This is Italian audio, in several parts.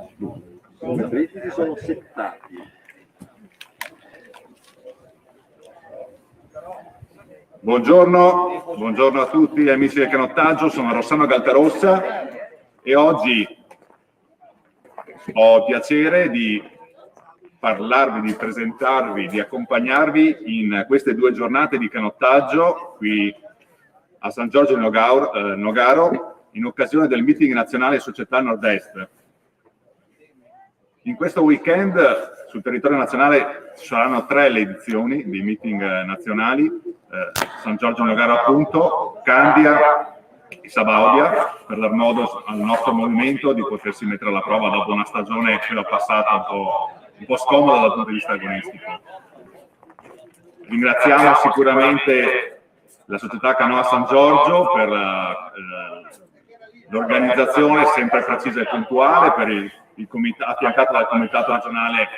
I crediti sono settati. Buongiorno a tutti amici del canottaggio, sono Rossano Galtarossa e oggi ho il piacere di parlarvi, di presentarvi, di accompagnarvi in queste 2 giornate di canottaggio qui a San Giorgio Nogaro in occasione del meeting nazionale Società Nord-Est. In questo weekend sul territorio nazionale ci saranno 3 le edizioni dei meeting nazionali, San Giorgio Nogaro appunto, Candia e Sabaudia, per dar modo al nostro movimento di potersi mettere alla prova dopo una stagione che l'ha passata un po' scomoda dal punto di vista agonistico. Ringraziamo sicuramente la società Canoa San Giorgio per l'organizzazione sempre precisa e puntuale, per il comitato, affiancato dal comitato regionale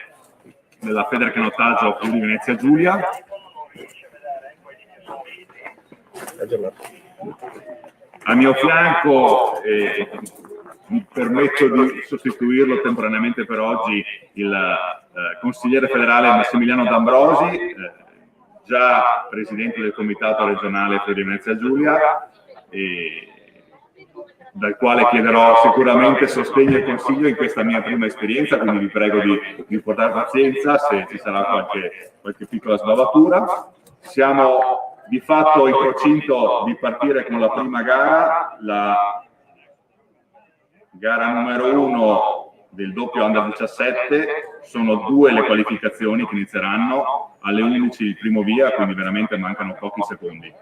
della Feder Canottaggio Friuli Venezia Giulia. Al mio fianco, mi permetto di sostituirlo temporaneamente per oggi, il consigliere federale Massimiliano D'Ambrosi, già presidente del comitato regionale Friuli Venezia Giulia, dal quale chiederò sicuramente sostegno e consiglio in questa mia prima esperienza, quindi vi prego di portare pazienza se ci sarà qualche piccola sbavatura. Siamo di fatto in procinto di partire con la prima gara, la gara numero 1 del doppio Under 17, sono 2 le qualificazioni che inizieranno, alle 11 il primo via, quindi veramente mancano pochi secondi.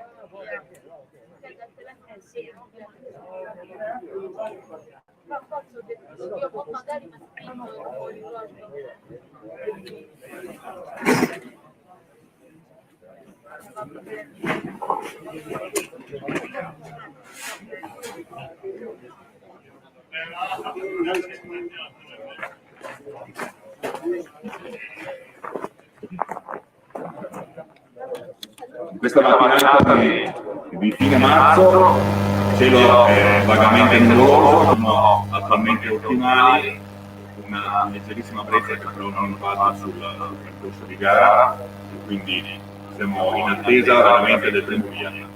In questa mattinata di fine marzo, il cielo è vagamente nuvoloso, sono attualmente ottimali, una leggerissima brezza che però non vada sul percorso di gara, quindi siamo in attesa veramente del primo via.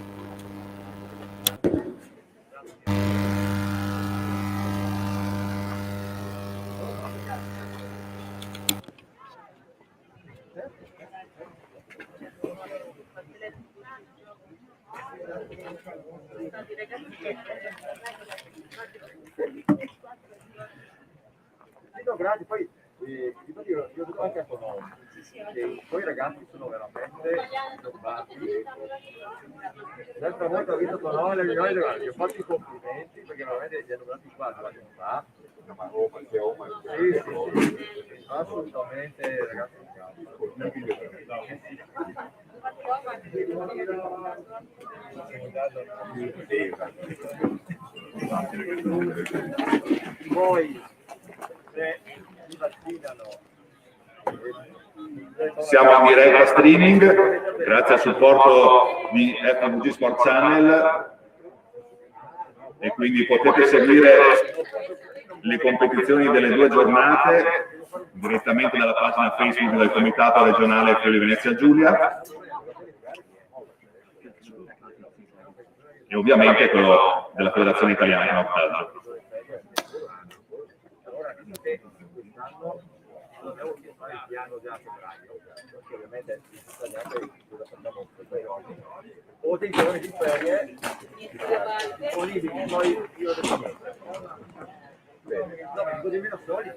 No, grazie, poi io dico anche a Tono che i tuoi ragazzi sono veramente innobbati. L'altra volta ho visto Tono e gli ho fatto i complimenti perché veramente gli hanno dato qua 2 anni fa. Sì, assolutamente ragazzi. Poi se si vaccinano. Siamo in diretta streaming, grazie al supporto di FVG Sport Channel, e quindi potete seguire le competizioni delle 2 giornate direttamente dalla pagina Facebook del Comitato Regionale Friuli Venezia Giulia e ovviamente quello della Federazione Italiana di Canottaggio. Dobbiamo fare il piano già a febbraio, ovviamente cosa facciamo o dei giorni di ferie o liberi, poi io devo no, dico meno soldi,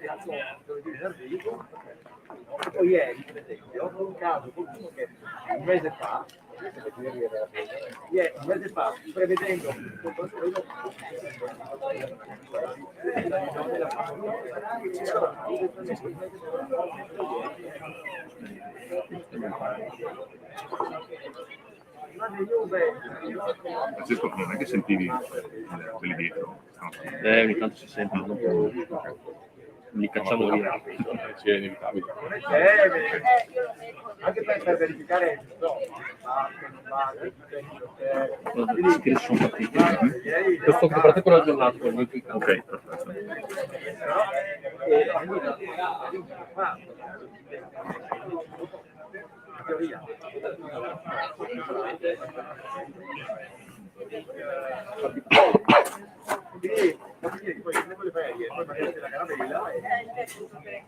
devo dire venerdì. Poi ieri, per esempio, ho un caso qualcuno che un mese fa, prevedendo Francesco, non è che sentivi quelli dietro? Ogni tanto si sentono. li cacciamo via, sì, è inevitabile. Anche per verificare Che sono partiti. Questo comprate quello aggiornato con il mio Ok, perfetto.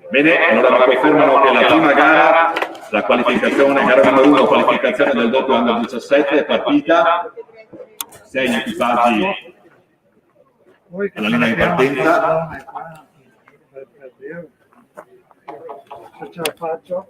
Bene, allora mi confermano che la prima gara, la qualificazione, gara numero 1, qualificazione del doppio under 17, è partita, 6 equipaggi alla linea di partenza. Se ce la faccio.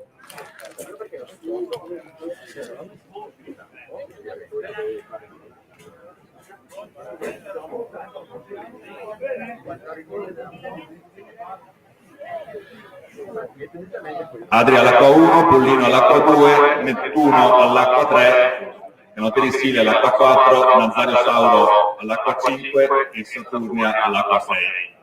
Adri all'acqua 1, Pollino all'acqua 2, Nettuno all'acqua 3, Canottieri Sile all'acqua 4, Nazario Sauro all'acqua 5 e Saturnia all'acqua 6.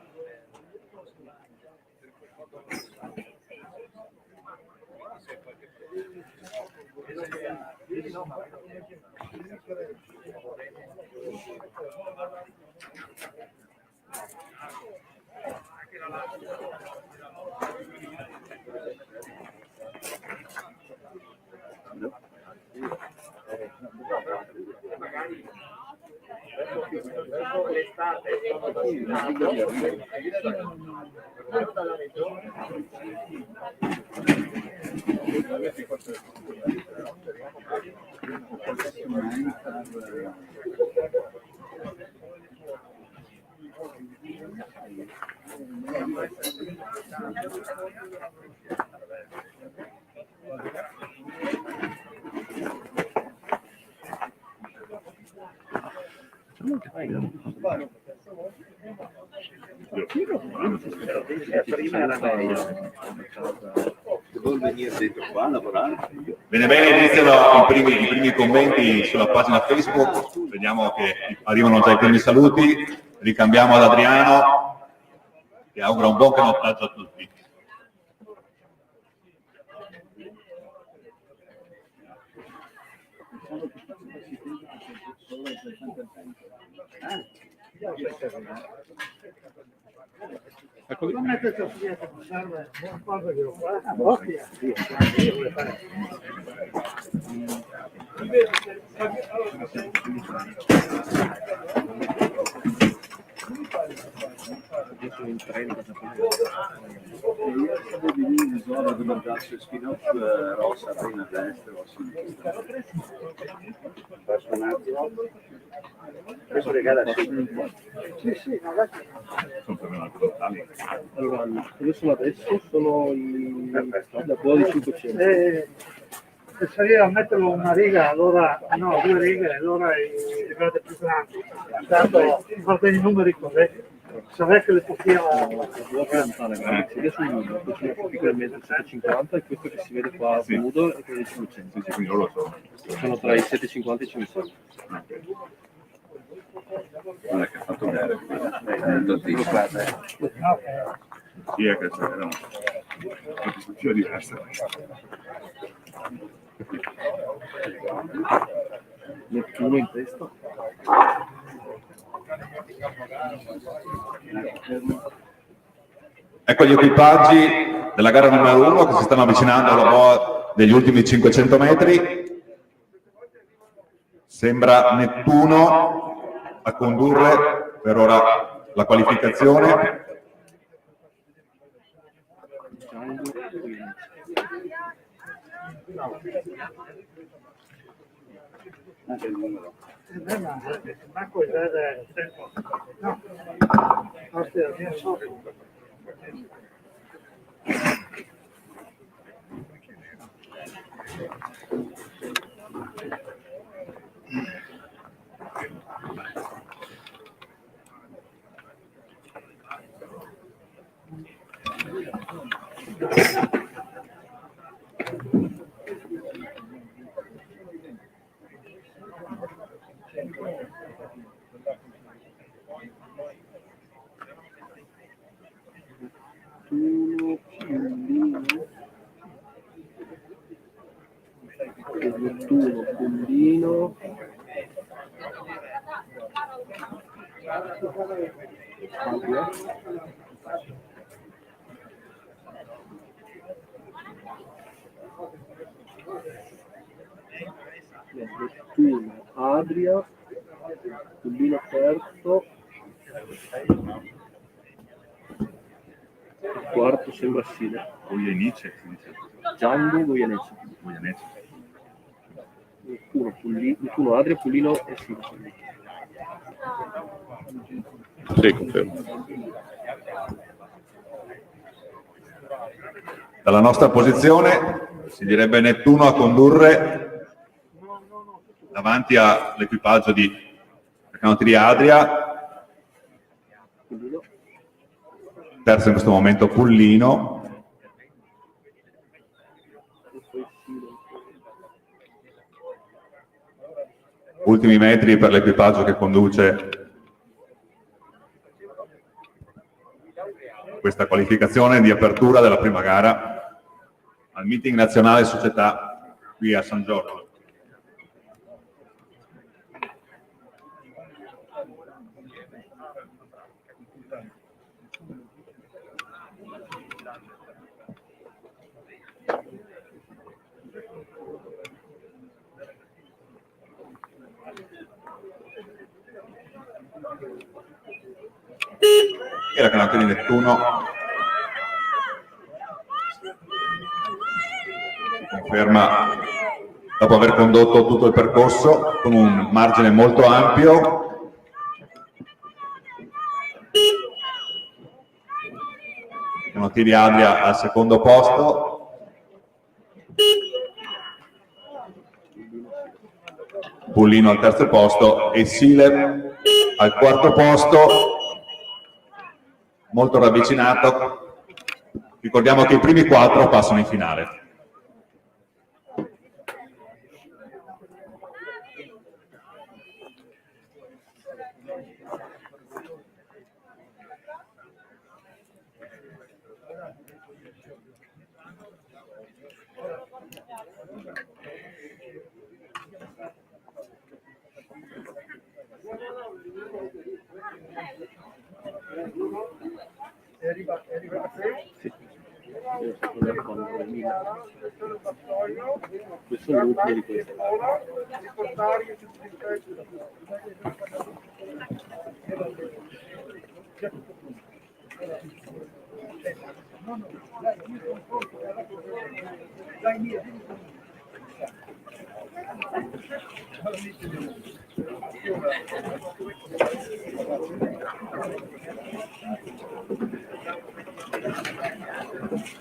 Bene, bene, iniziano i primi commenti sulla pagina Facebook, vediamo che arrivano già i primi saluti, ricambiamo ad Adriano, che augura un buon canottaggio a tutti. Ecco, non mettete a fietta, non serve, non cosa che lo fa. in 30 Dove mandarsi spin-off rossa appena a destra o a sinistra. Passo un attimo. Questo regala Sì, ragazzi. Allora, dove sono adesso? Sono da buona di 500. Se sei a metterlo una riga, allora no, 2 righe, allora i gradi più grandi. Tanto guarda i numeri corretti. Sapete che le possiamo. Adesso il nudo, questo è praticamente 750 e questo che si vede qua nudo è quello di 500. Sì, quindi loro Sono tra i 750 e i 500. Guarda che ha fatto bene. Sì, è che era una discussione diversa. Nettuno in testa. Ecco gli equipaggi della gara numero 1 che si stanno avvicinando alla boa degli ultimi 500 metri. Sembra Nettuno a condurre per ora la qualificazione. Marco è il tempo. No, Adria. Nettuno, Adria, Pullino terzo, il quarto sembra Sile. Goianice, si dice. Django Goianese. Goianese. Nettuno, Adria, Pullino e Sile. Sì, confermo. Dalla nostra posizione si direbbe Nettuno a condurre davanti all'equipaggio di canottieri Adria, Pullino. terzo in questo momento Pullino, E poi Sile. ultimi metri per l'equipaggio che conduce questa qualificazione di apertura della prima gara al meeting nazionale società qui a San Giorgio. E la canottiera di Nettuno conferma, dopo aver condotto tutto il percorso con un margine molto ampio, canottieri Adria al secondo posto, Pullino al terzo posto e Sile al quarto posto, molto ravvicinato. Ricordiamo che i primi 4 passano in finale. Sì. Questo è l'ultimo di questo.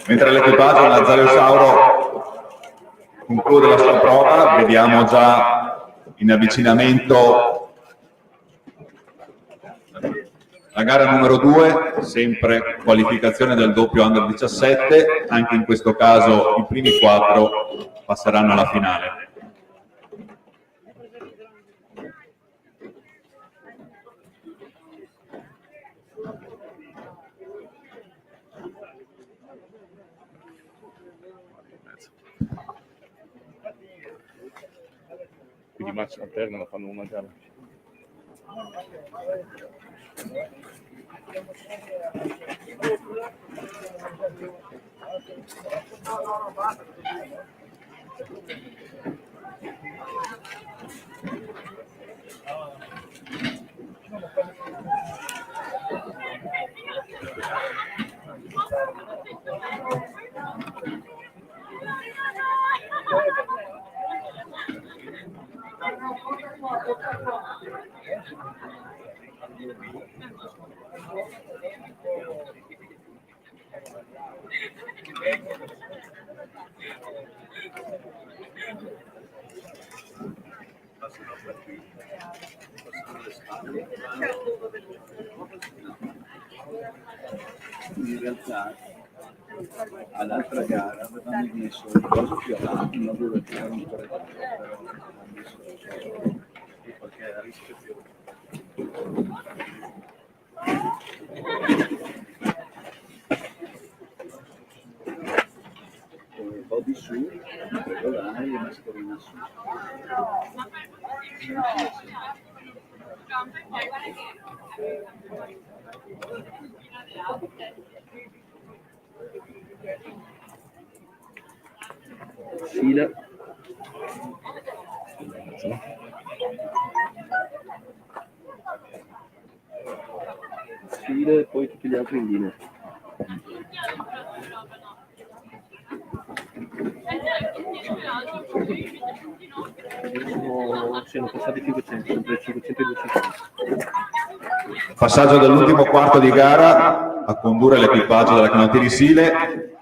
Mentre l'equipaggio Nazario Sauro conclude la sua prova, vediamo già in avvicinamento la gara numero 2, sempre qualificazione del doppio Under 17, anche in questo caso i primi 4 passeranno alla finale. Quindi match alternano, fanno una gara. In realtà all'altra gara avevamo messo il coso più avanti, un lavoro che era un po' però hanno messo perché era rispetto. Body su, regolare e mascherina su. File. File e poi tutti gli altri in linea. Sono passati 500, entre 500 e 200. Passaggio dell'ultimo quarto di gara a condurre l'equipaggio della canottieri Sile,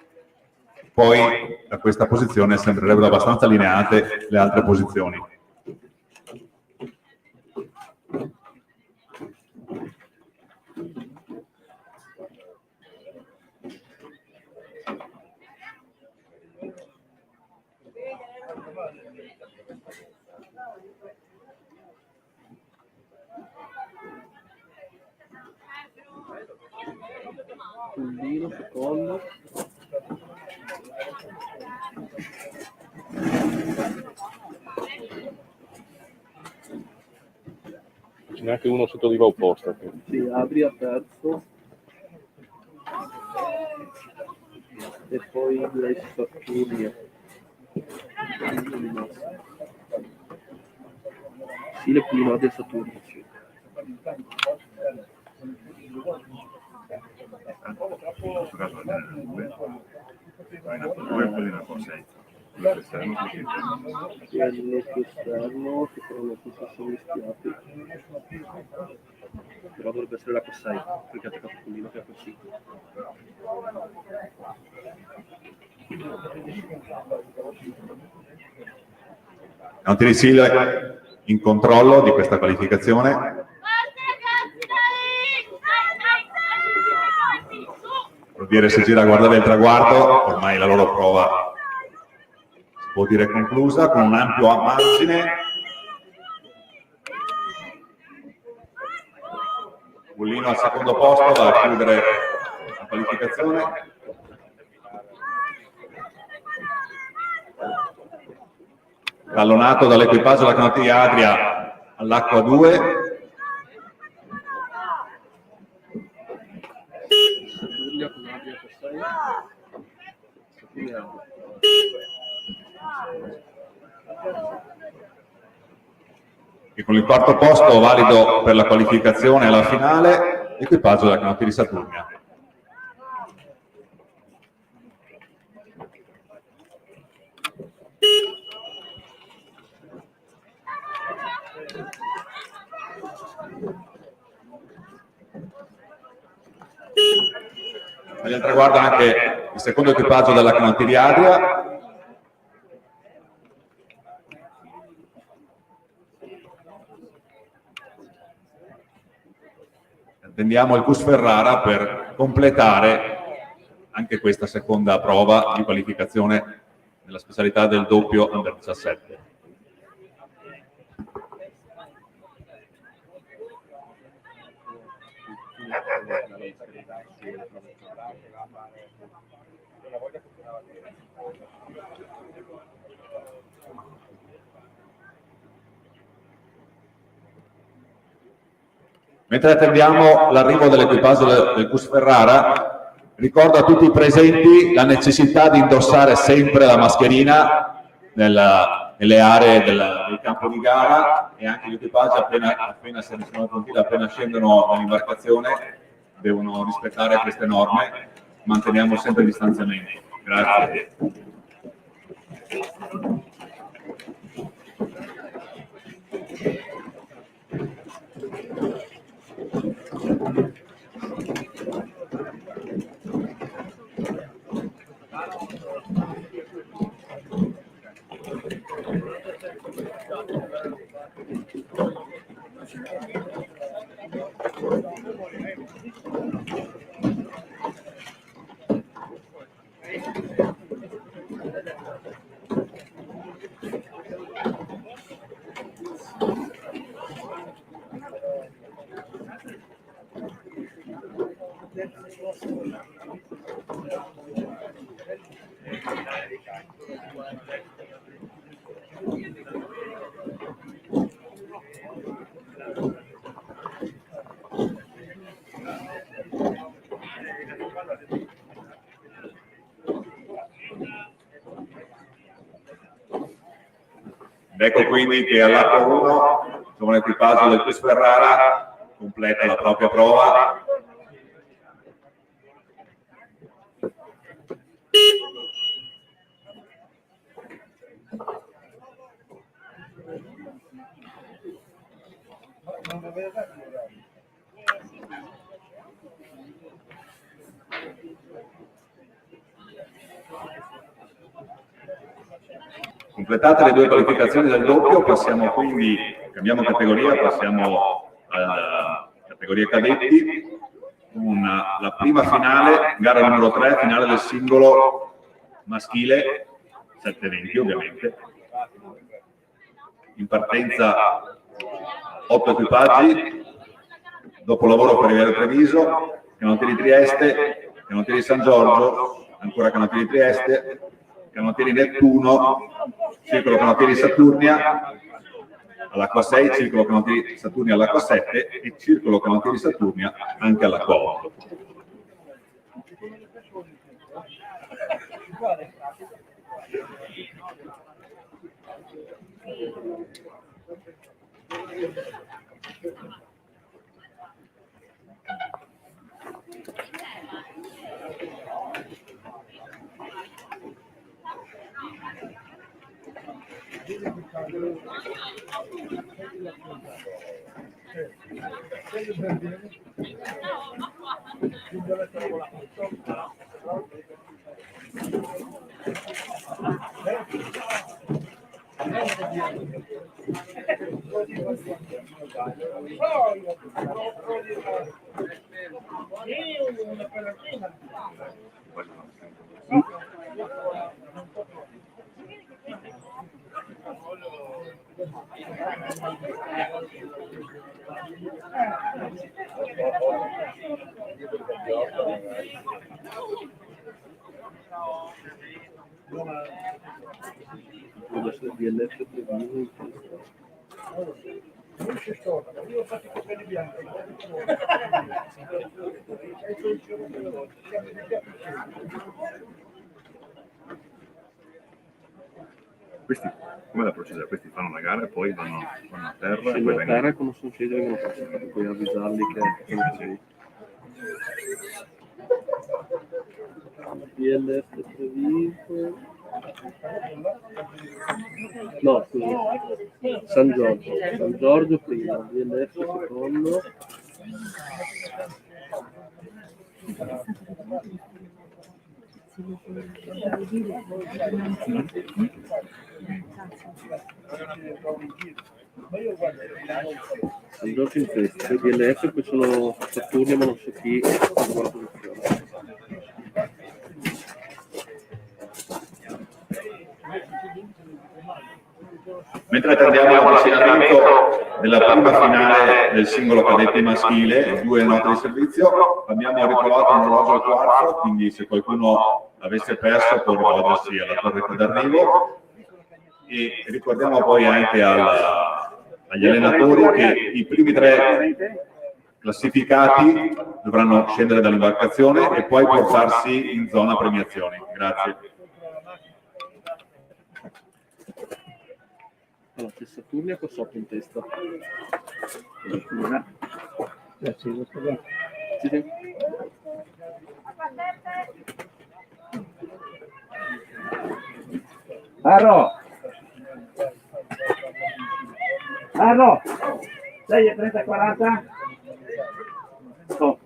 poi da questa posizione sembrerebbero abbastanza allineate le altre posizioni. Pullino, secondo. Ce n'è anche uno sotto riva opposta. Sì, Adria terzo. E poi direi Saturnia. Sì, le prima del Saturnia. Quello più esterno, che però non so se sono mischiati. Però dovrebbe essere la P6, perché ha attaccato Pullino che è così. Canottieri Sile in controllo di questa qualificazione. Portiere si gira a guardare il traguardo, ormai la loro prova si può dire conclusa, con un ampio margine. Pullino al secondo posto va a chiudere la qualificazione. Tallonato dall'equipaggio della canottiera Adria all'acqua 2. Saturnia con Adria P6. Saturnia. E con il quarto posto valido per la qualificazione alla finale, equipaggio della canottiera Saturnia. Al traguardo anche il secondo equipaggio della canottiera Adria. Attendiamo il Cus Ferrara per completare anche questa seconda prova di qualificazione nella specialità del doppio Under 17. Mentre attendiamo l'arrivo dell'equipaggio del Cus Ferrara, ricordo a tutti i presenti la necessità di indossare sempre la mascherina nelle aree del campo di gara, e anche gli equipaggi appena scendono dall'imbarcazione devono rispettare queste norme. Manteniamo sempre il distanziamento. Grazie. Ed ecco quindi che all'atto 1 insomma, l'equipaggio del Chris Ferrara completa la propria prova. Completate le due qualificazioni del doppio, passiamo quindi, cambiamo categoria, passiamo alla categoria cadetti, con la prima finale, gara numero 3, finale del singolo maschile, 720 ovviamente. In partenza 8 equipaggi, dopo lavoro per Riviera Treviso, Canottieri Trieste, Canottieri San Giorgio, ancora Canottieri Trieste, Canottieri Nettuno, Circolo Canottieri Saturnia all'acqua 6, Circolo Canottieri Saturnia all'acqua 7 e Circolo Canottieri Saturnia anche all'acqua 8. Adesso il DLF Questi, come la procedura? Questi fanno la gara e poi vanno a terra e poi scendono a vengono... terra e quando sono scesi vengono passati, poi avvisarli che sono così. DLF Treviso. No, scusa. San Giorgio prima, DLF secondo. San Giorgio in testa, DLF poi sono Saturnia ma non so chi fa la posizione. Mentre attendiamo l'avvicinamento della prima finale del singolo cadetti maschile, 2 note di servizio, abbiamo ritrovato un orologio al quarzo, quindi se qualcuno l'avesse perso può rivolgersi alla torretta d'arrivo. E ricordiamo poi anche agli allenatori che i primi 3 classificati dovranno scendere dall'imbarcazione e poi portarsi in zona premiazioni. Grazie. Allora, c'è Saturnia con sotto in testa. Sì. Arro! 6 e 30 e 40? Oh.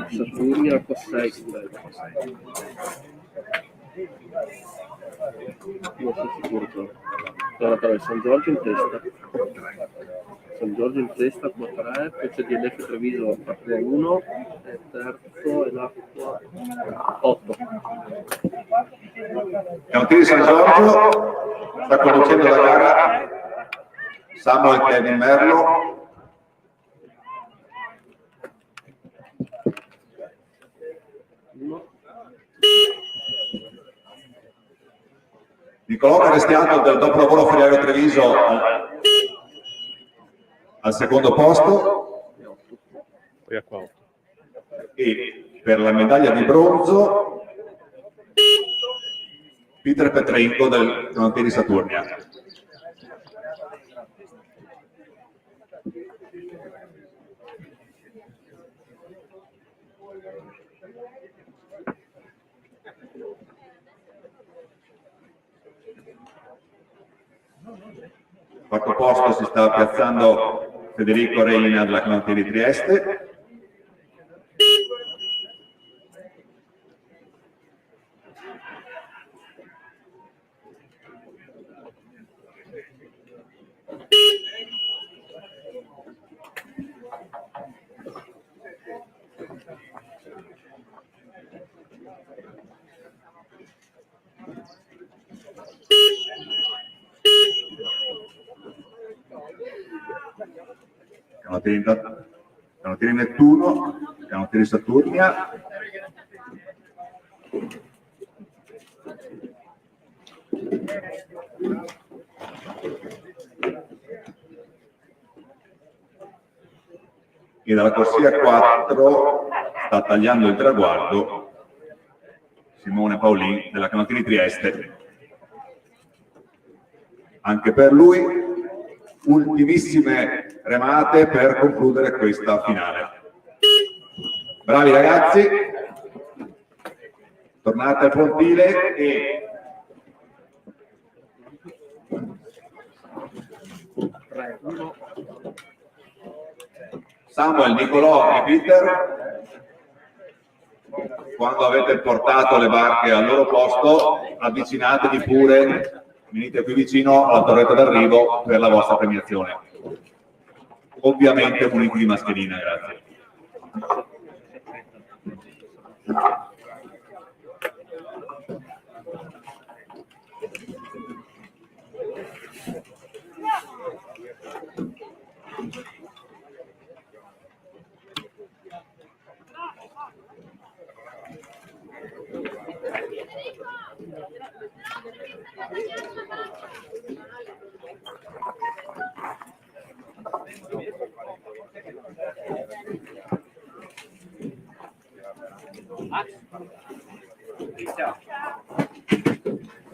Saturnia con 6. Non sono sicuro però. Allora, San Giorgio in testa. San Giorgio in testa, acqua 3, poi c'è DLF Treviso, acqua 1, e terzo è l'acqua 8. Canottieri San Giorgio sta conducendo la gara Samuel Kevin Merlo. Nicolò Crestiano del dopolavoro Ferriero Treviso al secondo posto Poi acqua 8. e per la medaglia di bronzo Peter Petrenko del Canottieri Saturnia. Quarto posto si sta piazzando Federico Reina della Canottieri Trieste. Canottieri Nettuno, Canottieri Saturnia. E dalla corsia 4 sta tagliando il traguardo Simone Paolin della Canottieri Trieste. Anche per lui ultimissime remate per concludere questa finale. Bravi ragazzi, tornate al pontile e Samuel, Nicolò e Peter, quando avete portato le barche al loro posto, avvicinatevi pure, venite qui vicino alla torretta d'arrivo per la vostra premiazione. Ovviamente muniti di mascherina, grazie.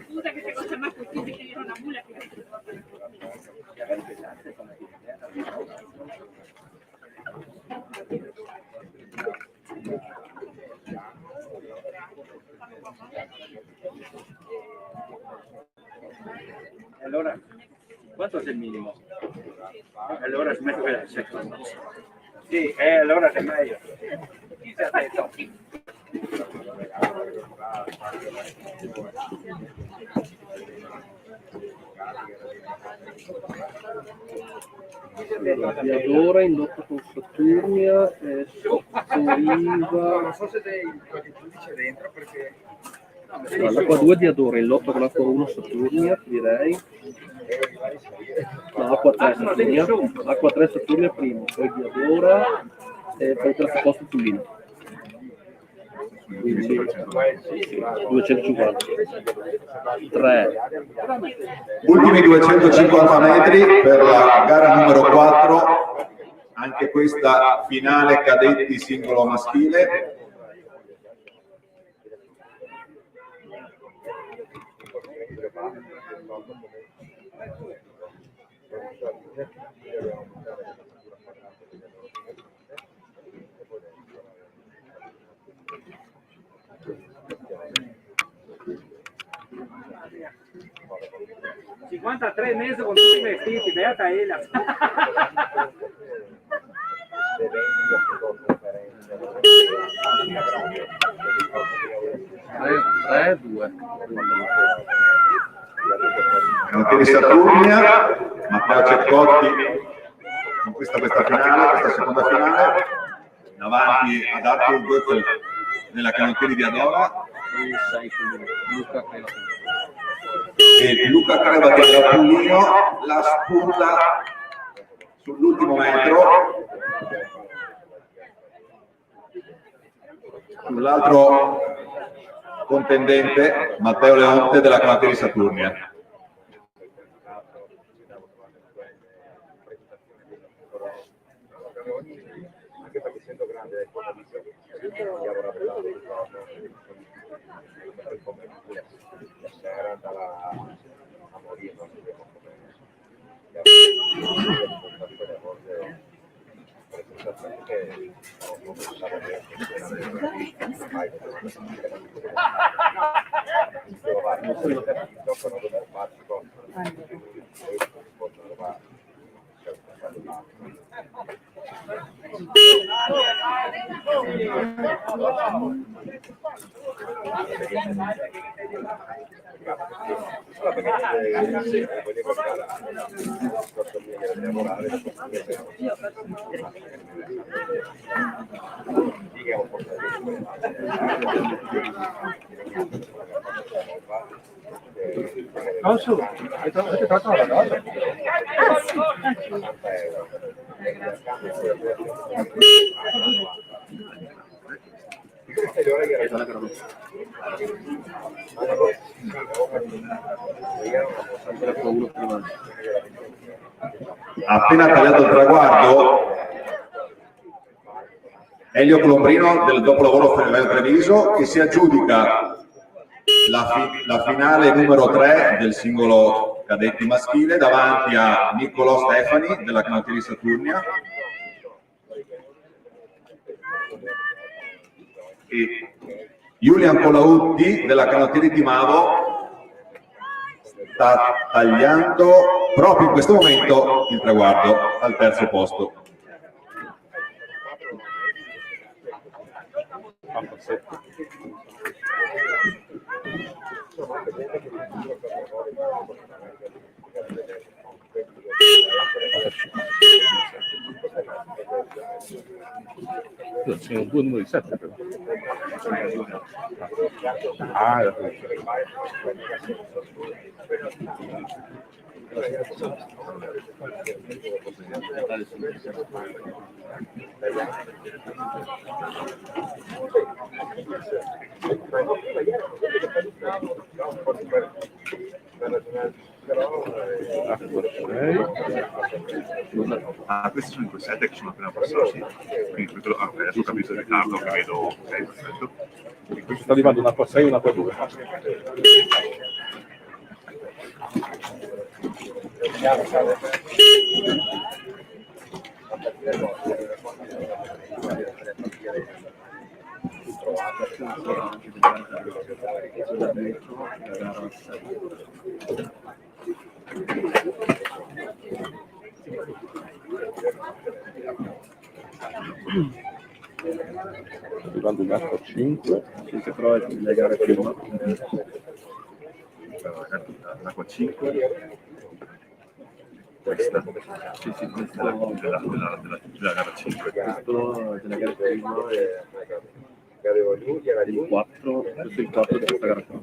Scusa che ti faccio mai così perché io ero una mula che... Allora, quanto è il minimo? Allora smetto per la seconda. Sì, allora è meglio. Chi si è detto? Diadora in lotta con Saturnia e Sottoriva. Non so se sei qualche giudice dentro perché... L'acqua 2 Diadora in lotta con l'acqua 1 Saturnia, direi. No, acqua 3 Saturnia. Acqua 3 Saturnia primo, poi Diadora e poi terzo posto Tullino. Quindi 250. 3. Ultimi 250 metri per la gara numero 4, anche questa finale cadetti singolo maschile. $53 mesi con tutti i vestiti, beata Ela. 3-2. Canottieri Saturnia, Matteo Ceccotti conquista questa finale, questa seconda finale, davanti ad Arthur Götzel della Canottieri di Adora e Luca Crevati da Pullino, la spunta sull'ultimo metro. Sull'altro contendente Matteo Leonte della Canottieri Saturnia. Anche perché essendo grande lavora per la sera a morire, non sappiamo come. Non su, avete fatto la cosa? Ha appena tagliato il traguardo Elio Colombrino del dopolavoro Treviso, che si aggiudica la finale numero 3 del singolo cadetti maschile davanti a Niccolò Stefani della Canottieri Saturnia e Julian Colautti della Canottieri Timavo. Sta tagliando proprio in questo momento il traguardo al terzo posto. Sono due numeri di 7 però. Ah, era questo. Ah, questi sono i 7 che sono appena passati. Quindi adesso ho capito il ritardo che vedo. Ok, perfetto. Qui sta arrivando una qua 6 e una qua 2. Arrivando in acqua 5, però le gare prima. L'acqua 5. Questa. Sì, questa è della gara 5. Questo della gara prima e il 4, questo è il 4 di questa gara qua.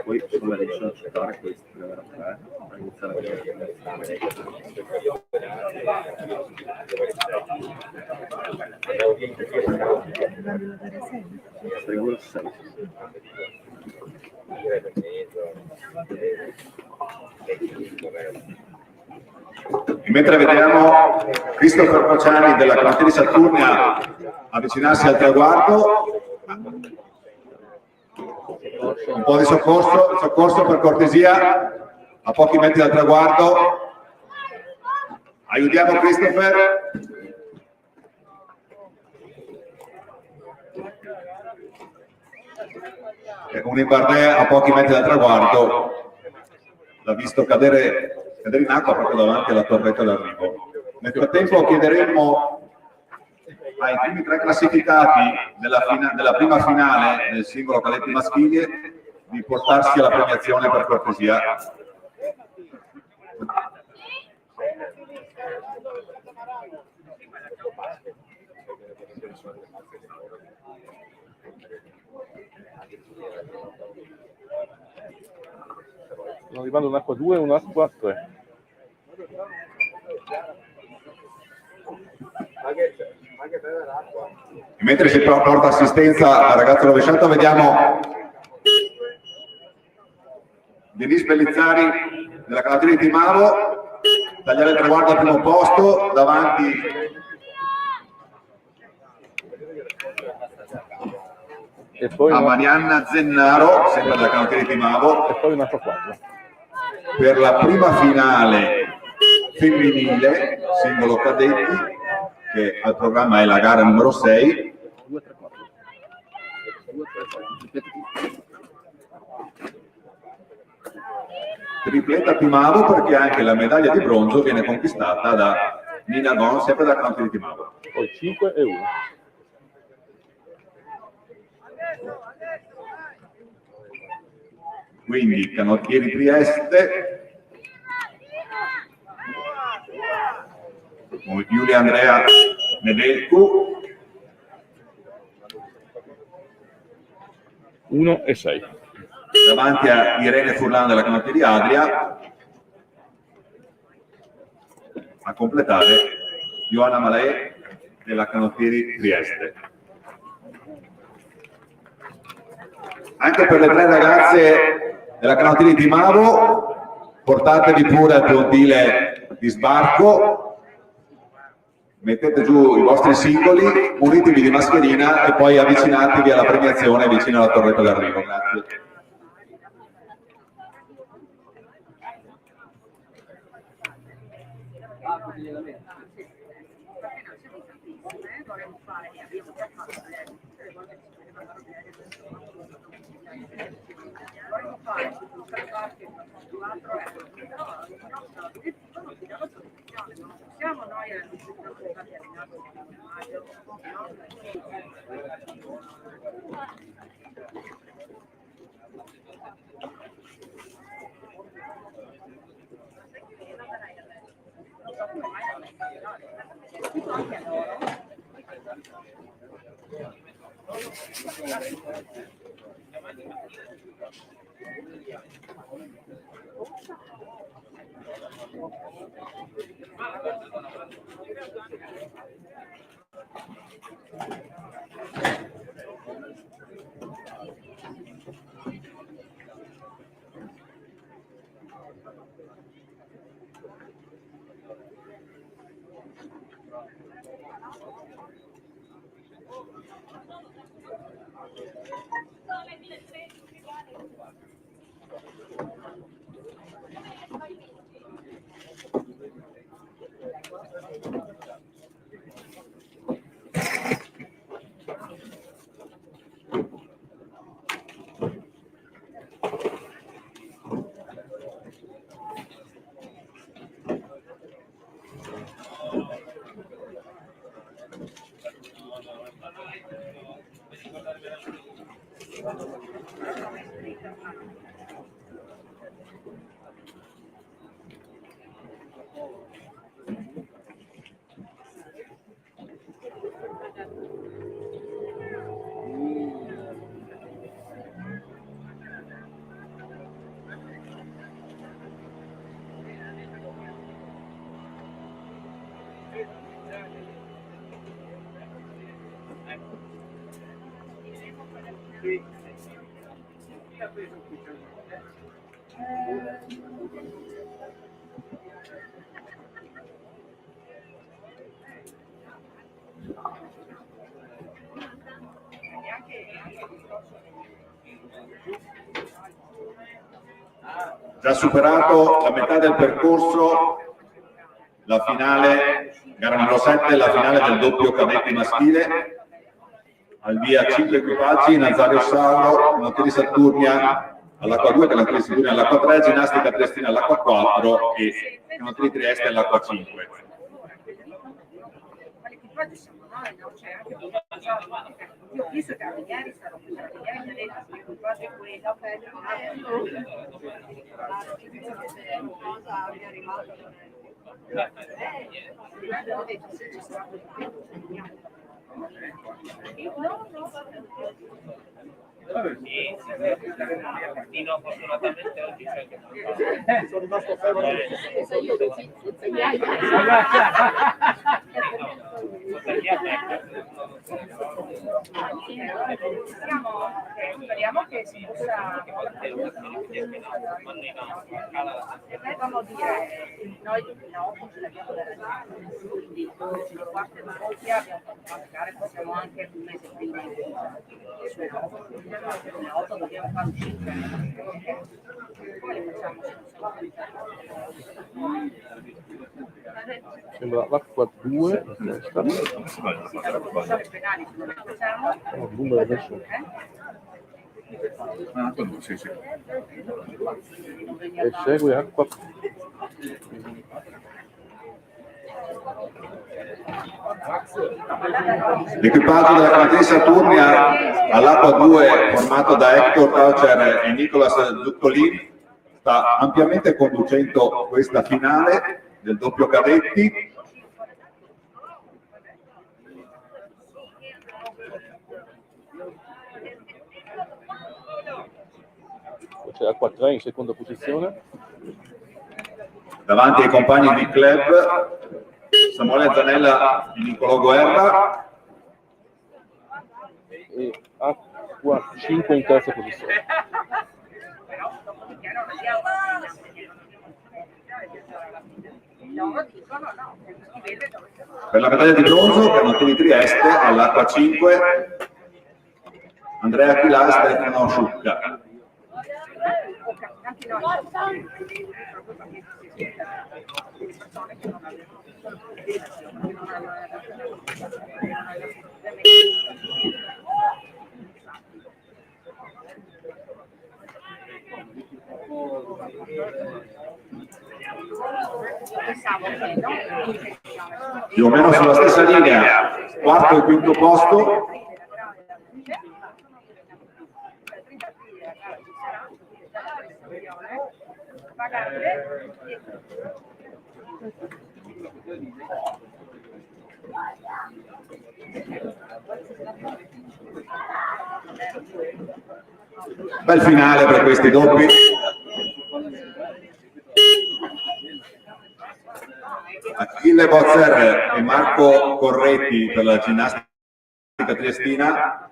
Poi come riesce a accettare questo della gara 3 a iniziare a gara 6. E mentre vediamo Christopher Pociani della Canottieri Saturnia avvicinarsi al traguardo, un po' di soccorso per cortesia, a pochi metri dal traguardo. Aiutiamo Christopher. Un Ibarnè a pochi metri dal traguardo l'ha visto cadere in acqua proprio davanti alla torretta d'arrivo. Nel frattempo chiederemo ai primi 3 classificati della prima finale del singolo cadetti maschili di portarsi alla premiazione per cortesia. stanno arrivando un'acqua 2 e un'acqua 3. Mentre si porta assistenza al ragazzo rovesciato, vediamo Denis Pellizzari della Canottieri di Timavo tagliare il traguardo al primo posto davanti E poi a Marianna Zennaro, sempre della canottieri di Mavo, e poi un altro 4. per la prima finale femminile, singolo cadetti, che al programma è la gara numero 6. 2, 3, 4. 2, 3, 4. Tripletta Timavo, perché anche la medaglia di bronzo viene conquistata da Nina Gon, sempre da canottieri di Timavo. Poi 5 e 1. Quindi canottieri Trieste, con Giulia Andrea Nedelcu, 1 e 6. davanti a Irene Furlan della canottieri Adria, a completare Ioanna Malè della canottieri Trieste. Anche per le 3 ragazze della canottieri di Mavo, portatevi pure al pontile di sbarco, mettete giù i vostri singoli, munitevi di mascherina e poi avvicinatevi alla premiazione vicino alla torretta d'arrivo. Grazie. Già superato la metà del percorso, la finale, gara numero 7, la finale del doppio cadetti maschile. Al via 5 equipaggi, Nazario Sauro, canottieri Saturnia all'acqua 2, canottieri Saturnia all'acqua 3, ginnastica Triestina all'acqua 4 e canottieri Trieste all'acqua 5. Io ho visto che ieri sarò qui, ieri l'equipaggio è quello, cosa abbia arrivato. Ho detto se ci sarà Martino fortunatamente oggi c'è che sono rimasto fermo. Speriamo che si possa devono dire noi no, abbiamo le ragioni, quindi sulla parte macchia abbiamo fatto tante gare, possiamo anche un mese prima sulle 8 dobbiamo fare uscire, come le facciamo? Sembra l'acqua 2 a testa. I penali se non le facciamo, Il numero adesso. Ah, sì, sì. E segue acqua. L'equipaggio della Canottieri Saturnia all'acqua 2 formato da Hector Taucher e Nicolas Zuccolini sta ampiamente conducendo questa finale del doppio cadetti. C'è l'acqua 3 in seconda posizione. Davanti ai compagni di club Samuele Zanella e Niccolò Guerra. E acqua 5 in terza posizione. Per la medaglia di bronzo, Canottieri Trieste, all'acqua 5, Andrea Chilà e Stefano Sciucca. Più o meno sulla stessa linea, quarto e quinto posto. Bel finale per questi doppi. Achille Bozzer e Marco Corretti per la ginnastica triestina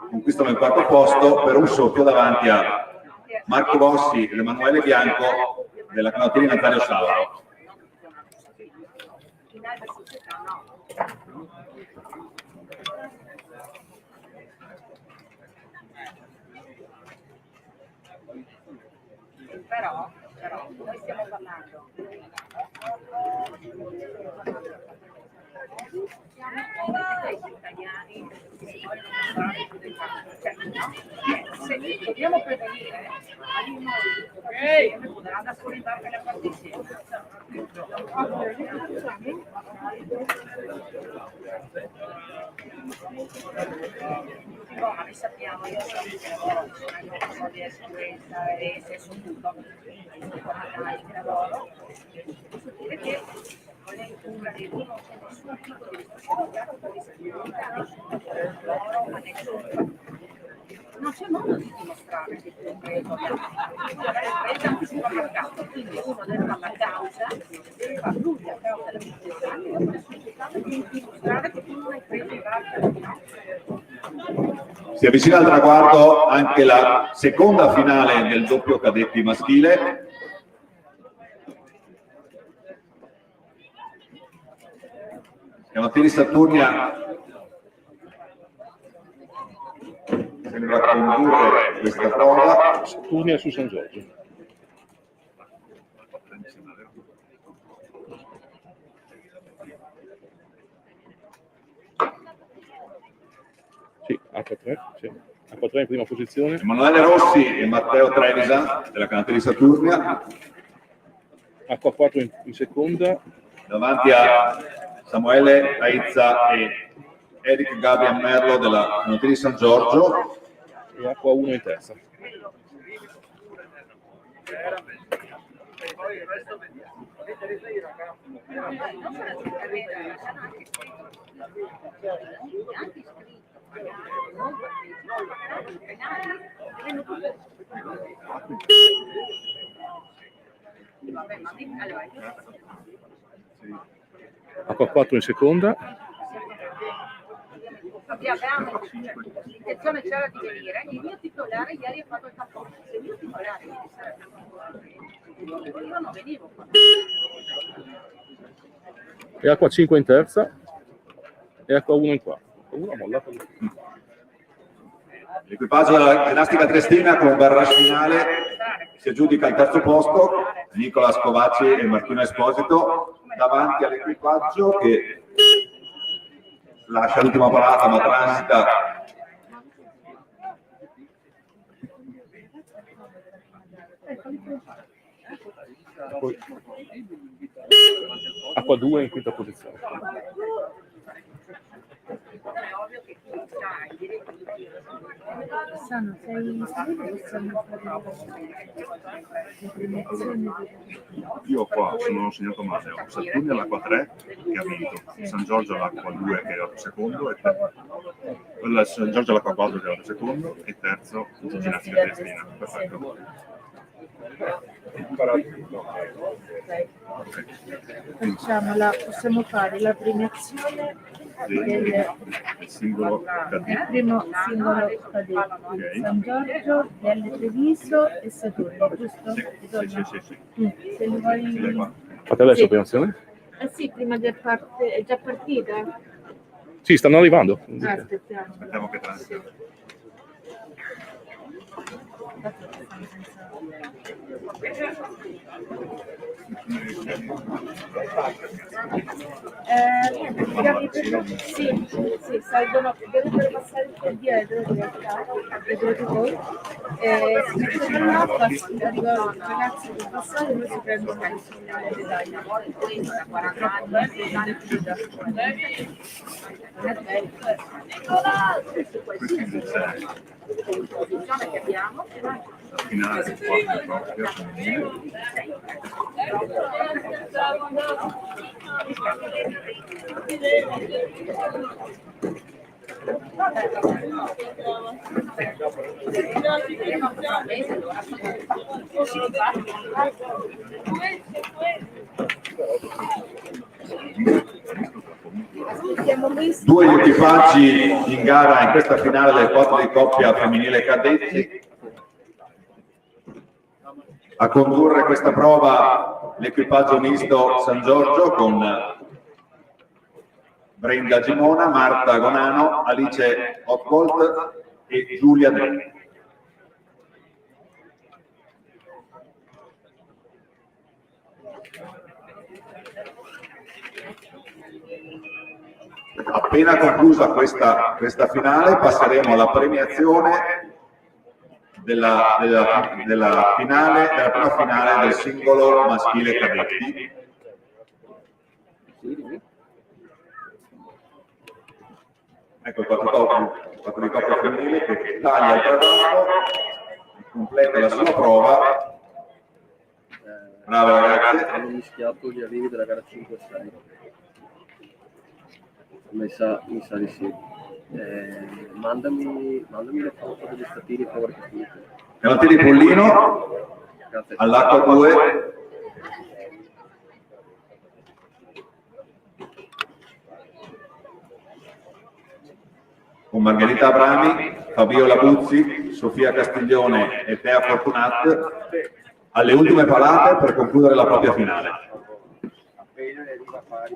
conquistano il quarto posto per un soffio davanti a Marco Bossi ed Emanuele Bianco della Canottieri Nazario Sauro. Però noi stiamo parlando dei italiani che si vogliono mostrare più dei fatti, se dobbiamo prevenire noi andare fuori in barca le partite. No, ma noi sappiamo, io so che lavoro, non so di sicurezza e senso tutto, che lavoro, posso dire che una dei due non c'è nessun tipo di responsabilità di sicurezza, loro, ma nessuno. Non c'è modo di dimostrare che tu hai preso un supermercato, quindi uno deve fare la causa, deve fare lui a causa della società, deve dimostrare che tu non hai preso i vari, no? Si avvicina al traguardo anche la seconda finale del doppio cadetti maschile. Canottieri Saturnia sembra condurre questa prova. Saturnia su San Giorgio. Sì, H3, sì. H3 in prima posizione. Emanuele Rossi e Matteo Trevisan della Canottieri Saturnia. H4 in seconda. Davanti a Samuele Aizza e Eric Gabriel Merlo della Canottieri San Giorgio. E H1 in terza. Acqua 4 in seconda. Abbiamo l'intenzione c'era di venire. Il mio titolare ieri ha fatto il tampone. Se il mio titolare io non venivo qua. E acqua 5 in terza. E acqua 1 in quarta. Uno ha mollato. L'equipaggio della ginnastica triestina con barrage finale si aggiudica il terzo posto, Nicola Scovacci e Martino Esposito, davanti all'equipaggio che lascia l'ultima parata ma transita Acqua 2 in quinta posizione. Sanno, sei sicuro che possiamo fare le premiazioni? io qua sono segnato male, ho Saturni all'acqua 3 che ha vinto, San Giorgio all'acqua 2 che è arrivato secondo, e San Giorgio all'acqua 4 che è arrivato secondo e terzo ginnastica triestina. Perfetto. Facciamola, possiamo fare la premiazione del singolo il primo singolo cadetto, San Giorgio, L Treviso e Saturno, giusto? Sì. Se li vuoi... Fate adesso Sì. operazione? Eh sì, prima che parte, è già partita? Sì, stanno arrivando. Aspettiamo. Aspettiamo che transita. Sì, salgono, dovrebbero passare per dietro in realtà, dietro di voi. Si mettono in acqua, arrivano i ragazzi per passare, poi si prendono le medaglie. Posizione che abbiamo. La finale del quarto proprio femminile. Due gli equipaggi in gara in questa finale del quadro di coppia femminile cadetti. A condurre questa prova l'equipaggio misto San Giorgio con Brenda Gimona, Marta Gonano, Alice Otcolt e Giulia De. Appena conclusa questa finale passeremo alla premiazione della prima finale del singolo maschile cadetti. Ecco il quattro di coppia femminile che taglia il traguardo, completa la sua prova. Brave ragazze. Hanno mischiato gli arrivi della gara 5-6. Mi sa di sì. Mandami le foto degli statini per favore. Canottieri Pollino all'acqua 2. Con Margherita Abrami, Fabiola Buzzi, Sofia Castiglione e Tea Fortunat alle ultime palate per concludere la propria finale. Appena ne arriva pari,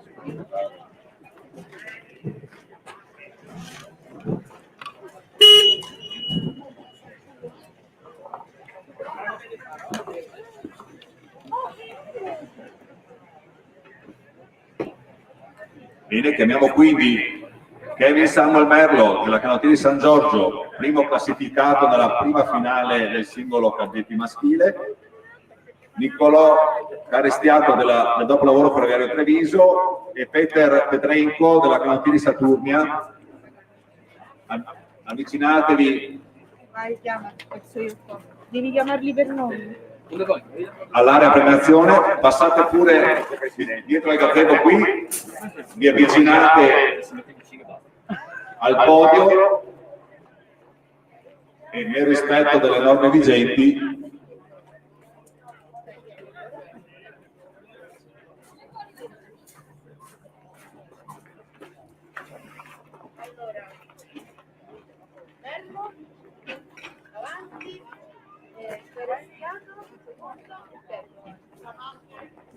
Bene, chiamiamo quindi Kevin Samuel Merlo della Canottieri San Giorgio, primo classificato nella prima finale del singolo cadetti maschile, Niccolò Carestiato del dopolavoro ferroviario Treviso e Peter Petrenko della Canottieri Saturnia. Avvicinatevi Vai, chiama, faccio io qua. Devi chiamarli per nome. all'area premiazione, passate pure dietro al gazebo qui, vi avvicinate al podio e nel rispetto delle norme vigenti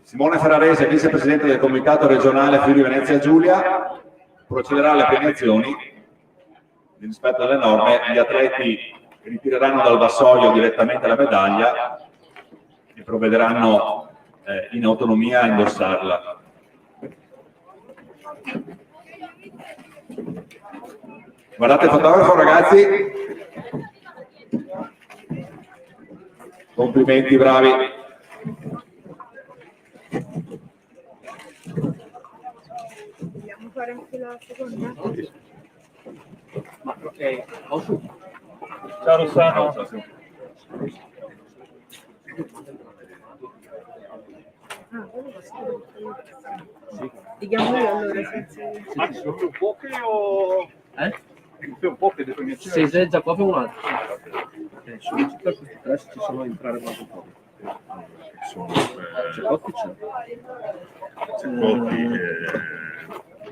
Simone Ferrarese, vicepresidente del comitato regionale Friuli Venezia Giulia, procederà alle premiazioni. In rispetto alle norme, gli atleti ritireranno dal vassoio direttamente la medaglia e provvederanno in autonomia a indossarla. Guardate il fotografo, ragazzi. Complimenti, bravi. Vogliamo fare anche la seconda? Ma ho su. Ciao Rossano. Diamo io allora senza... Max, sono più poche o... Più poche le premiazioni? Se già proprio un altro. Sono città questi tre, se ci sono a entrare quasi un po'. C'è Cotti, c'è.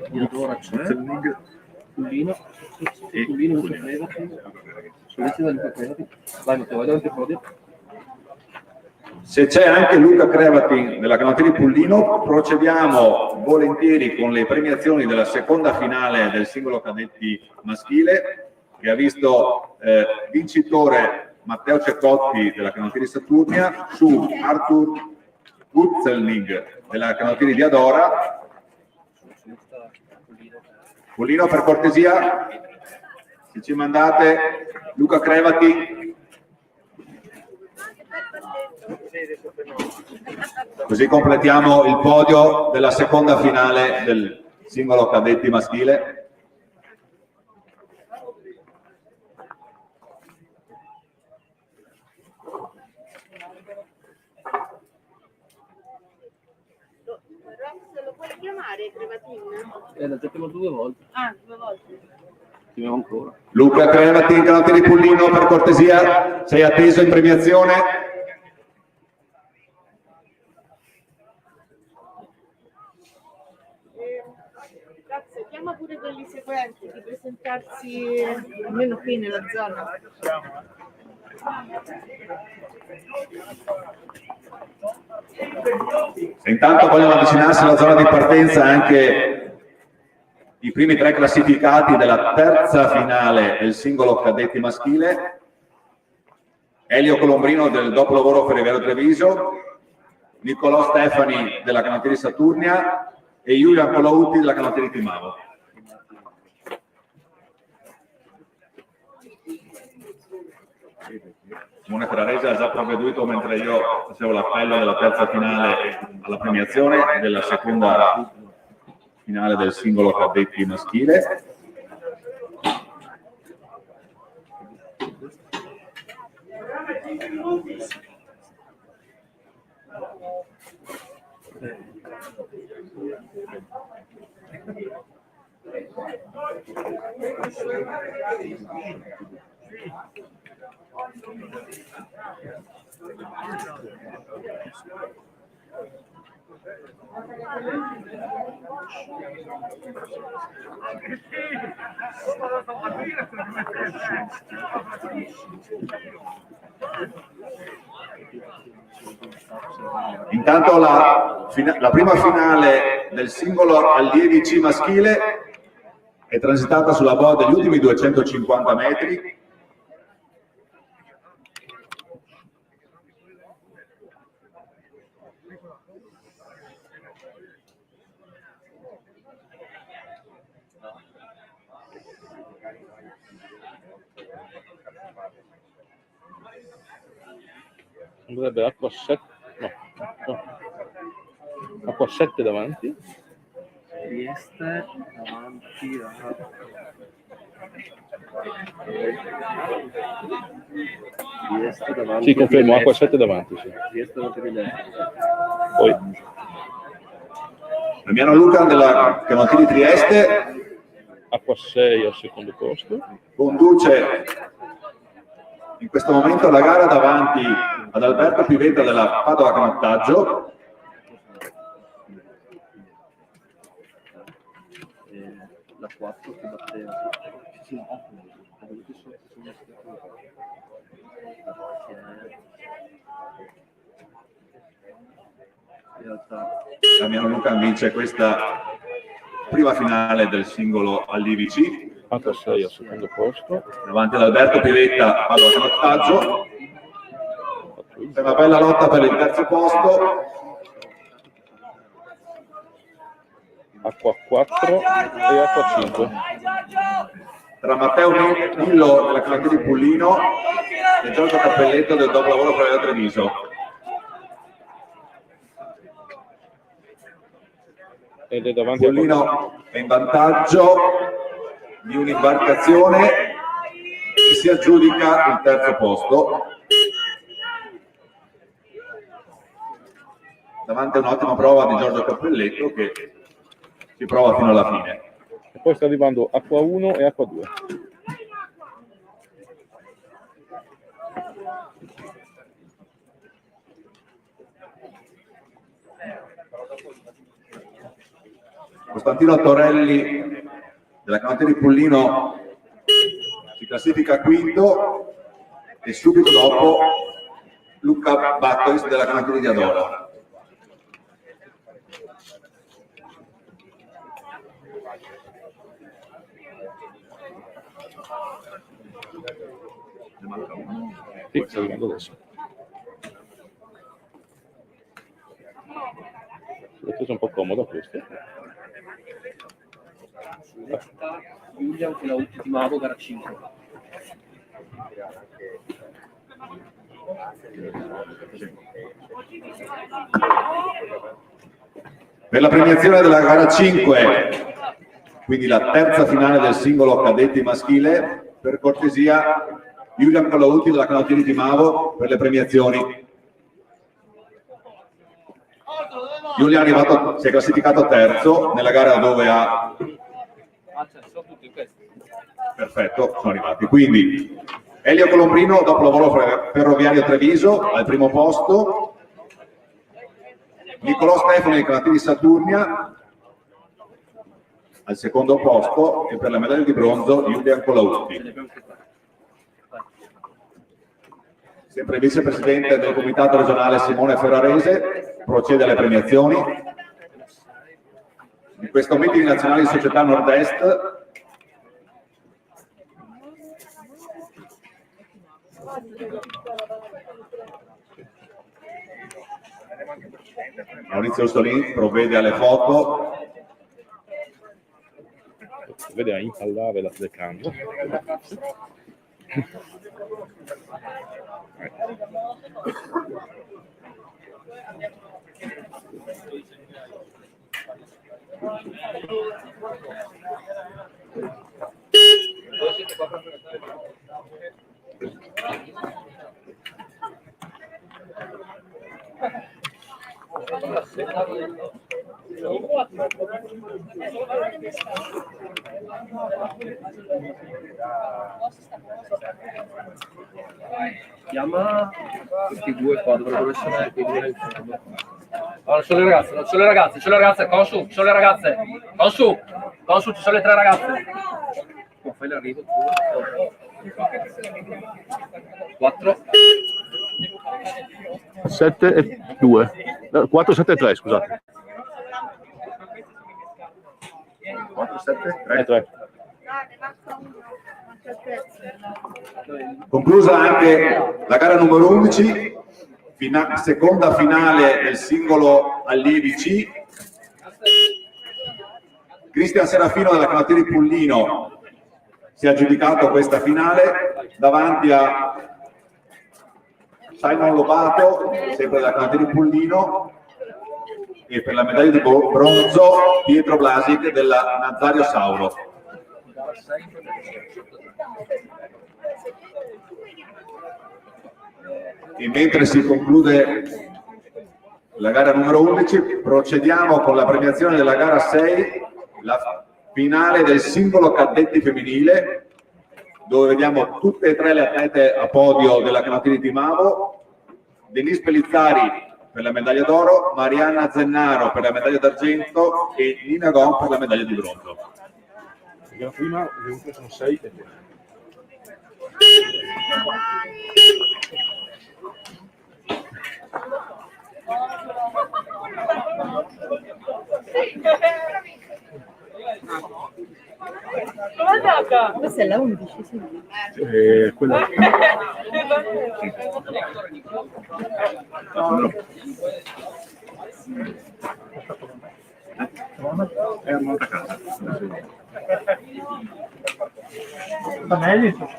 Diadora c'è. Pullino. Pullino, Luca Crevati. Sollecita Luca Crevati. Vai Matteo, vai davanti al podio. Se c'è anche Luca Crevati della canottieri Pullino, procediamo volentieri con le premiazioni della seconda finale del singolo cadetti maschile, che ha visto vincitore Matteo Ceccotti della canottieri Saturnia su Arthur Gutzelnig della canottieri Diadora. Pullino, per cortesia, se ci mandate Luca Crevati. Così completiamo il podio della seconda finale del singolo cadetti maschile. Lo puoi chiamare Crevatin? L'ha già chiamato 2 volte. Ah, 2 volte. Chiamiamo ancora. Luca Crevati, canottieri Pullino, per cortesia, sei atteso in premiazione. Grazie, chiama pure quelli seguenti di presentarsi almeno qui nella zona. Se intanto vogliono avvicinarsi alla zona di partenza anche i primi 3 classificati della terza finale del singolo cadetti maschile, Elio Colombrino del dopolavoro Ferroviario Treviso, Niccolò Stefani della canottieri Saturnia e Giulian Colautti della canottieri Timavo. Simone Ferrarese ha già provveduto mentre io facevo l'appello della terza finale alla premiazione della seconda finale del singolo cadetti maschile. Intanto la prima finale del singolo allievi C maschile è transitata sulla boa degli ultimi 250 metri. Dovrebbe acqua 7, no. Acqua 7 davanti. Trieste davanti a... Trieste davanti. Sì, confermo, acqua 7 davanti, sì. Trieste davanti di lei. Poi Damiano Luca della canottieri Trieste acqua 6 al secondo posto. conduce in questo momento la gara davanti ad Alberto Pivetta della Padova Canottaggio. La 4 che batteva. Sì, realtà. Damiano Lucan vince questa prima finale del singolo allievi C. 46 al secondo posto. Davanti ad Alberto Pivetta al canottaggio. C'è una bella lotta per il terzo posto. Acqua 4 e acqua 5. Tra Matteo Millo della Canottieri Pullino e Giorgio Cappelletto del dopolavoro per Treviso. Ed è davanti a Pullino è in vantaggio di un'imbarcazione che si aggiudica il terzo posto. Davanti a un'ottima prova di Giorgio Cappelletto che si prova fino alla fine. E poi sta arrivando acqua 1 e acqua 2. Costantino Torelli della Canottieri Pullino si classifica quinto e subito dopo Luca Battois della Canottieri di Adora. Sì, sta arrivando adesso. L'ho preso un po' comodo questo. Giulia che la ultimavo gara 5. Per la premiazione della gara 5, quindi la terza finale del singolo cadetti maschile, per cortesia Julian Collauti della Canottieri di Mavo per le premiazioni. Julian si è classificato terzo nella gara dove ha... Perfetto, sono arrivati. Quindi Elio Colombrino, dopo lavoro ferroviario Treviso, al primo posto. Nicolò Stefano di Canottieri Saturnia al secondo posto e per la medaglia di bronzo Julian Colautti. Sempre il vicepresidente del comitato regionale Simone Ferrarese procede alle premiazioni. Di questo meeting nazionale di società Nord-Est Maurizio Stolini provvede alle foto. Vede a impallare la telecamera. Chiama questi due qua, dovrebbero essere quei due in fondo. Allora, sono le ragazze, non sono le ragazze, sono le ragazze, Consu, ci sono le ragazze, Consu, ci sono le 3 ragazze. Oh, fai l'arrivo tu. 4 7 e 2. 4, 7 e 3, scusate. 4, 7, 3. 3. Conclusa anche la gara numero 11, seconda finale del singolo allievi C. Cristian Serafino della Canottieri Pullino si è aggiudicato questa finale davanti a Simon Lobato, sempre della Canottieri Pullino, e per la medaglia di bronzo Pietro Blasic della Nazario Sauro. E mentre si conclude la gara numero 11, procediamo con la premiazione della gara 6, la finale del singolo caddetti femminile, dove vediamo tutte e 3 le atlete a podio della Canottieri di Mavo: Denise Pellizzari per la medaglia d'oro, Marianna Zennaro per la medaglia d'argento e Nina Gon per la medaglia di bronzo. La prima sono 6 e 10. Com'è andata? Questa è la 11, sì. Quella... È un'altra casa. Va meglio.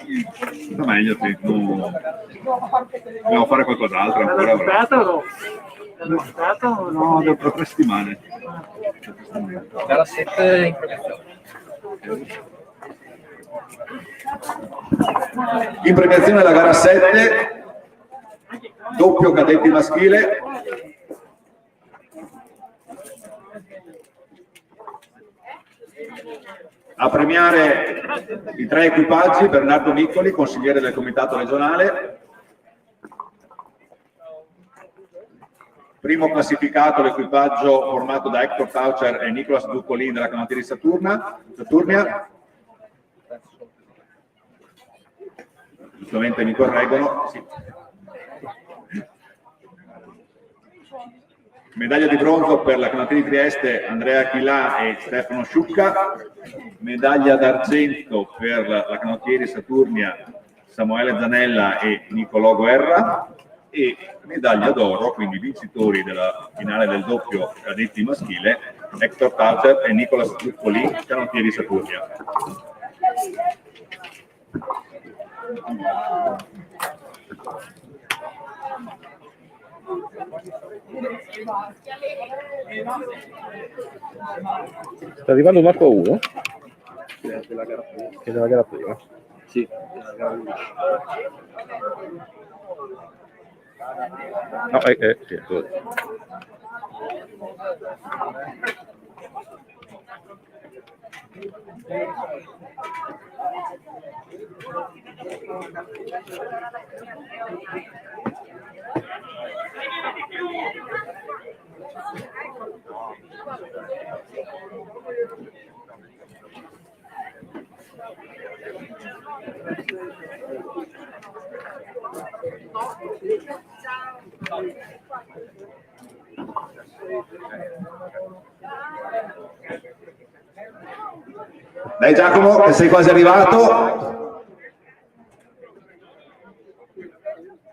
Va meglio, sì. Dobbiamo fare qualcos'altro ancora. No, dopo 3 settimane. Gara 7 in premiazione. In premiazione la gara 7, doppio cadetti maschile. A premiare i 3 equipaggi: Bernardo Niccoli, consigliere del comitato regionale. Primo classificato l'equipaggio formato da Hector Taucher e Nicolas Duccolin della canottieri Saturnia. Giustamente mi correggono. Sì. Medaglia di bronzo per la canottieri di Trieste Andrea Aquilà e Stefano Sciucca. Medaglia d'argento per la canottieri Saturnia Samuele Zanella e Nicolò Guerra. E medaglia d'oro, quindi vincitori della finale del doppio cadetti maschile, Hector Taucher e Nicolas Duccolin, canottieri Saturnia. Sta arrivando un altro 1? Che è della gara prima. Che è della gara prima. Sì, della gara 11. No, sì, Dai Giacomo, che sei quasi arrivato.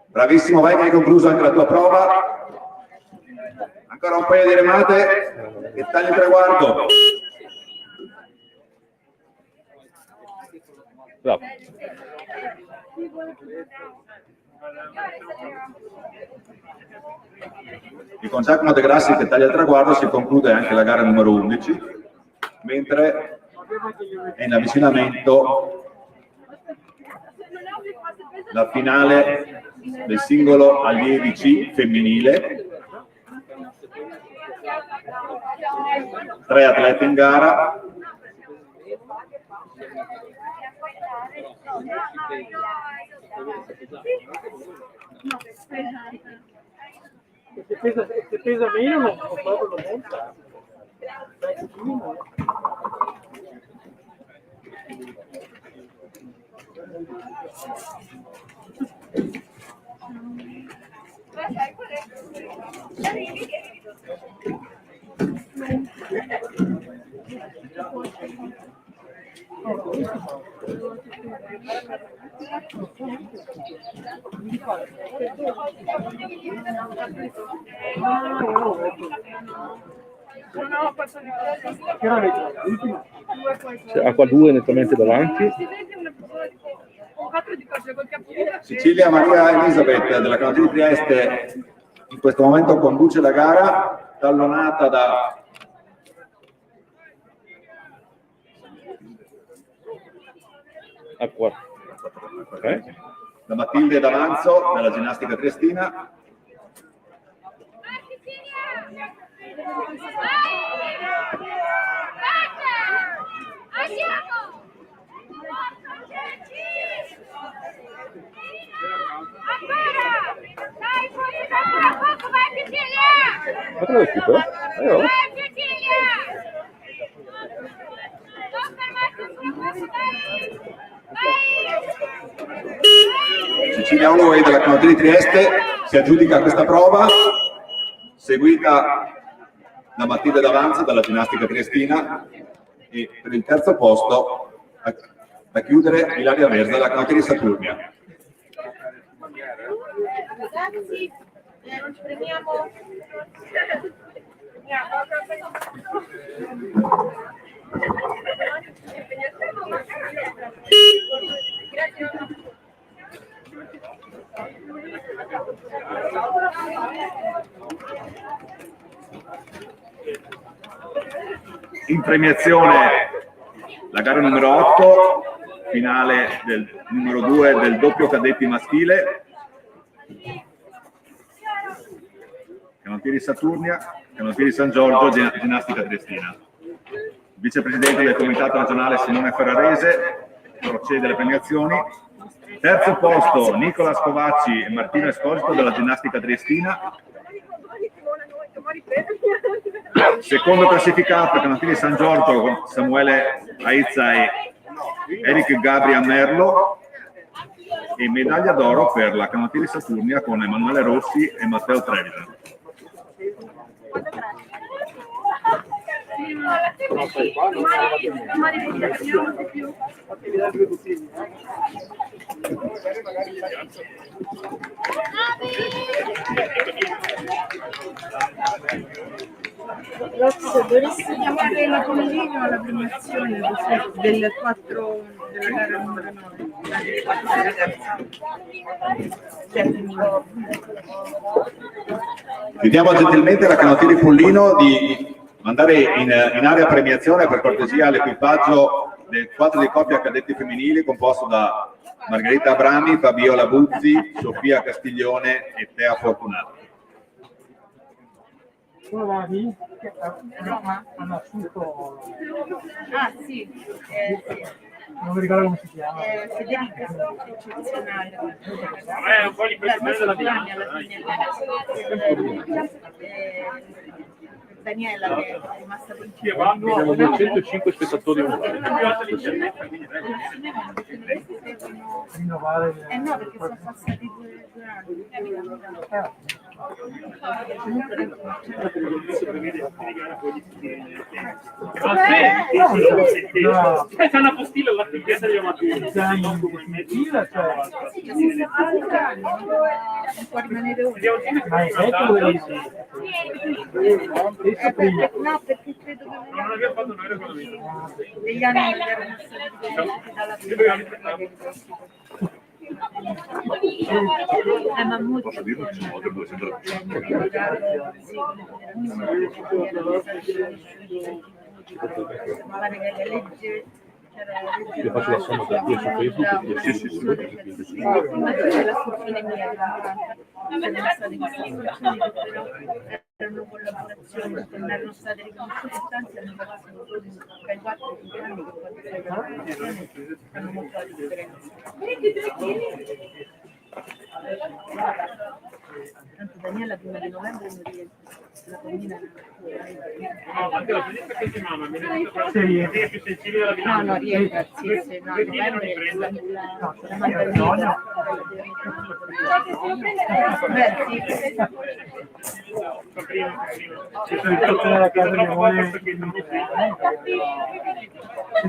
Bravissimo, vai che hai concluso anche la tua prova. Ancora un paio di remate e tagli il traguardo. bravo. E con Giacomo De Grassi che taglia il traguardo si conclude anche la gara numero 11, mentre è in avvicinamento la finale del singolo allievi C femminile. 3 atleti in gara. Se pesa meno, non proprio lo monta. C'è Acqua 2 nettamente davanti. Sicilia Maria Elisabeth della canottieri di Trieste in questo momento conduce la gara, tallonata da Acqua. da Matilde D'Avanzo della ginnastica triestina. Ma te lo recupero? Allora. Cecilia Holloway della canottieri di Trieste si aggiudica questa prova, seguita da Matilde D'Avanzo dalla ginnastica triestina e per il terzo posto da chiudere Ilaria Verza dalla canottiera di Saturnia. Ragazzi, ci premiamo. In premiazione la gara numero 8, finale del numero 2 del doppio cadetti maschile, canottieri Saturnia, canottieri San Giorgio, ginnastica triestina. Vicepresidente del comitato regionale Simone Ferrarese procede alle premiazioni. Terzo posto Nicola Scovacci e Martino Esposito della ginnastica triestina. Secondo classificato canottieri San Giorgio con Samuele Aizza e Eric Gabriel Merlo, e medaglia d'oro per la canottieri Saturnia con Emanuele Rossi e Matteo Trevisan. Rox, dovresti chiamare la Pomerino alla premiazione del 4 della gara numero 9, del 4 ragazza. Chiediamo gentilmente alla canottieri Pollino di mandare in area premiazione per cortesia l'equipaggio del 4 di coppia cadetti femminili composto da Margherita Abrami, Fabiola Buzzi, Sofia Castiglione e Tea Fortunato. Sono la lì che hanno assunto, Ah sì, non mi ricordo come si chiama. Federica, eccezionale. Un po' di personale della bilancia. Daniela che è rimasta Abbiamo 205 spettatori online. Rinnovare no, perché sono passati due anni. C'è una postilla alla figlietta di Amatori. in definitiva, cioè, Non può rimanere uno. ma è vecchio dove prima. No, perché credo che Non abbiamo fatto noi regolamento. degli anni che erano stati dalla prima. Ma molto Posso dirlo? C'è un modo dove sembra... Io faccio la somma tra 10 su Facebook e 10 su la funzione mia erano collaborazioni che non erano state riconosciute, tanti hanno fatto dai 4 ai 5 anni che quando fai collaborazioni fanno molto la differenza. Tanto Daniela prima di novembre non riesce, la bambina Anche la finestra che si mamma, mi è più sensibile alla bilancia. no, riesce, sì, no, novembre la mandarina. Ci sono tutte la casa di moglie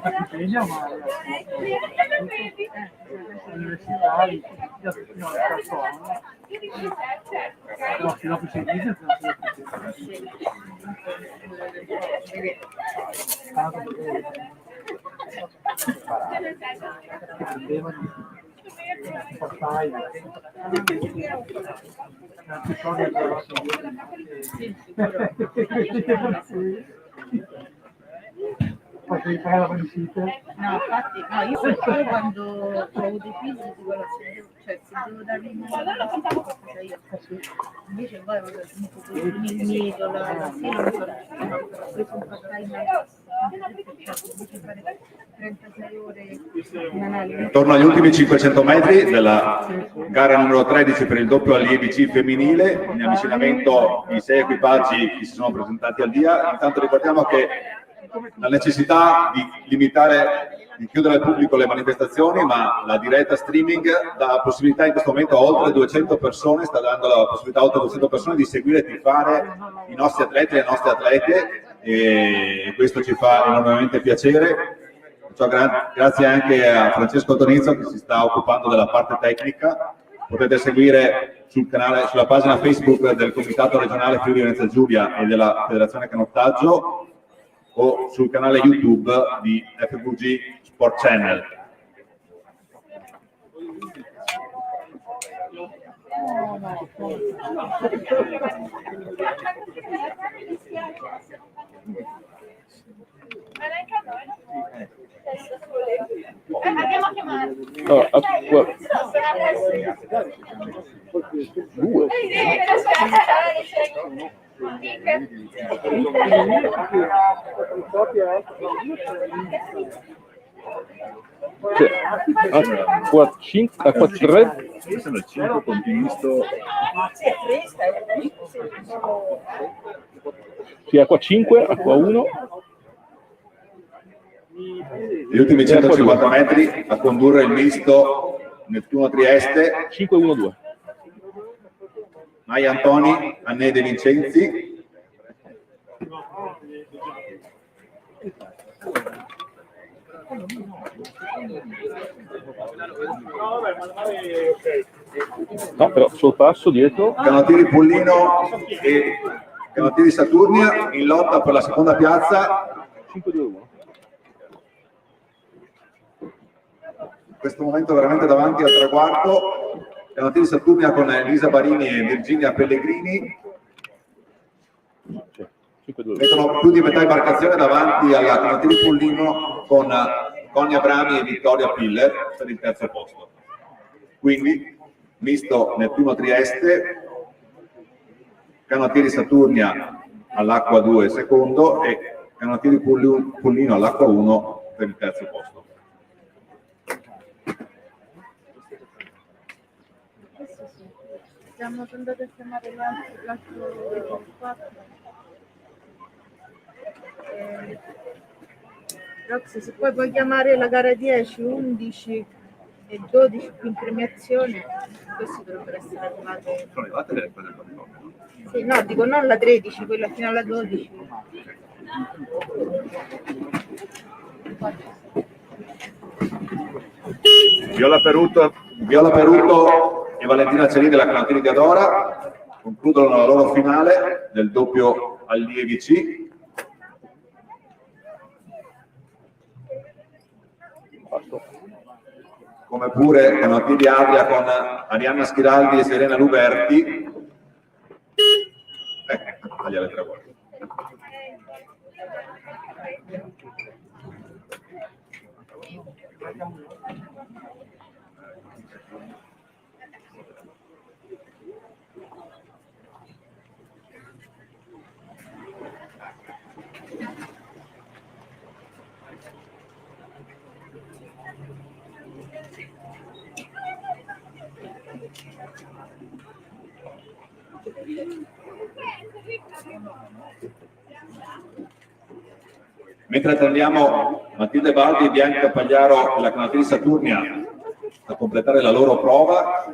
Wikipedia, ma universitari, no, no, se dopo si dice, potevi fare la visita? No, infatti, no, io quando ho avuto i figli, cioè se devo dargli una cosa io. Invece poi il mito, la sì, non so, ho preso un part-time, invece fare 36 ore in analisi. Intorno agli ultimi 500 metri della gara numero 13 per il doppio allievi C femminile, in avvicinamento i 6 equipaggi che si sono presentati al dia. Intanto ricordiamo che la necessità di limitare di chiudere al pubblico le manifestazioni, ma la diretta streaming dà la possibilità in questo momento a oltre 200 persone, sta dando la possibilità a oltre 200 persone di seguire e tifare i nostri atleti e le nostre atlete, e questo ci fa enormemente piacere. Grazie anche a Francesco Tonizzo che si sta occupando della parte tecnica. Potete seguire sul canale, sulla pagina Facebook del Comitato Regionale Friuli Venezia Giulia e della Federazione Canottaggio, o sul canale YouTube di FVG Sport Channel. Andiamo a chiamare. Allora, due. Acqua 5, acqua 3. Questo è il 5 con misto. Sì, acqua 5, acqua 1. Gli ultimi 150 metri a condurre il misto Nettuno Trieste. 5-1-2. Maia Antoni, Anne De Vincenzi. No, però sul passo dietro. Canottieri Pullino e Canottieri Saturnia in lotta per la seconda piazza. 5-2-1. In questo momento veramente davanti al traguardo. Canottieri Saturnia con Elisa Barini e Virginia Pellegrini. Mettono più di metà imbarcazione davanti alla Canottieri Pullino con Conny Abrami e Vittoria Piller per il terzo posto. Quindi misto Nettuno Trieste, Canottieri Saturnia all'acqua 2 secondo e Canottieri Pullino all'acqua 1 per il terzo posto. Siamo andati a chiamare l'altro 4. Roxy, se poi puoi chiamare la gara 10, 11 e 12 più in premiazione, questi dovrebbero essere arrivate. Sono arrivate le cose del no? Sì, no, dico non la 13, quella fino alla 12. Viola Peruto e Valentina Cerini della Canottieri di Adora concludono la loro finale del doppio allievi C. Come pure Canottieri Adria con Arianna Schiraldi e Serena Luberti. Tagliare 3 volte. Mentre attendiamo Matilde Baldi e Bianca Pagliaro della Canottieri Saturnia a completare la loro prova,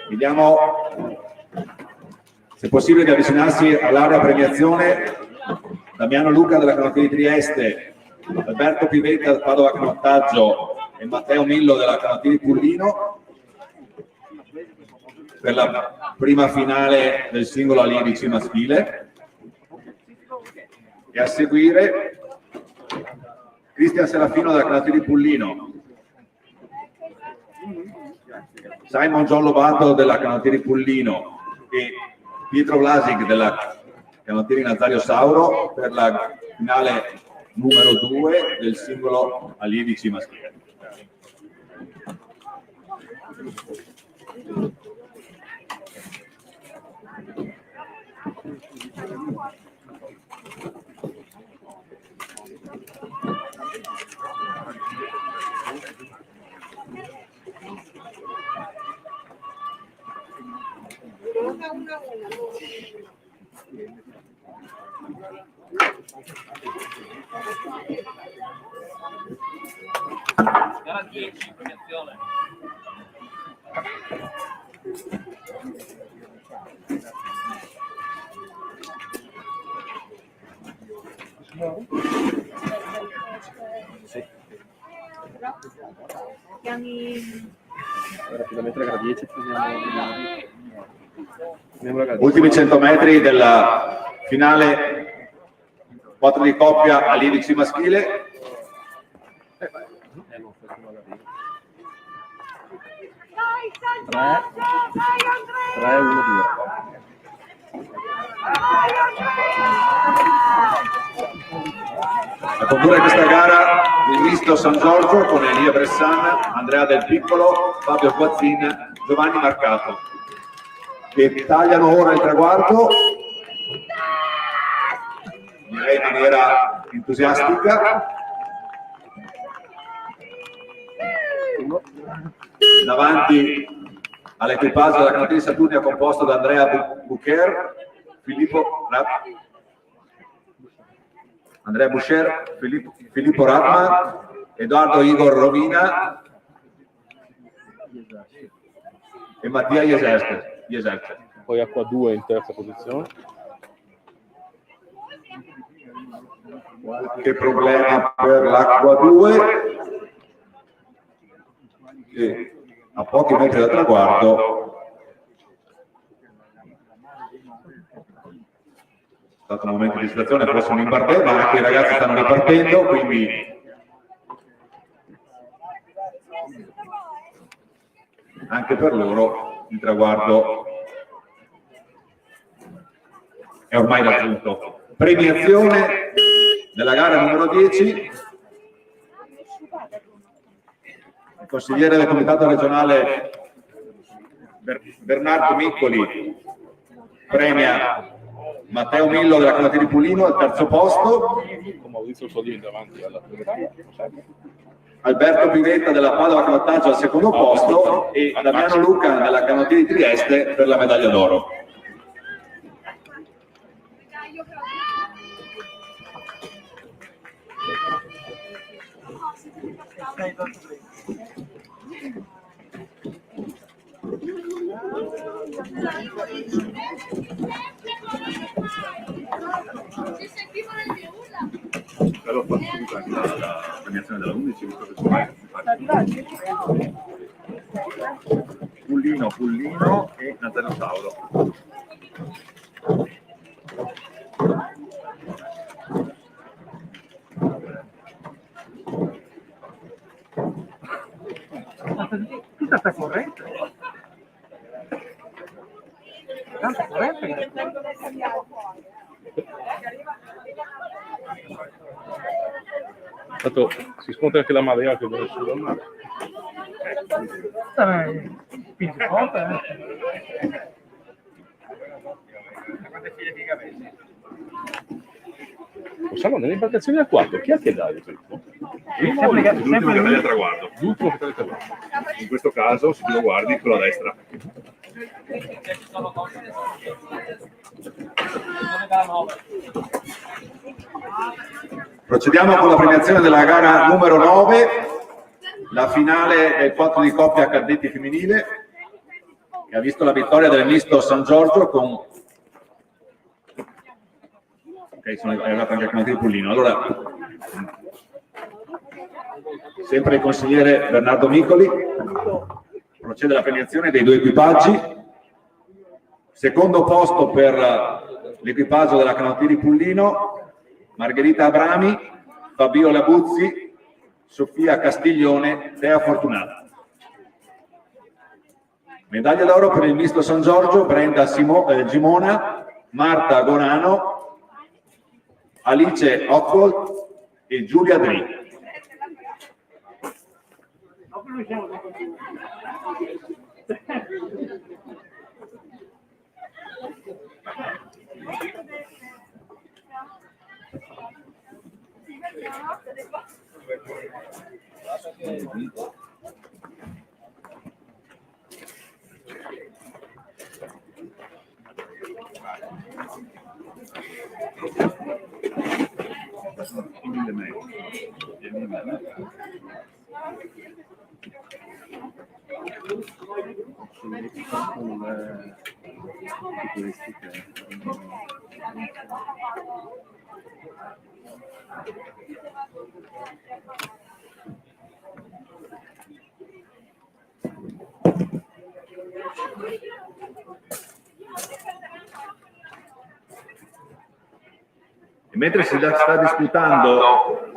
vediamo se è possibile di avvicinarsi all'area premiazione Damiano Luca della Canottieri Trieste, Alberto Pivetta del Padova Canottaggio e Matteo Millo della Canottieri Pullino per la prima finale del singolo allievi C maschile. E a seguire Cristian Serafino della Canottieri Pullino, Simon John Lobato della Canottieri Pullino e Pietro Vlasic della Canottieri Nazario Sauro per la finale numero 2 del singolo allievi C maschile. Gara 10, premiazione. Rapidamente la gara 10, prendiamo Ultimi 100 metri della finale 4 di coppia allievi C maschile. 3-1-2. A condurre questa gara il misto San Giorgio con Elia Bressan, Andrea Del Piccolo, Fabio Guazzin, Giovanni Marcato, che tagliano ora il traguardo direi in maniera entusiastica. Davanti all'equipaggio della canotina di Saturnia composto da Andrea Boucher, Filippo Ratman, Edoardo Igor Rovina e Mattia Jeserte. Poi acqua 2 in terza posizione. Qualche problema per l'acqua 2 che a pochi metri dal traguardo è stato un momento di esitazione, forse un imbardello, ma anche i ragazzi stanno ripartendo, quindi anche per loro il traguardo è ormai raggiunto. Premiazione della gara numero 10, il consigliere del comitato regionale Bernardo Miccoli premia Matteo Millo della canotina di Pulino al terzo posto, Con Maurizio Solini davanti alla Alberto Pivetta della Padova Canottaggio al secondo posto e Damiano Luca della canotina di Trieste per la medaglia d'oro. Allora ho fatto subito anche la premiazione della 11, visto che Pullino e Natalio Sauro. Tutta sta corrente. Tanta corrente. Tanto si scontra anche la marea che viene su dal mare. Spingi forte, Possiamo nelle imbarcazioni a 4, chi è che dà il ritmo? L'ultimo che taglia il traguardo. L'ultimo che taglia il traguardo. In questo caso, se tu lo guardi, con la destra. Procediamo con la premiazione della gara numero 9, la finale del 4 di coppia cadetti femminile, che ha visto la vittoria del misto San Giorgio con... Ok, è arrivato anche il canotina di Pullino. Allora, sempre il consigliere Bernardo Miccoli procede alla premiazione dei due equipaggi. Secondo posto per l'equipaggio della canotina di Pullino, Margherita Abrami, Fabio Labuzzi, Sofia Castiglione, Tea Fortunato. Medaglia d'oro per il misto San Giorgio, Brenda Gimona, Marta Gorano, Alice Occolt e Giulia Dri. segnali purtroppo non è di questi che E mentre si sta disputando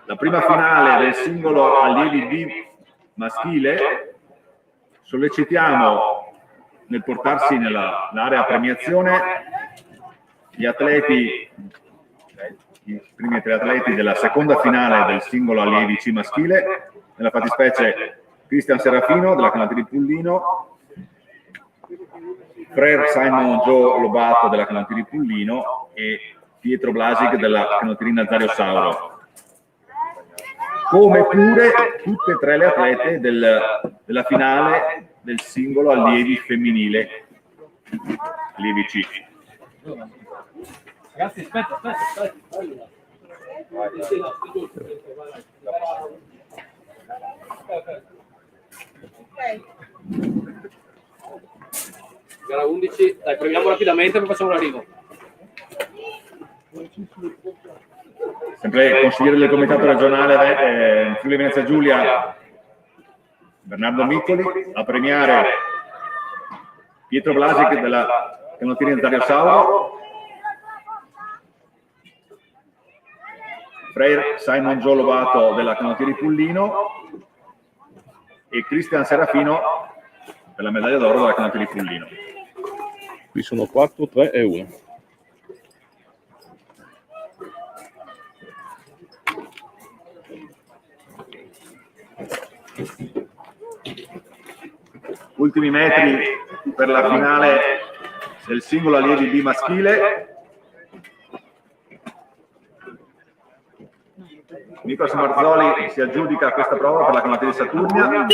la prima finale del singolo allievi B maschile, sollecitiamo nel portarsi nell'area premiazione gli atleti, i primi tre atleti della seconda finale del singolo allievi C maschile, nella fattispecie Cristian Serafino della Canottieri Pullino, Frère Simon Joe Lobato della Canottieri Pullino e Pietro Blasic della Canottieri Nazario Sauro, come pure tutte e tre le atlete della finale del singolo allievi femminile, allievi C. Ragazzi, aspetta. Gara 11, dai, proviamo rapidamente, poi facciamo l'arrivo. Sempre il consigliere del comitato regionale Friuli Venezia Giulia, Bernardo Miccoli, a premiare Pietro Blasic della Canottieri Nazario Sauro, Frère Simon Joe Lobato della Canottieri Pullino e Cristian Serafino per la medaglia d'oro della Canottieri Pullino. Qui sono 4, 3 e 1. Ultimi metri per la finale del singolo allievi B maschile. Nicolas Marzoli si aggiudica questa prova per la Canottieri Saturnia.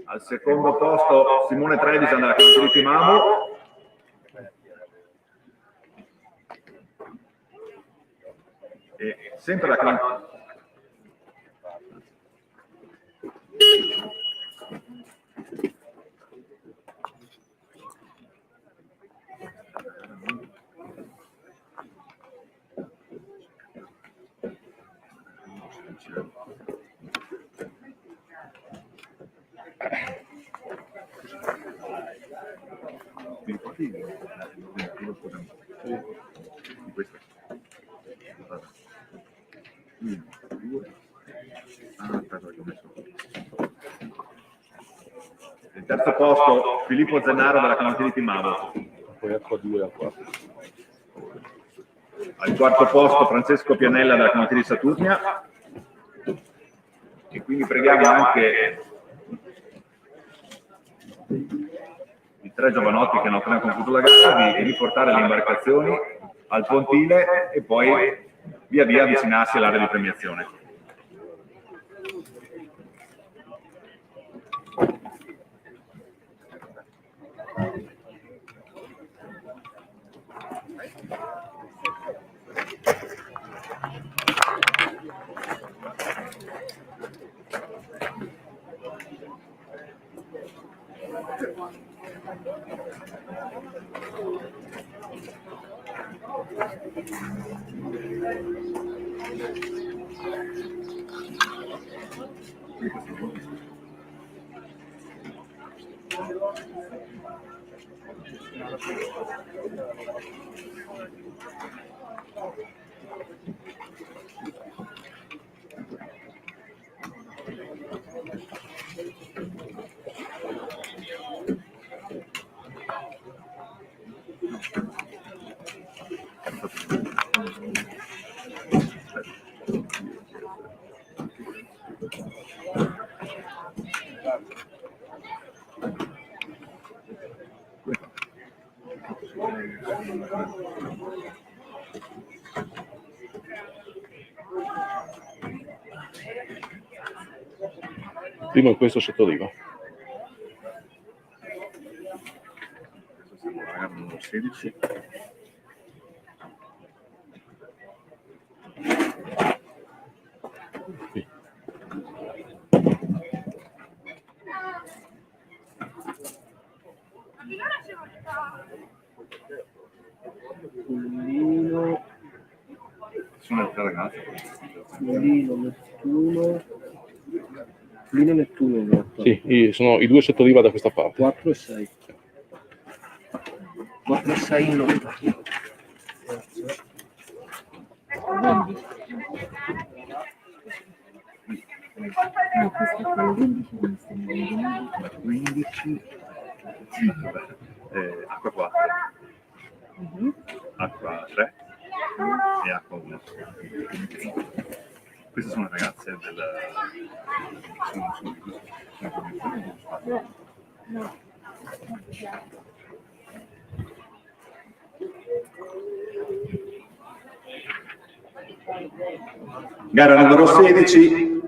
Al secondo posto Simone Trevisan della Canottieri Timamo. E sempre la Canottieri. Il terzo posto Filippo Zennaro della Canottieri Timavo. Poi acqua 2 e acqua 4. Al quarto posto Francesco Pianella della Canottieri Saturnia. E quindi preghiamo anche i tre giovanotti che hanno appena concluso la gara di riportare le imbarcazioni al pontile e poi via via avvicinarsi all'area di premiazione. Primo è questo sottoliva. Siamo alla gara numero 16. sono le tre ragazze. Lino Nettuno in realtà. Sì, sono i due sottoriva da questa parte. 4 e 6. 4 e 6 in lotta. No, questo è quello 15, questo è il 15, acqua 4, acqua 3 e acqua 1. Queste sono le ragazze del... Gara numero 16,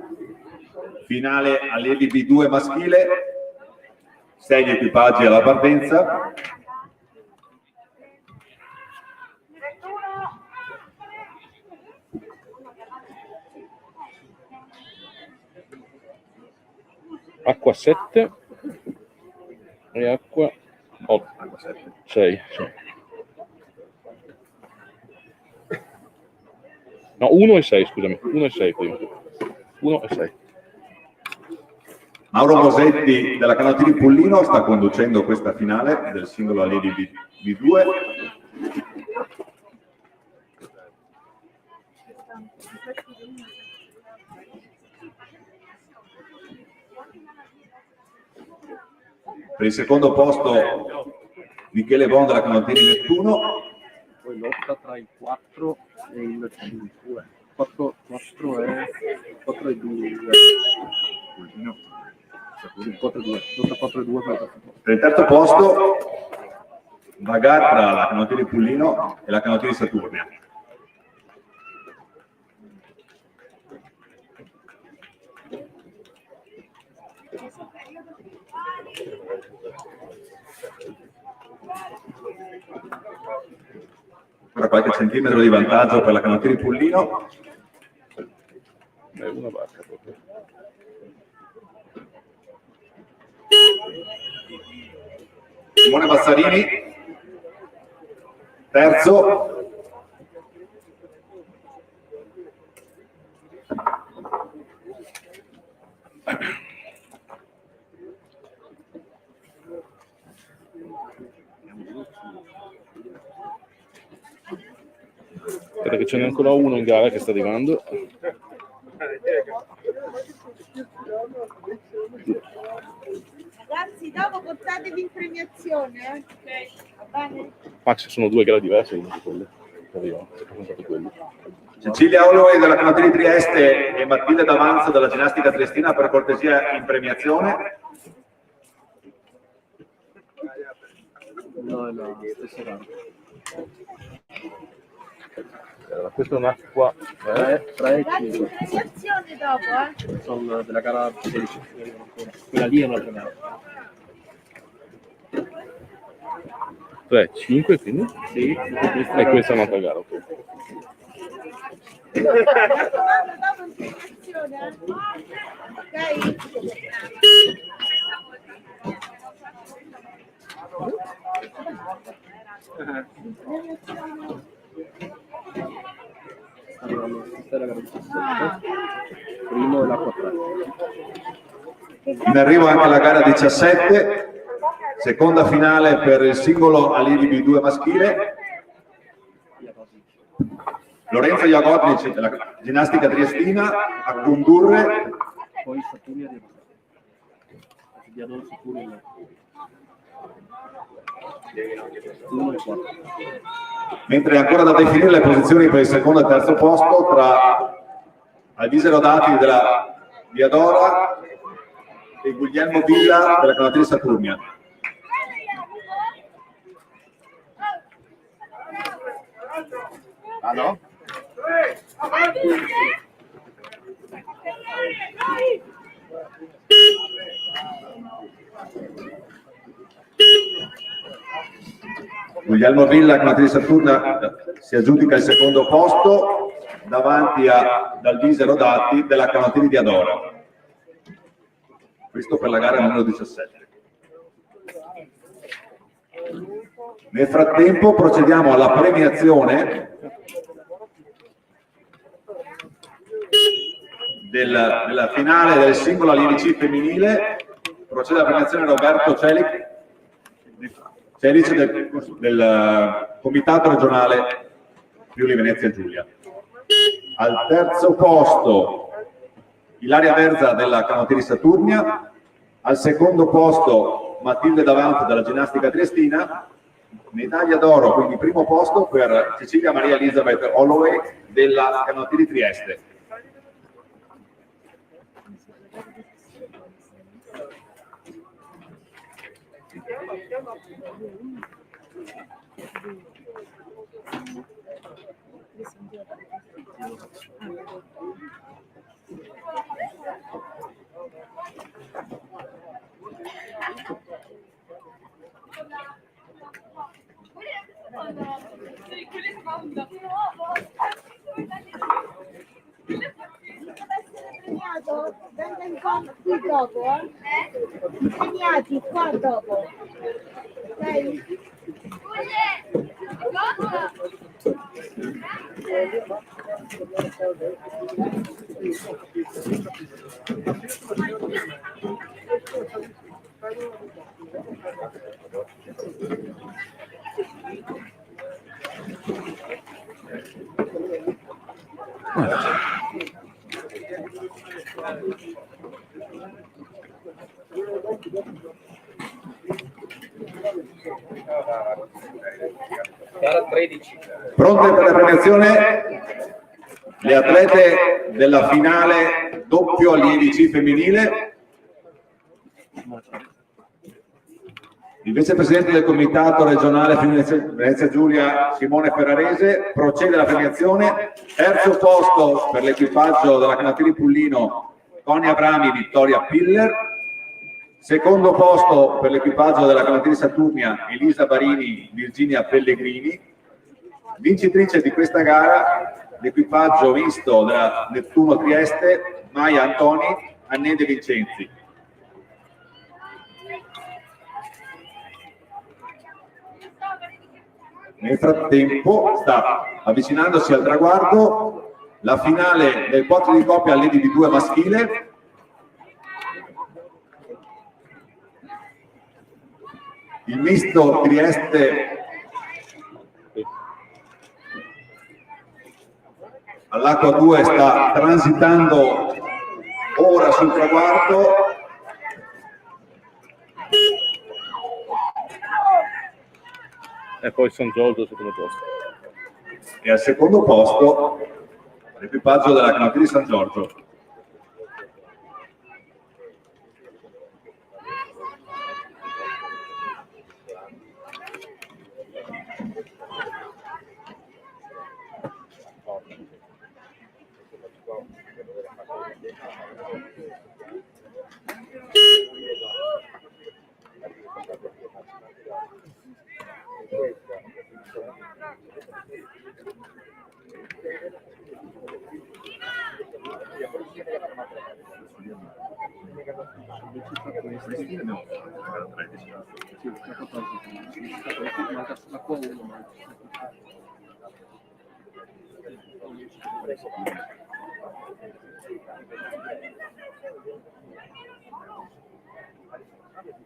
finale all'Eli B2 maschile, 6 equipaggi alla partenza. Acqua 7 e acqua 8. 6. No, 1 e 6, scusami. 1 e 6 prima. 1 e 6. Mauro Mosetti della Canottieri Pullino sta conducendo questa finale del singolo allievi B2. Per il secondo posto Michele Bon della Canottieri Nettuno. Poi lotta tra il 4 e il 5. 4 e 2. Il 4 e 2. Lotta 4 e 2 Per il terzo posto Bagar tra la Canottieri Pullino e la Canottieri Saturnia. Ora qualche centimetro di vantaggio per la Canottieri Pullino. È una barca proprio. Simone Bassarini, terzo. Aspetta che ce n'è ancora uno in gara che sta arrivando. Ragazzi, dopo portatevi in premiazione, va bene? Max, sono due gare diverse di quelle che arrivano. Sono stati quelli. Cecilia Oloi della Canottieri Trieste e Matilde D'Avanzo della Ginnastica Triestina, per cortesia in premiazione. No, è la stessa gara. Questa è un'acqua 3 e Ragazzi, 5. in premiazione dopo, Sono della gara 16. Quella lì è un'altra gara. 3, 5, quindi? Sì, E questa è un'altra gara. Ok. dopo in premiazione, ok? Allora, questa è la gara 17. Primo è l'acqua 3. In arrivo anche la gara 17, seconda finale per il singolo allievi B2 maschile. Lorenzo Jagodnic della Ginnastica Triestina a condurre. Poi Saturnia di Adoro Saturnia. 1 e 4. Mentre è ancora da definire le posizioni per il secondo e terzo posto tra Alvise Rodati della Diadora e Guglielmo Villa della Canottieri Saturnia. Ah no? Guglielmo Villa, Canottieri Saturnia, si aggiudica il secondo posto davanti a Dalvise Rodati della Canottieri di Adora. Questo per la gara numero 17. Nel frattempo procediamo alla premiazione della finale del singolo allievi C femminile procede la premiazione Roberto Celic del Comitato Regionale Friuli Venezia Giulia. Al terzo posto Ilaria Verza della Canottieri Saturnia, al secondo posto Matilde Davanti della Ginnastica Triestina, medaglia d'oro, quindi primo posto per Cecilia Maria Elizabeth Holloway della Canottieri Trieste. Venga in campo qui dopo, impegnati qua dopo. Ok? Gara 13. Pronte per la premiazione le atlete della finale doppio allievi C femminile. Il vicepresidente del Comitato Regionale Venezia Giulia Simone Ferrarese procede alla premiazione. Terzo posto per l'equipaggio della Canottieri Pullino Connie Abrami Vittoria Piller. Secondo posto per l'equipaggio della Canottieri Saturnia Elisa Barini Virginia Pellegrini. Vincitrice di questa gara l'equipaggio misto della Nettuno Trieste Maia Antoni Annè De Vincenzi. Nel frattempo sta avvicinandosi al traguardo la finale del 4 di coppia all'Edi di 2 maschile. Il misto Trieste all'acqua 2 sta transitando ora sul traguardo. E poi San Giorgio secondo posto. E al secondo posto l'equipaggio della Canottieri San Giorgio.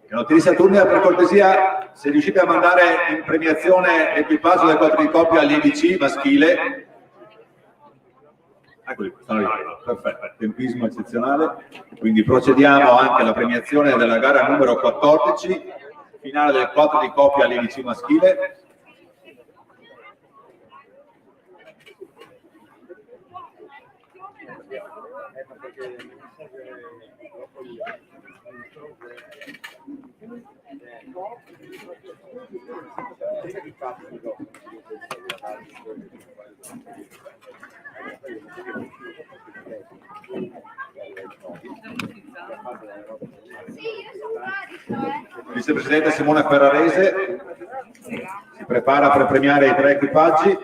Canottieri Saturnia, per cortesia, se riuscite a mandare in premiazione l'equipaggio del 4 di coppia allievi C maschile. Eccoli, sono arrivati, perfetto, tempismo eccezionale. Quindi procediamo anche alla premiazione della gara numero 14, finale del 4 di coppia allievi C maschile. Vicepresidente Simone Ferrarese si prepara per premiare i 3 equipaggi.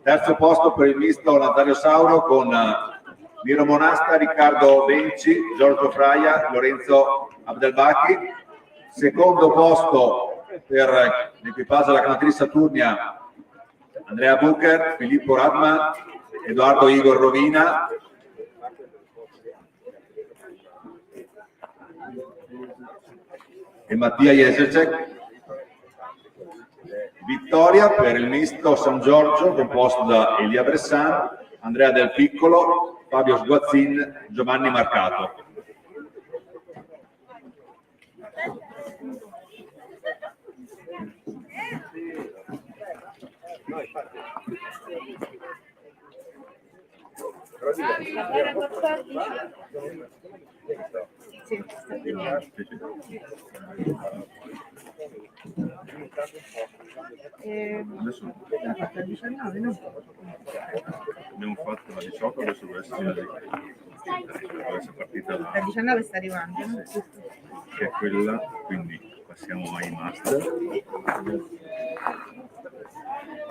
Terzo posto per il misto Nazario Sauro con Miro Monasta, Riccardo Benci, Giorgio Fraia, Lorenzo Abdelbacchi. Secondo posto per l'equipaggio della Canottieri Saturnia Andrea Bucher, Filippo Radman, Edoardo Igor Rovina. e Mattia Jeselcek. Vittoria per il misto San Giorgio composto da Elia Bressan, Andrea Del Piccolo, Fabio Sguazzin, Giovanni Marcato. La gara 14? Sì, sta premiando. Adesso L'ha fatta il 19, no? abbiamo fatto la 18, adesso deve essere partita La 19 sta arrivando, no? che è quella, quindi passiamo ai master.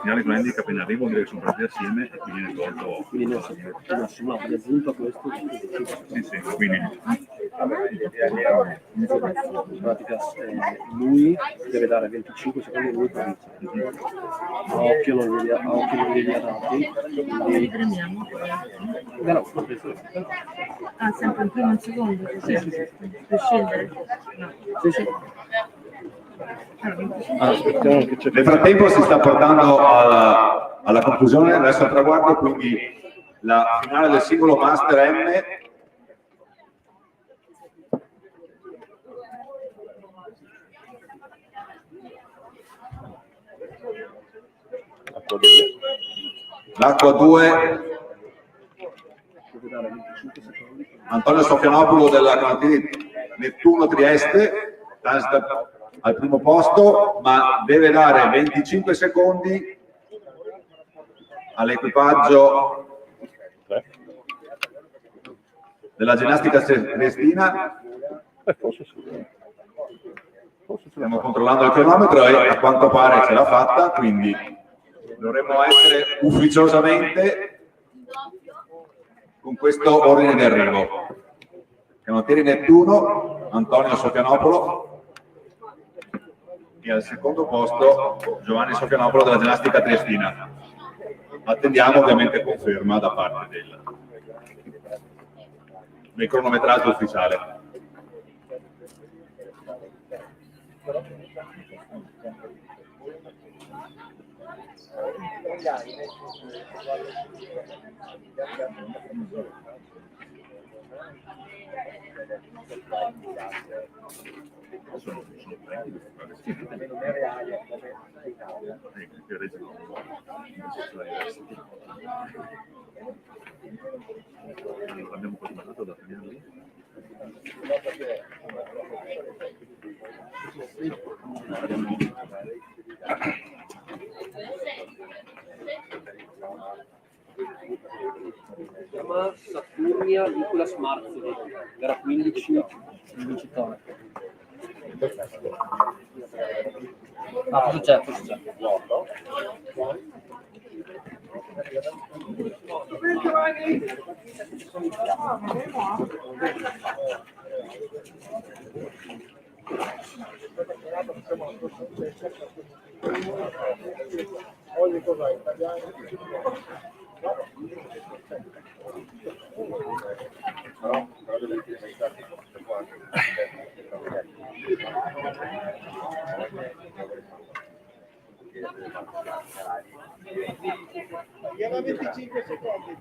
Finale con handicap in arrivo, direi che sono partiti assieme e quindi viene tolto. Quindi no, è aggiunto a questo. Sì, quindi In pratica lui deve dare 25 secondi e lui 30. A occhio non li ha dati. Li premiamo. Ah, sempre in primo e in secondo? Sì. Per scegliere? No. Sì. Aspettiamo che c'è. nel frattempo si sta portando alla conclusione, adesso al traguardo, quindi la finale del singolo Master M. L'acqua 2, Antonio Sofianopoulos della canottieri Nettuno Trieste, transita al primo posto, ma deve dare 25 secondi all'equipaggio della ginnastica triestina. Stiamo controllando il cronometro e a quanto pare ce l'ha fatta, quindi dovremmo essere ufficiosamente con questo ordine di arrivo. Canottieri Nettuno, Antonio Sofianopoulos, e al secondo posto Giovanni Sofianopoulos della ginnastica triestina. Attendiamo ovviamente conferma da parte del cronometraggio ufficiale. Abbiamo continuato da finire. Si chiama Saturnia Nicolas Marzoli, gara 15, vincitore. Ah, cosa c'è? Abbiamo 25 secondi.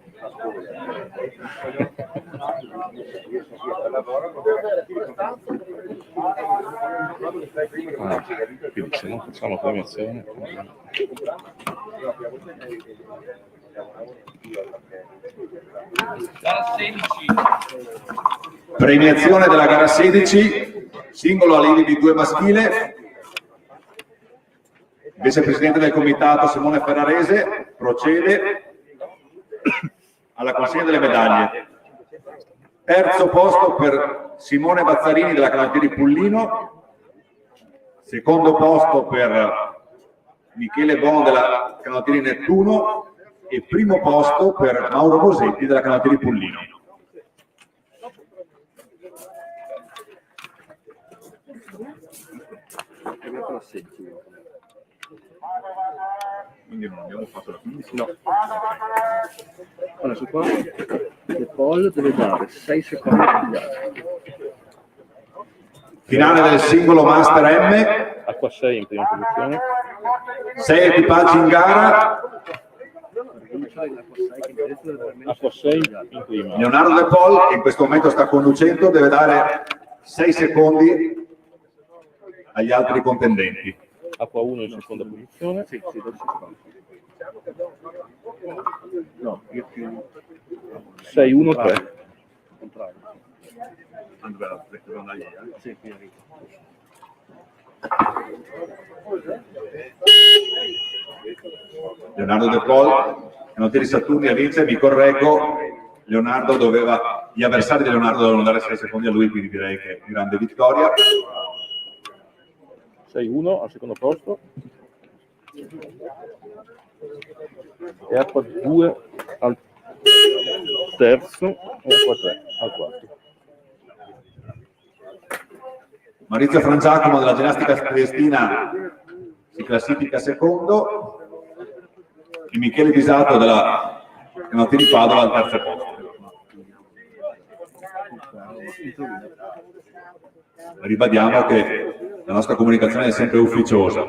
Quindi se non facciamo premiazione, Premiazione della gara 16, singolo allievi di 2 maschile. Vicepresidente del comitato Simone Ferrarese procede alla consegna delle medaglie. Terzo posto per Simone Bazzarini della canottieri Pullino, secondo posto per Michele Bon della canottieri Nettuno e primo posto per Mauro Mosetti della canottieri Pullino. Quindi non abbiamo fatto la 15? No. Allora, su qua De Paul deve dare 6 secondi agli altri. Finale del singolo Master M, Acqua 6 in prima posizione. 6 equipaggi in gara. Acqua 6 in prima. Leonardo De Paul, che in questo momento sta conducendo, deve dare 6 secondi agli altri contendenti. Acqua 1 in seconda posizione. Sì, sì, 12 secondi. No, io più... 6, 1, 3. Contrario. Sì, qui arrivo. Leonardo De Paul, Canottieri Saturni a vince, mi correggo, Leonardo doveva, gli avversari di Leonardo dovevano dare 6 secondi a lui, quindi direi che grande vittoria. 6-1 al secondo posto e Acqua 2 al terzo e Acqua 3 al quarto. Maurizio Frangiacomo della ginnastica triestina si classifica secondo e Michele Bisato della Canottieri Padova al terzo posto. Ribadiamo che la nostra comunicazione è sempre ufficiosa.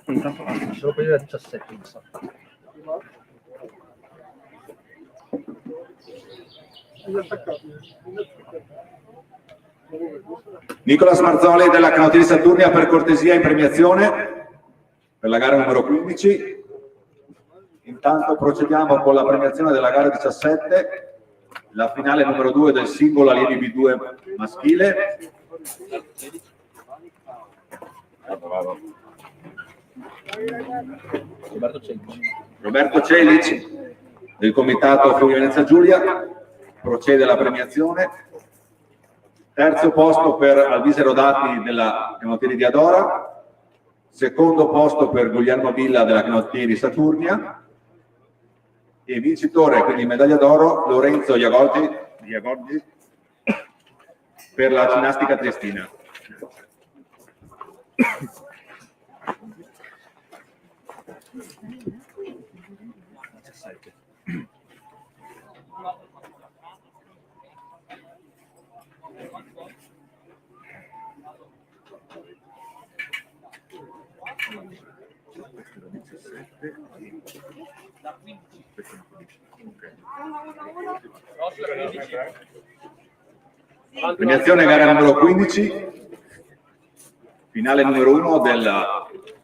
Intanto solo per il 17, mi sa. Nicolas Marzoli della Canottieri Saturnia, per cortesia in premiazione per la gara numero 15. Intanto procediamo con la premiazione della gara 17, la finale numero 2 del singolo allievi B2 maschile. Roberto Celic del comitato Friuli Venezia Giulia procede alla premiazione. Terzo posto per Alvise Rodati della Canottieri di Adora, secondo posto per Guglielmo Villa della Canottieri Saturnia e vincitore, quindi medaglia d'oro, Lorenzo Iagorgi per la ginnastica triestina. Premiazione gara numero 15, finale numero 1 del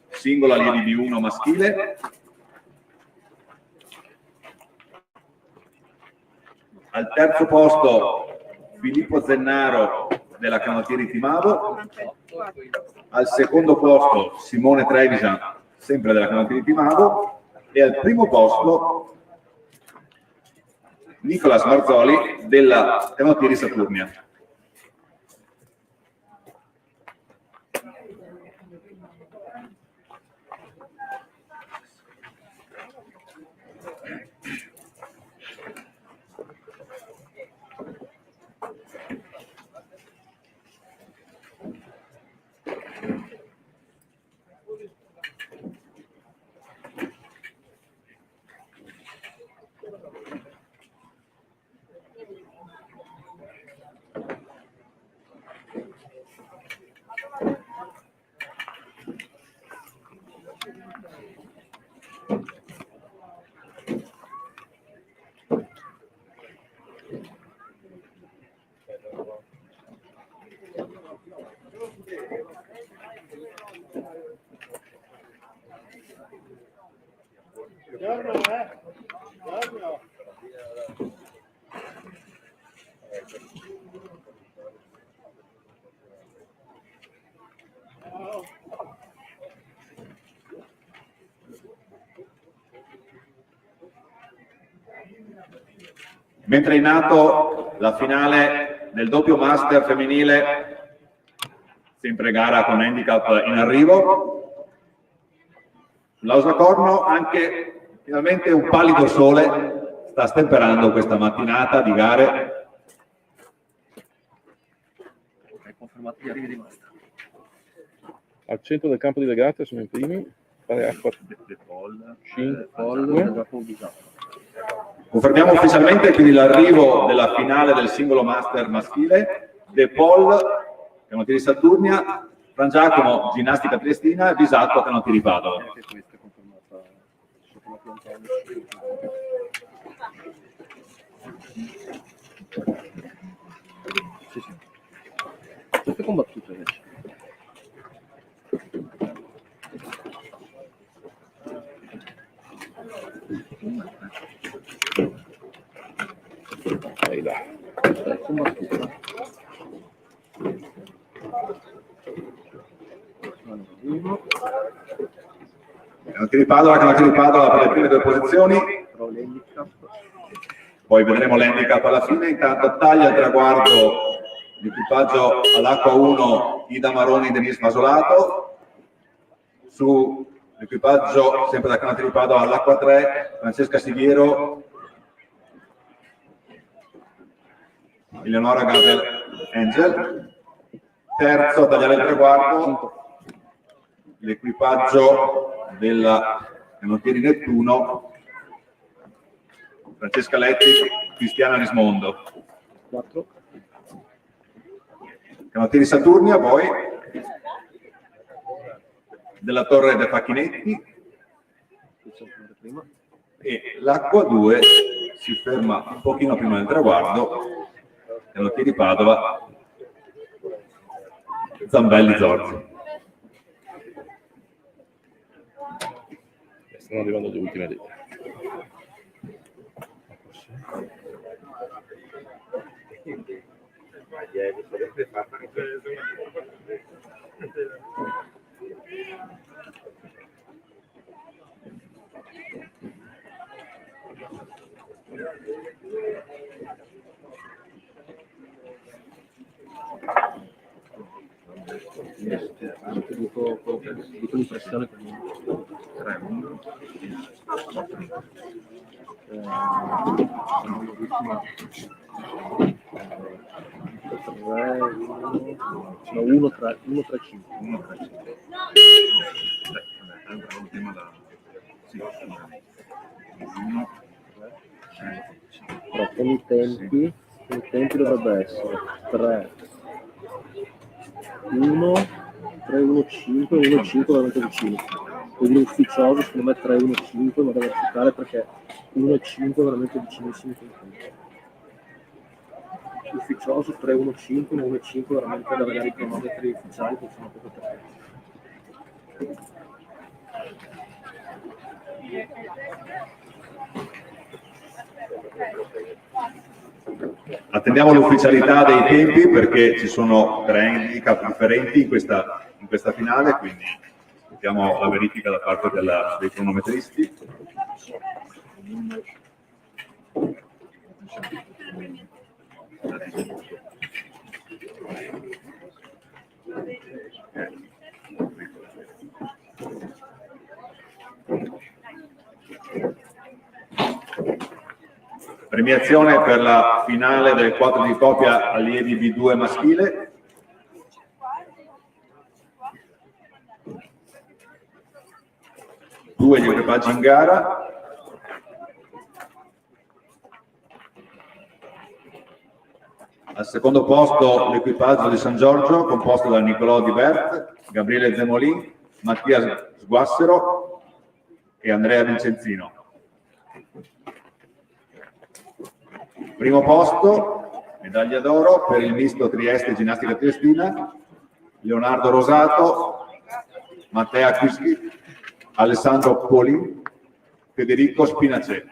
singolo allievi B1 maschile. Al terzo posto Filippo Zennaro della Canottieri Timavo, al secondo posto Simone Trevisan, sempre della Canottieri Timavo, e al primo posto Nicolas Marzoli della Canottieri Saturnia. Mentre è in atto la finale del doppio master femminile, sempre gara con handicap in arrivo. Sull'Ausa Corno anche finalmente un pallido sole sta stemperando questa mattinata di gare. Hai confermato gli arrivi di Masta. Al centro del campo di regate sono i primi. fare acqua De Paul. 5. Confermiamo ufficialmente quindi l'arrivo della finale del singolo master maschile. De Paul, canottieri di Saturnia, Frangiacomo, ginnastica triestina e Bisacco, canottieri di Padova. Anche questa è confermata sotto la pianta. Sì, sì. Queste combattute invece. Questa è combattuta. Canottieri di Padova per le prime due posizioni. Però l'handicap. Poi vedremo l'handicap alla fine. Intanto taglia il traguardo l'equipaggio all'acqua 1 Ida Maroni, Denise Masolato. Su l'equipaggio sempre da Canottieri di Padova all'acqua 3 Francesca Siviero, Eleonora Gabriel Angel. Terzo a tagliare il traguardo l'equipaggio della Canottieri Nettuno, Francesca Letti, Cristiana Rismondo. 4. Canottieri Saturnia poi della Torre De Facchinetti, e l'acqua 2 si ferma un pochino prima del traguardo, Canottieri Padova, Zambelli Zorzi. Stanno arrivando le ultime lì. Dico l'impressione che 1 3 5. Però con i tempi dovrebbe essere 3 1 3 1 5 1 5 veramente vicino. Quindi l'ufficioso secondo me 3 1 5, ma deve aspettare perché 1 5 veramente vicinissimo. Ufficioso 3 1 5 1 5 veramente da vedere i cronometri ufficiali che sono proprio perfetti. Attendiamo l'ufficialità dei tempi perché ci sono 3 handicap differenti in questa finale, quindi aspettiamo la verifica da parte dei cronometristi. Premiazione per la finale del 4 di coppia allievi B2 maschile. Due gli equipaggi in gara. Al secondo posto l'equipaggio di San Giorgio, composto da Nicolò Di Bert, Gabriele Zemolin, Mattia Sguassero e Andrea Vincenzino. Primo posto, medaglia d'oro per il misto Trieste Ginnastica Triestina, Leonardo Rosato, Matteo Quischi, Alessandro Poli, Federico Spinacè.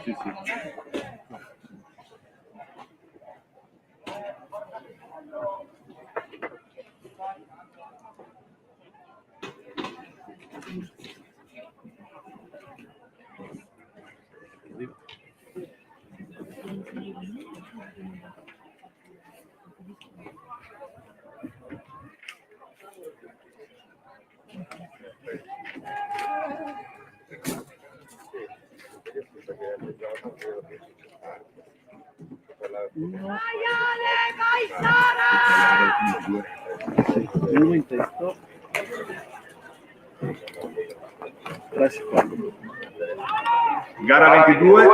Sì, sì. Uno in testa. 3 secondi. Gara 22,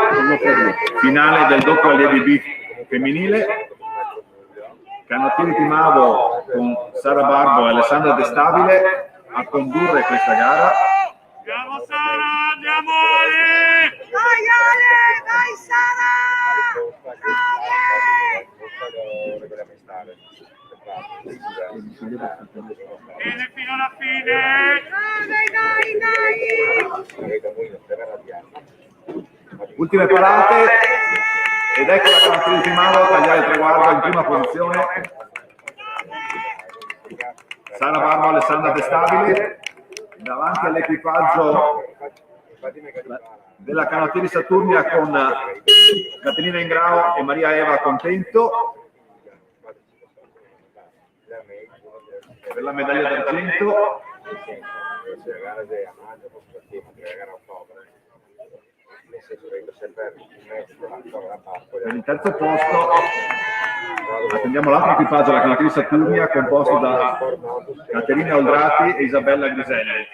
finale del doppio allievi B femminile. Canottieri Timavo con Sara Barbo e Alessandra De Stabile a condurre questa gara. Andiamo Sara, andiamo Ale! Vai Ale, vai Sara! Bene fino alla fine! Dai! Ultime parate ed ecco la Canottieri Timavo a tagliare il traguardo in prima posizione. Sara Barbo, Alessandra De Stabile davanti all'equipaggio della Canottieri Saturnia con Caterina Ingrao e Maria Eva Contento per la medaglia d'argento. Per il terzo posto attendiamo l'altro equipaggio della Canottieri Saturnia composto da Caterina Oldrati e Isabella Grisene.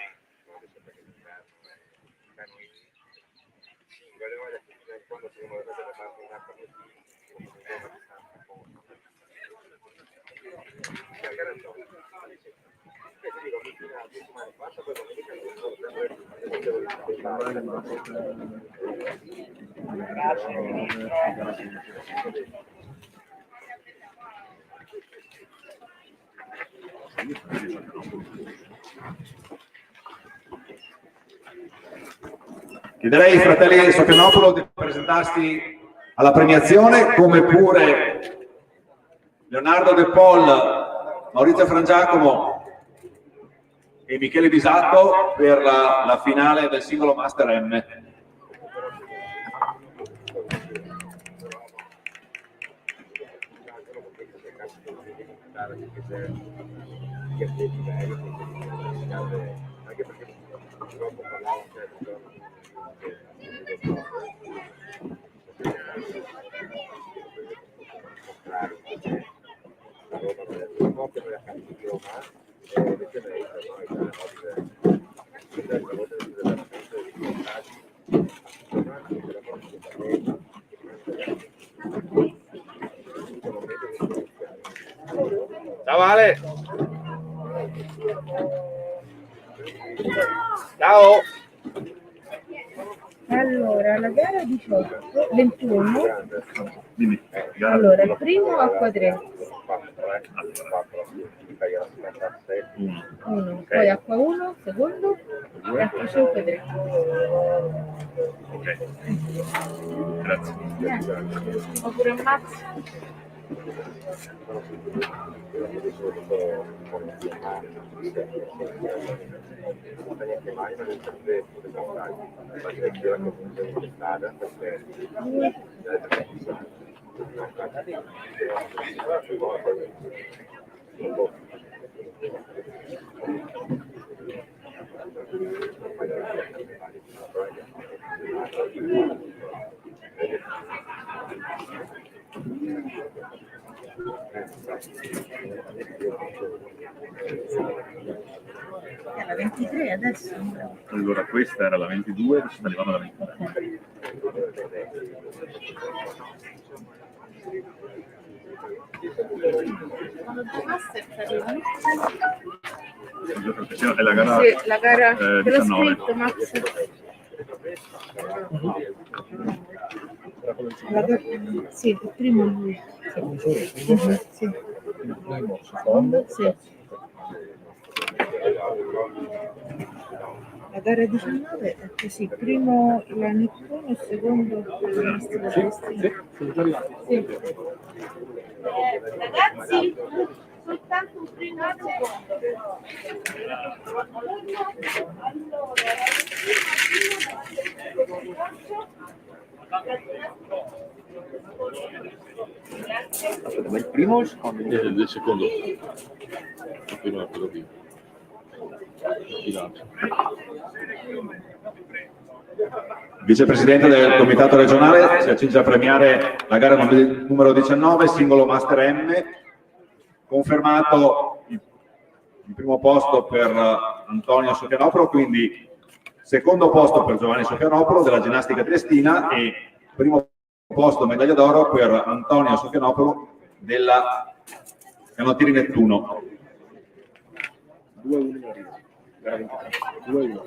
Chiederei ai fratelli Sofianopoulos di presentarsi alla premiazione, come pure Leonardo De Paul, Maurizio Frangiacomo e Michele Bisatto per la finale del singolo Master M. Ciao Ale! Ciao! Allora, la gara 18, 21. Dimmi, Allora, il primo acqua 3. 1, poi acqua 1, secondo, e acqua 5, 3. Ok, grazie. Oppure un Max. È la 23 adesso. Allora, questa era la 22, adesso arriviamo alla 23. È la gara, Sì, la gara te l'ho 19. scritto, Max. Sì, il primo lui. Sì. Secondo? Sì. La gara 19 è così, primo la Nettuno e secondo il Maestro della Destina. Sì. Ragazzi, soltanto un primo e un secondo. Aspetta, ma il primo o il secondo? Il secondo. Il primo è quello lì. Vicepresidente del Comitato regionale si accinge a premiare la gara numero 19, singolo Master M, confermato il primo posto per Antonio Sofianopolo, quindi secondo posto per Giovanni Sofianopolo della ginnastica triestina e primo posto medaglia d'oro per Antonio Sofianopolo della Canottieri Nettuno. 2-1 gara 23. 2-1.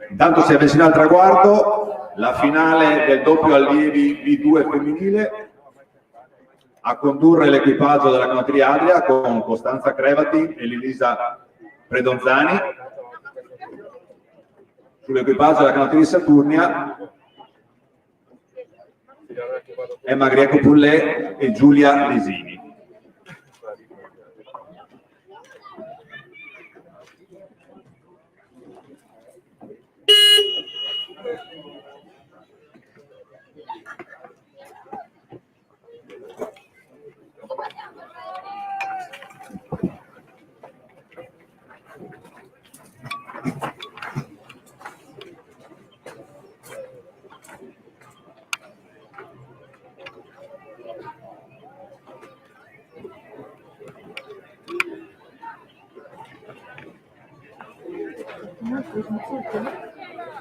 Intanto si avvicina al traguardo la finale del doppio allievi B2 femminile, a condurre l'equipaggio della Canottieri Adria con Costanza Crevati e Lilisa Predonzani, sull'equipaggio della Canottieri Saturnia Emma Greco Pullè e Giulia Lesini.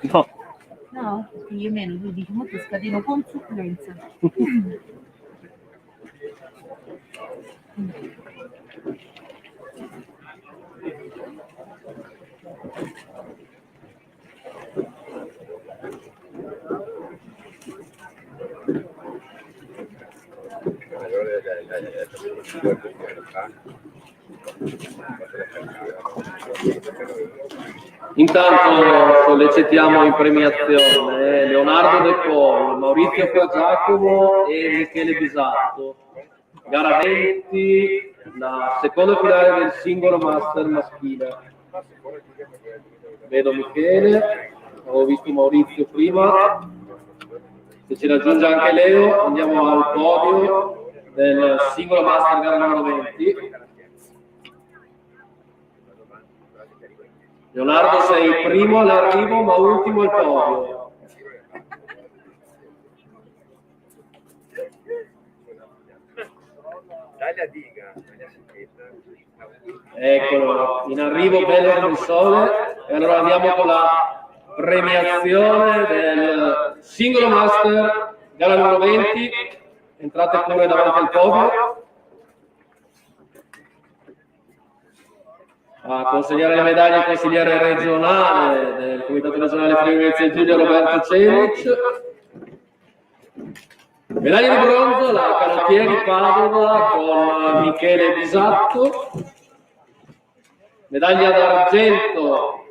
No. No, perché io meno, lui dice molto scateno con supplenza. Intanto sollecitiamo in premiazione Leonardo De Paul, Maurizio Giacomo e Michele Bisatto. Gara 20, la seconda finale del singolo master maschile. Vedo Michele, avevo visto Maurizio prima. Se ci raggiunge anche Leo, andiamo al podio del singolo master gara numero 20. Leonardo sei primo all'arrivo ma ultimo al podio. Eccolo, in arrivo bello come il sole. E allora andiamo con la premiazione del singolo master gara numero 20. Entrate pure davanti al podio. A consegnare le medaglie il consigliere regionale del Comitato regionale Friuli Venezia Giulia Roberto Celic. Medaglia di bronzo la Canottieri Padova con Michele Bisatto. Medaglia d'argento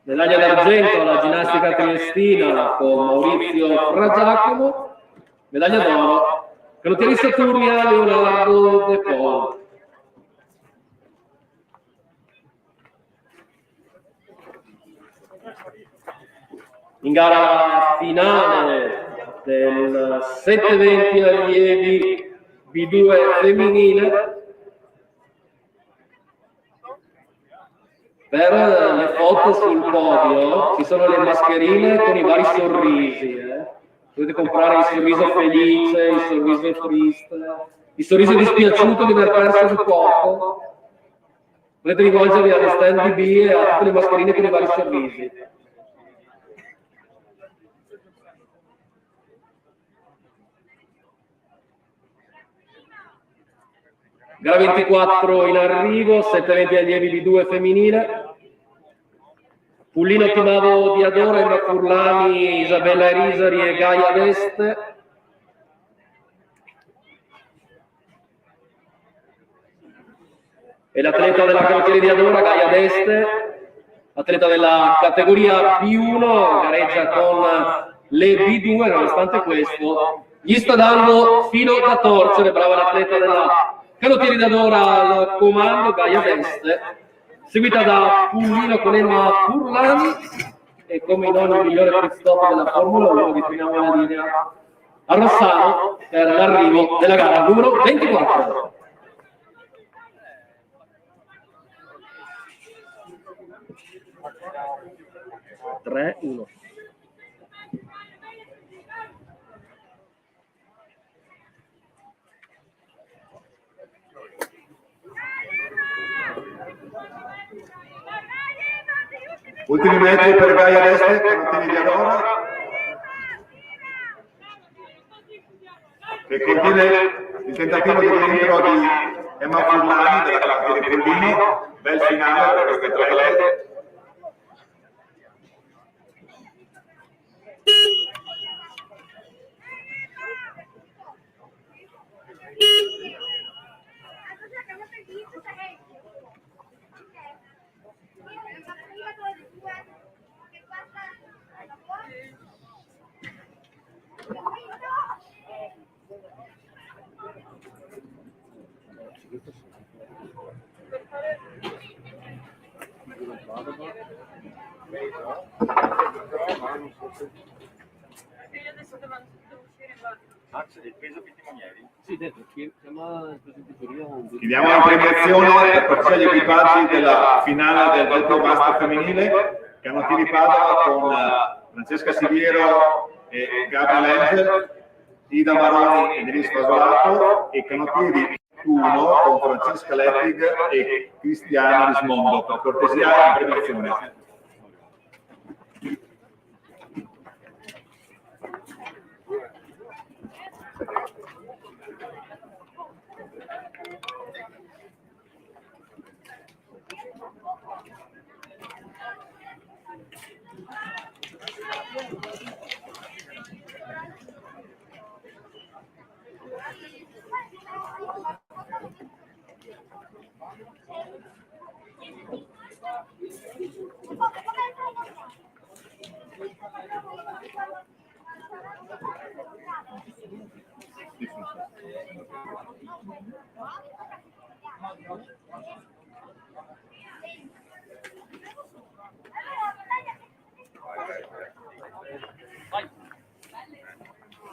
medaglia d'argento alla ginnastica triestina con Maurizio Giacomo. Medaglia d'oro Canottieri Saturnia Leonardo De Paul. In gara finale del 720 allievi B2 femminile, per le foto sul podio ci sono le mascherine con i vari sorrisi. Dovete comprare il sorriso felice, il sorriso triste, il sorriso dispiaciuto di aver perso di poco. Potete rivolgervi allo stand B e a tutte le mascherine con i vari sorrisi. Gara 24 in arrivo, 720 allievi B2 femminile. Pullino Timavo di Adoro, Emma Furlani, Isabella Risari e Gaia D'Est. E l'atleta della canottieri di Adora, Gaia D'Est, atleta della categoria B1, gareggia con le B2, nonostante questo gli sta dando filo da torcere. Brava l'atleta della canottieri di Adora al comando, Gaia D'Est, seguita da Pullino con Emma Furlani, e come in ogni migliore pit stop della Formula 1 riteniamo la linea a Rossano per l'arrivo della gara numero 24. Tre, uno. Ultimi metri per Gaia D'Este, canottieri di Adora, che contiene il tentativo di rientro di Emma Furlani della canottieri Pullino. Bel finale per queste tre atlete. Chiediamo la premiazione per tutti gli equipaggi della finale del doppio master femminile, canottieri Padova con Francesca Siviero e Gabriel Angel, Ida Maroni e Denise Fasolato, e canottieri 1 con Francesca Lettig e Cristiana Rismondo. Per cortesia la premiazione.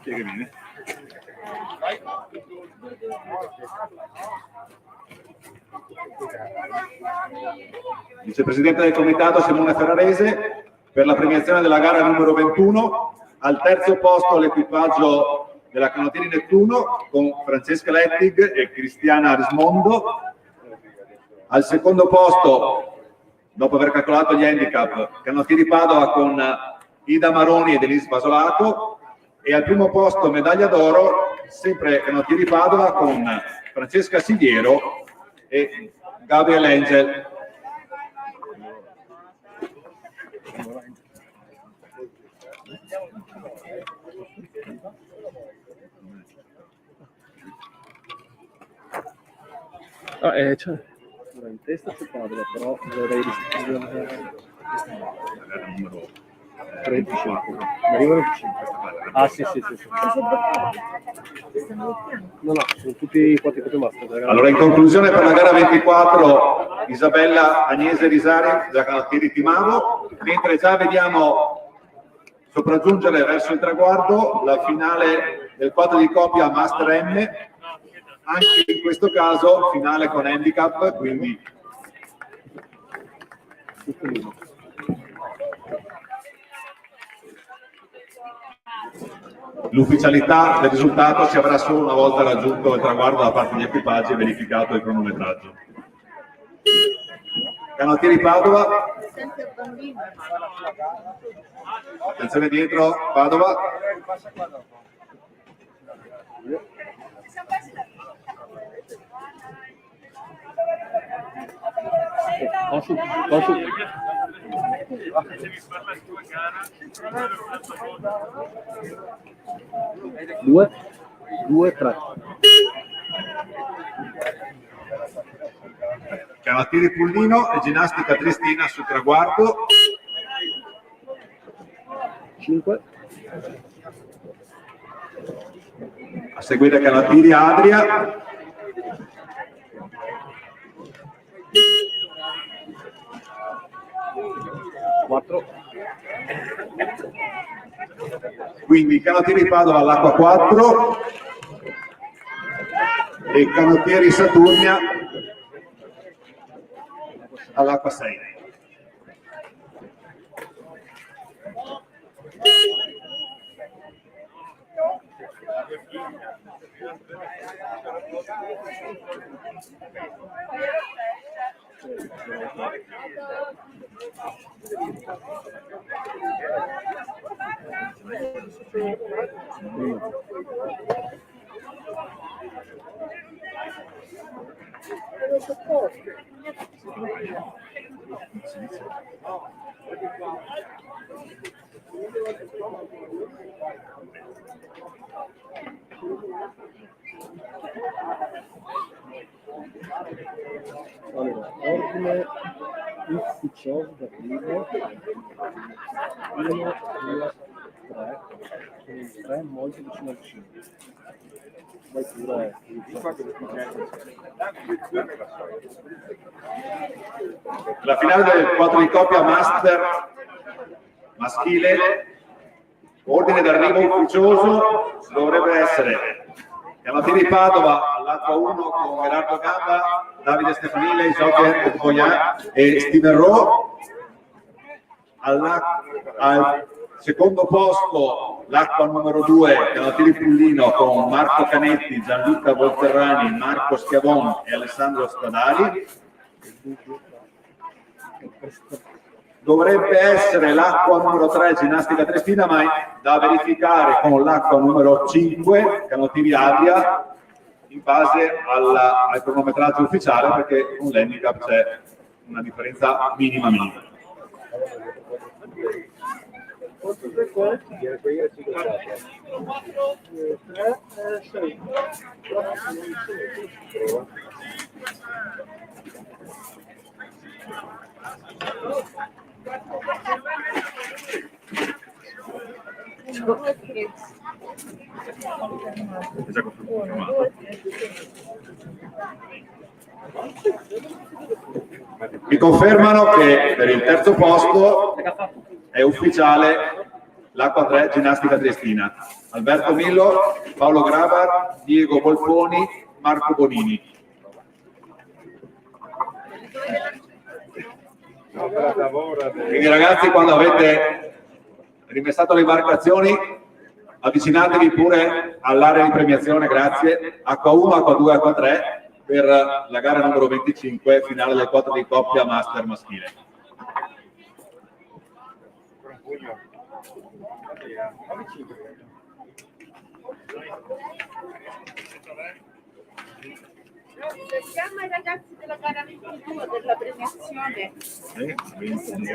Chi è che viene? Vicepresidente del Comitato Simone Ferrarese, per la premiazione della gara numero 21, al terzo posto l'equipaggio della Canottieri Nettuno con Francesca Lettig e Cristiana Rismondo, al secondo posto, dopo aver calcolato gli handicap, Canottieri Padova con Ida Maroni e Denise Fasolato, e al primo posto medaglia d'oro sempre Canottieri Padova con Francesca Siviero e Gabriel Angel. Cioè. Allora, in testa c'è Padova, però vorrei riscrivere numero 35. Arriva 25. Ah, sì. No, sono tutti 4 master. Allora, in conclusione, per la gara 24, Isabella Agnese Risari della Canottieri Timavo, mentre già vediamo sopraggiungere verso il traguardo la finale del quadro di coppia Master M, anche in questo caso finale con handicap, quindi l'ufficialità del risultato si avrà solo una volta raggiunto il traguardo da parte degli equipaggi e verificato il cronometraggio. Canottieri Padova, attenzione dietro Padova, posso Devi fare la tua gara. 2, 2, 3. Canottieri Pullino e Ginnastica Triestina sul traguardo. 5. A seguire Canottieri Adria. 4. Quindi Canottieri Padova all'acqua 4 e Canottieri Saturnia all'acqua 6. Allora, ordine ufficioso d'arrivo 1, 2, 3, sono 3 molto vicino al 5. Poi pure La finale del 4 di coppia Master maschile, ordine d'arrivo ufficioso dovrebbe essere Canottieri Padova all'acqua 1 con Gerardo Gamba, Davide Stefanile, Joker Boyan e Steven Rowe. Al secondo posto l'acqua numero 2 Canottieri Pullino con Marco Canetti, Gianluca Volterrani, Marco Schiavon e Alessandro Stradali. Dovrebbe essere l'acqua numero 3 Ginnastica Triestina, ma è da verificare con l'acqua numero 5 Canottieri Adria in base al cronometraggio ufficiale, perché con l'handicap c'è una differenza minima. Mi confermano che per il terzo posto è ufficiale l'acqua 3 Ginnastica Triestina. Alberto Millo, Paolo Grabar, Diego Volponi, Marco Bonini. Quindi ragazzi, quando avete rimessato le imbarcazioni, avvicinatevi pure all'area di premiazione, grazie. H1, H2, H3 per la gara numero 25, finale del 4 di coppia Master maschile. Chiama i ragazzi della gara 22 della premiazione. Sì,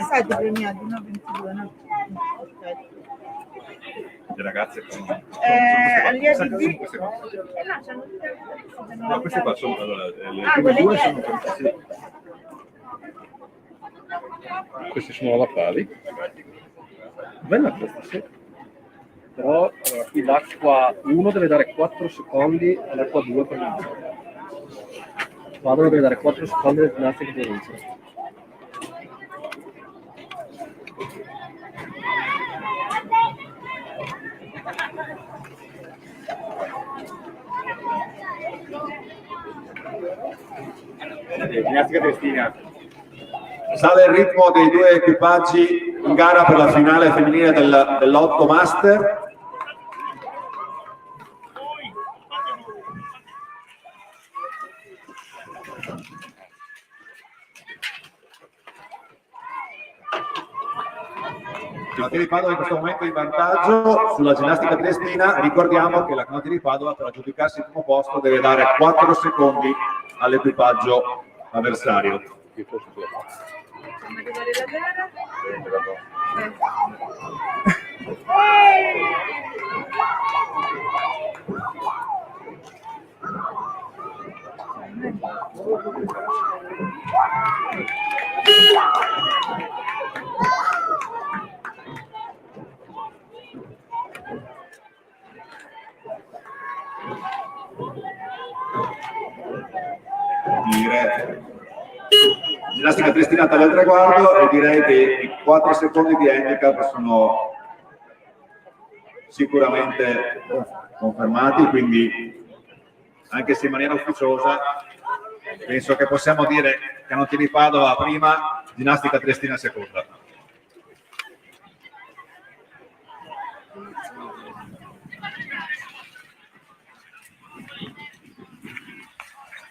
State premiati, no? 22, no? le ragazze All'IADB? no, queste qua sono allora, le Ah, prime quelle due che- sono queste. Questi sono la pari. bella questa, sì. Però allora, qui l'acqua 1 deve dare 4 secondi all'acqua 2 per vincere. Quadro deve dare 4 secondi alle ginnastiche per vincere. Ginnastica Triestina. Sale il ritmo dei due equipaggi in gara per la finale femminile dell'8 Master. Canottieri Padova in questo momento in vantaggio sulla Ginnastica Triestina. Ricordiamo che la Canottieri Padova, per aggiudicarsi il primo posto, deve dare 4 secondi all'equipaggio avversario. Facciamo arrivare la gara. Ginnastica destinata al traguardo, e direi che i 4 secondi di handicap sono sicuramente confermati, quindi anche se in maniera ufficiosa penso che possiamo dire Canottieri Padova prima, Ginnastica Triestina seconda.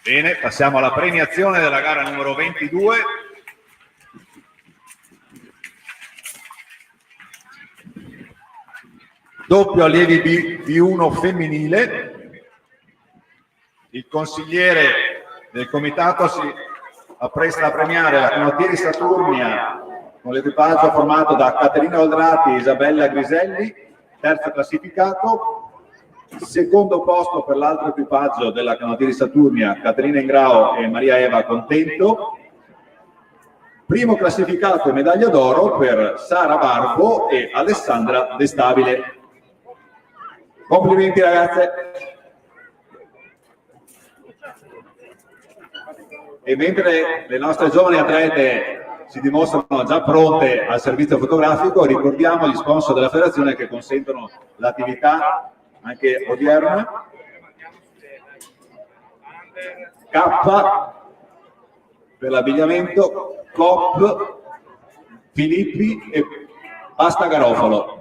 Bene, passiamo alla premiazione della gara numero 22. Doppio allievi B1 femminile. Il consigliere del comitato si appresta a premiare la Canottieri Saturnia con l'equipaggio formato da Caterina Oldrati e Isabella Griselli, terzo classificato. Secondo posto per l'altro equipaggio della Canottieri Saturnia, Caterina Ingrao e Maria Eva Contento. Primo classificato e medaglia d'oro per Sara Barbo e Alessandra De Stabile. Complimenti ragazze. E mentre le nostre giovani atlete si dimostrano già pronte al servizio fotografico, ricordiamo gli sponsor della federazione che consentono l'attività anche odierna. K per l'abbigliamento, Coop, Filippi e Pasta Garofalo.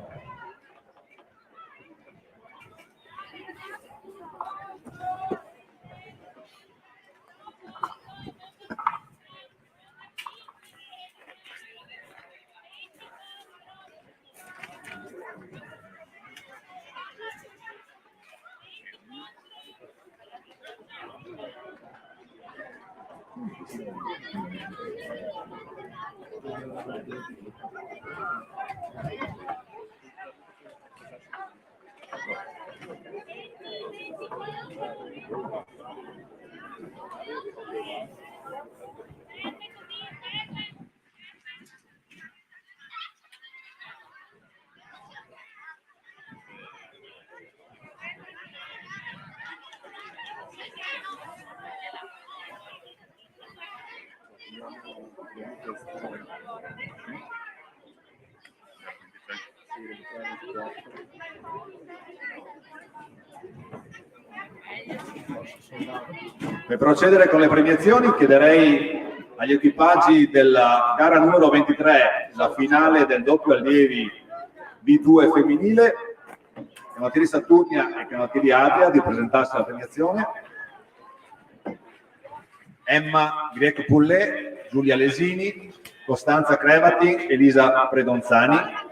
Per procedere con le premiazioni chiederei agli equipaggi della gara numero 23, la finale del doppio allievi B2 femminile, Canottieri Saturnia e Canottieri Adria, di presentarsi alla premiazione. Emma Greco-Pullet, Giulia Lesini, Costanza Crevati, Elisa Predonzani.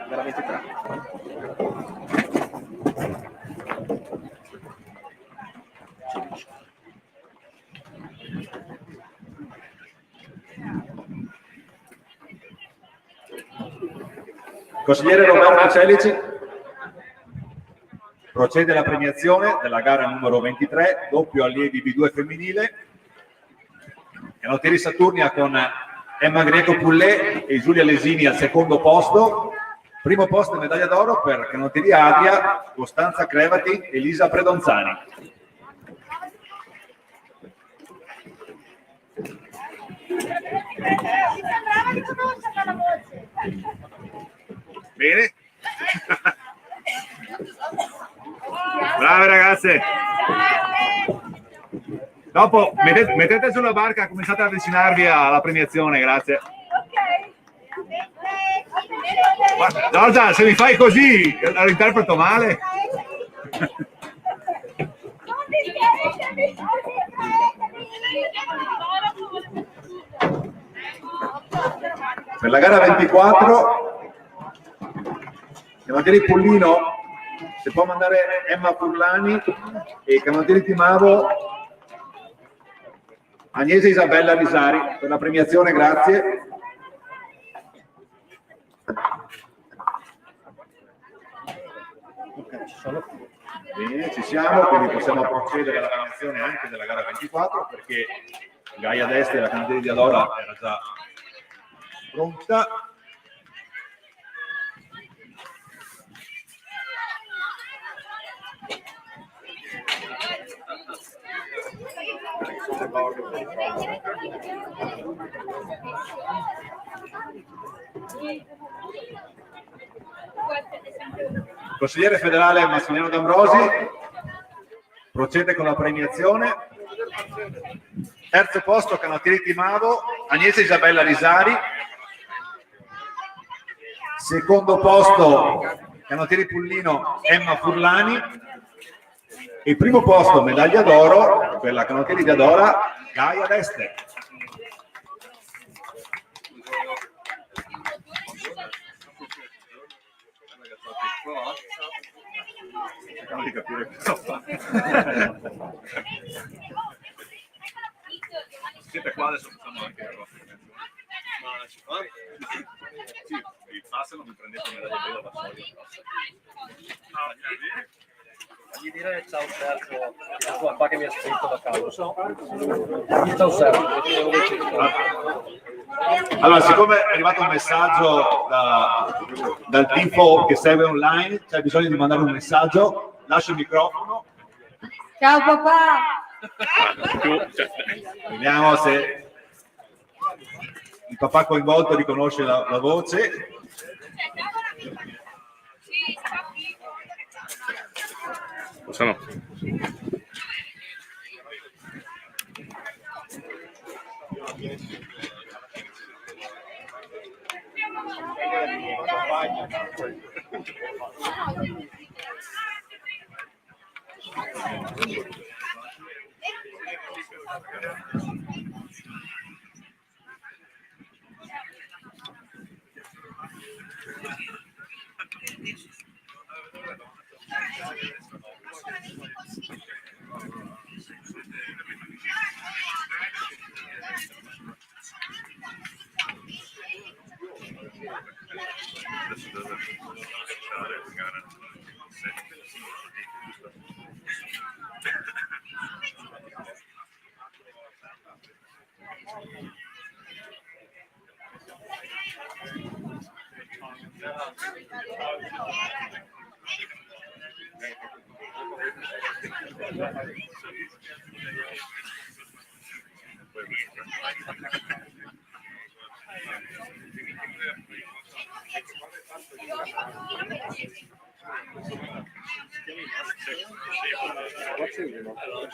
Veramente tre. Consigliere Roberto Celici, procede la premiazione della gara numero 23, doppio allievi B2 femminile. Canottieri Saturnia con Emma Greco-Pullet e Giulia Lesini al secondo posto. Primo posto e medaglia d'oro per Canottieri Adria, Costanza Crevati e Elisa Predonzani. Bene. Brave ragazze. Dopo mettete sulla barca, cominciate ad avvicinarvi alla premiazione, grazie. Ok. Giorgia, se mi fai così, lo interpreto male. Per la gara 24, Canottieri Pollino, se può mandare Emma Furlani, e Canottieri Timavo, Agnese Isabella Risari, per la premiazione, grazie. Bene, ci siamo, quindi possiamo procedere alla premiazione anche della gara 24, perché Gaia D'Este e la Canottieri di Adora era già pronta. Consigliere federale Massimiliano D'Ambrosi procede con la premiazione. Terzo posto Canottieri Timavo, Agnese Isabella Risari. Secondo posto Canottieri Pollino, Emma Furlani. Il primo posto, medaglia d'oro per la Canottieri di Adora, Gaia D'Este. Cercano di capire cosa fa. Siete qua, adesso facciamo anche la vostra. Ma ci fa? Sì, vi passano, mi prendete medaglia bella da soli. Gli dire ciao Sergio, il tuo papà che mi ha scritto da casa. Ciao Sergio. Allora, siccome è arrivato un messaggio dal tifo che segue online, c'è bisogno di mandare un messaggio, lascio il microfono. Ciao papà! Vediamo se il papà coinvolto riconosce la voce. Cosa no?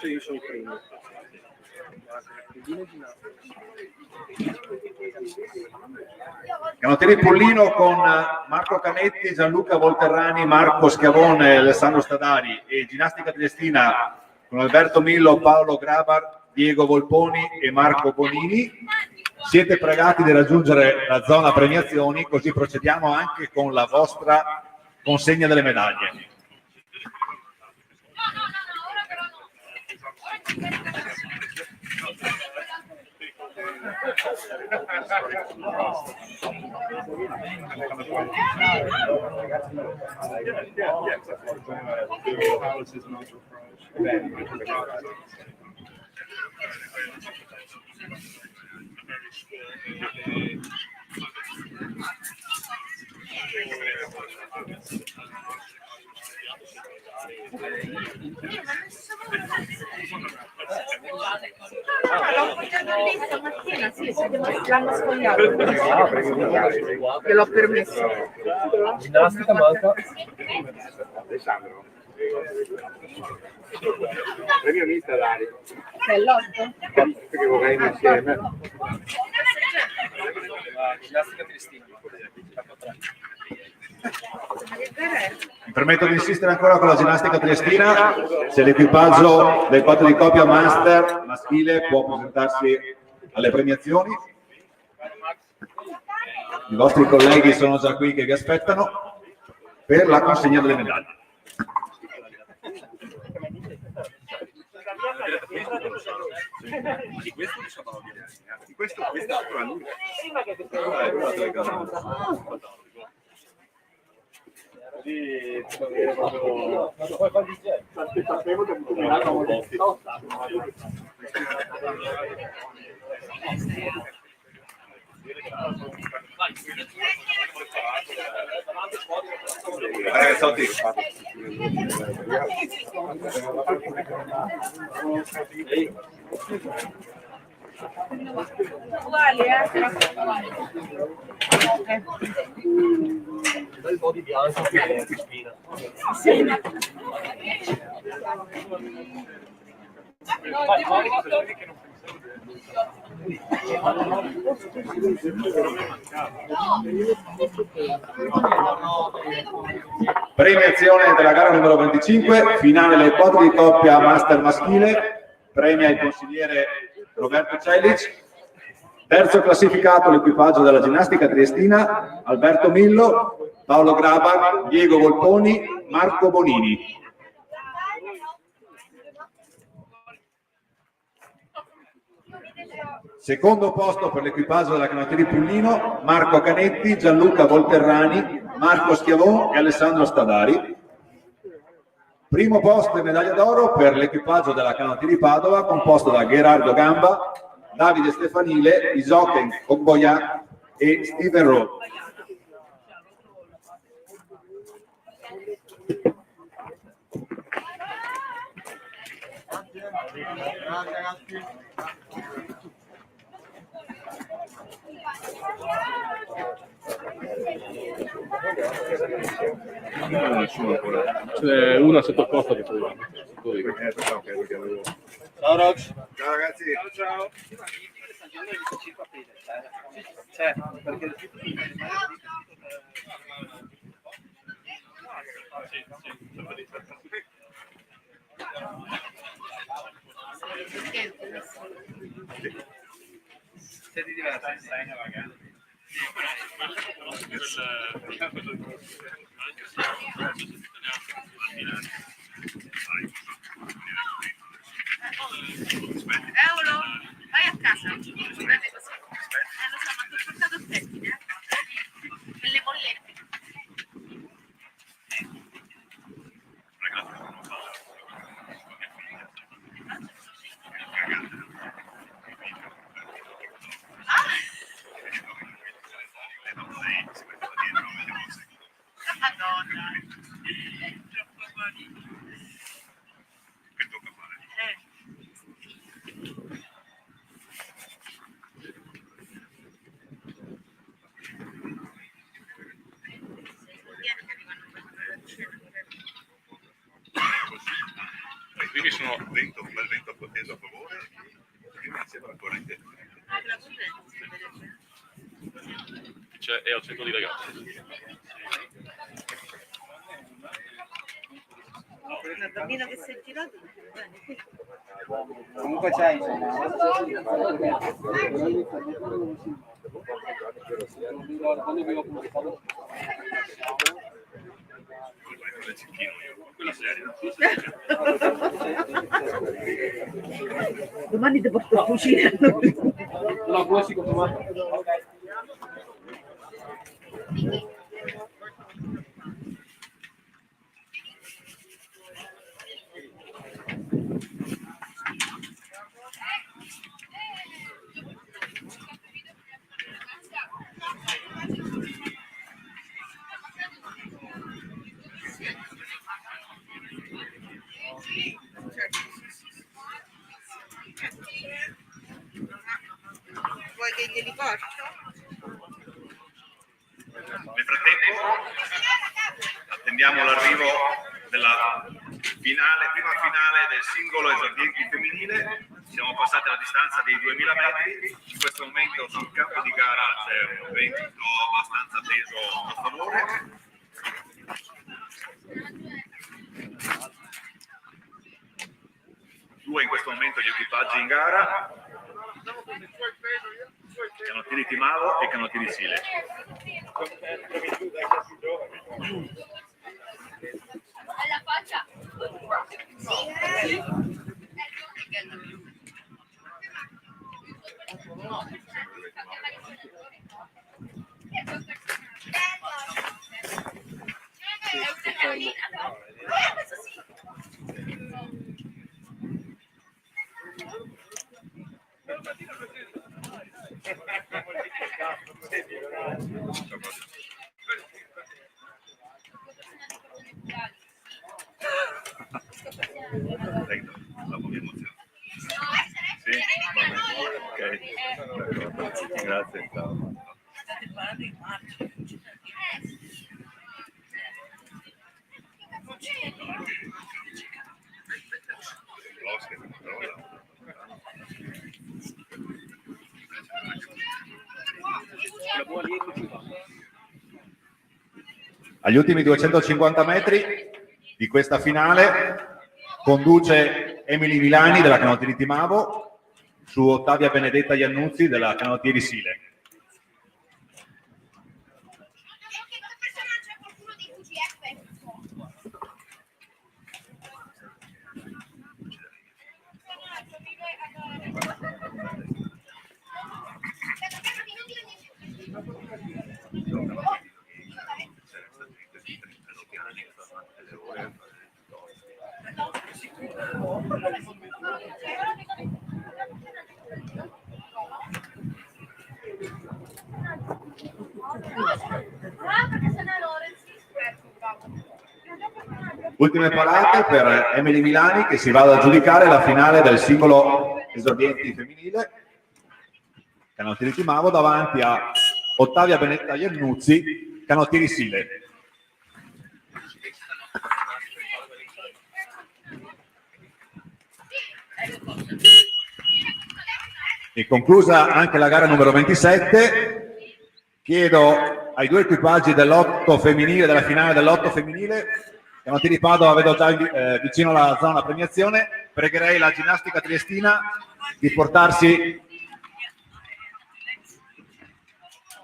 Io sono il primo. Canottieri Pollino con Marco Canetti, Gianluca Volterrani, Marco Schiavone, Alessandro Stadari, e ginnastica triestina con Alberto Millo, Paolo Grabar, Diego Volponi e Marco Bonini. Siete pregati di raggiungere la zona premiazioni, così procediamo anche con la vostra consegna delle medaglie. L'ho appoggiato lì stamattina, sì, l'hanno sfogliato. Gliel'ho permesso. Ginnastica manca. Alessandro. Premio mister Dario. È l'8? Che vorrei insieme. ginnastica triestina. Mi permetto di insistere ancora con la ginnastica triestina. Se l'equipaggio del quadro di coppia master maschile può presentarsi alle premiazioni. I vostri colleghi sono già qui che vi aspettano per la consegna delle medaglie. Di questo mi sono di questo è l'unico. Ragazzotti. Uguali, Bel po' di bianco che spina. Premiazione della gara numero 25, finale del quadro di coppia master maschile, premia il consigliere Roberto Celic. Terzo classificato l'equipaggio della ginnastica triestina, Alberto Millo, Paolo Graba, Diego Volponi, Marco Bonini. Secondo posto per l'equipaggio della canottieri Pullino, Marco Canetti, Gianluca Volterrani, Marco Schiavon e Alessandro Stadari. Primo posto e medaglia d'oro per l'equipaggio della canottieri Padova, composto da Gerardo Gamba, Davide Stefanile, Isoken Ogboya e Steven Rowe. C'è una sottoposta che troviamo. Ciao Rox. Ciao ragazzi. Ciao. C'è, perché siete diversi. Euro, vai a casa. Lo so, ma ti ho portato tecniche. Per le bollette. Madonna, troppo buoni. Che tocca fare? Quindi sono un bel vento teso a favore, quindi mi sembra ancora in tempo. È al centro di ragazzi. Il bambino che si è girato. Comunque c'hai Domani ti porto a cucina. No, come si continua? Vuoi che glieli porto? Nel frattempo attendiamo l'arrivo della prima finale del singolo esordienti femminile, Siamo passati alla distanza dei 2000 metri, in questo momento sul campo di gara c'è un vento abbastanza teso a favore. Due in questo momento gli equipaggi in gara, Canottieri Timavo e Canottieri Sile. Alla faccia. Sì? Ok, grazie. Ciao. Agli ultimi 250 metri di questa finale conduce Emily Milani della Canottieri Timavo su Ottavia Benedetta Iannuzzi della Canottieri Sile. Ultime parate per Emily Milani che si va ad aggiudicare la finale del singolo esordienti femminile. Canottieri Timavo davanti a Ottavia Benedetta Iannuzzi, Canottieri Sile. E conclusa anche la gara numero 27, chiedo ai due equipaggi dell'otto femminile, della finale dell'otto femminile, Canottieri Padova vedo già vicino alla zona premiazione, pregherei la ginnastica triestina di portarsi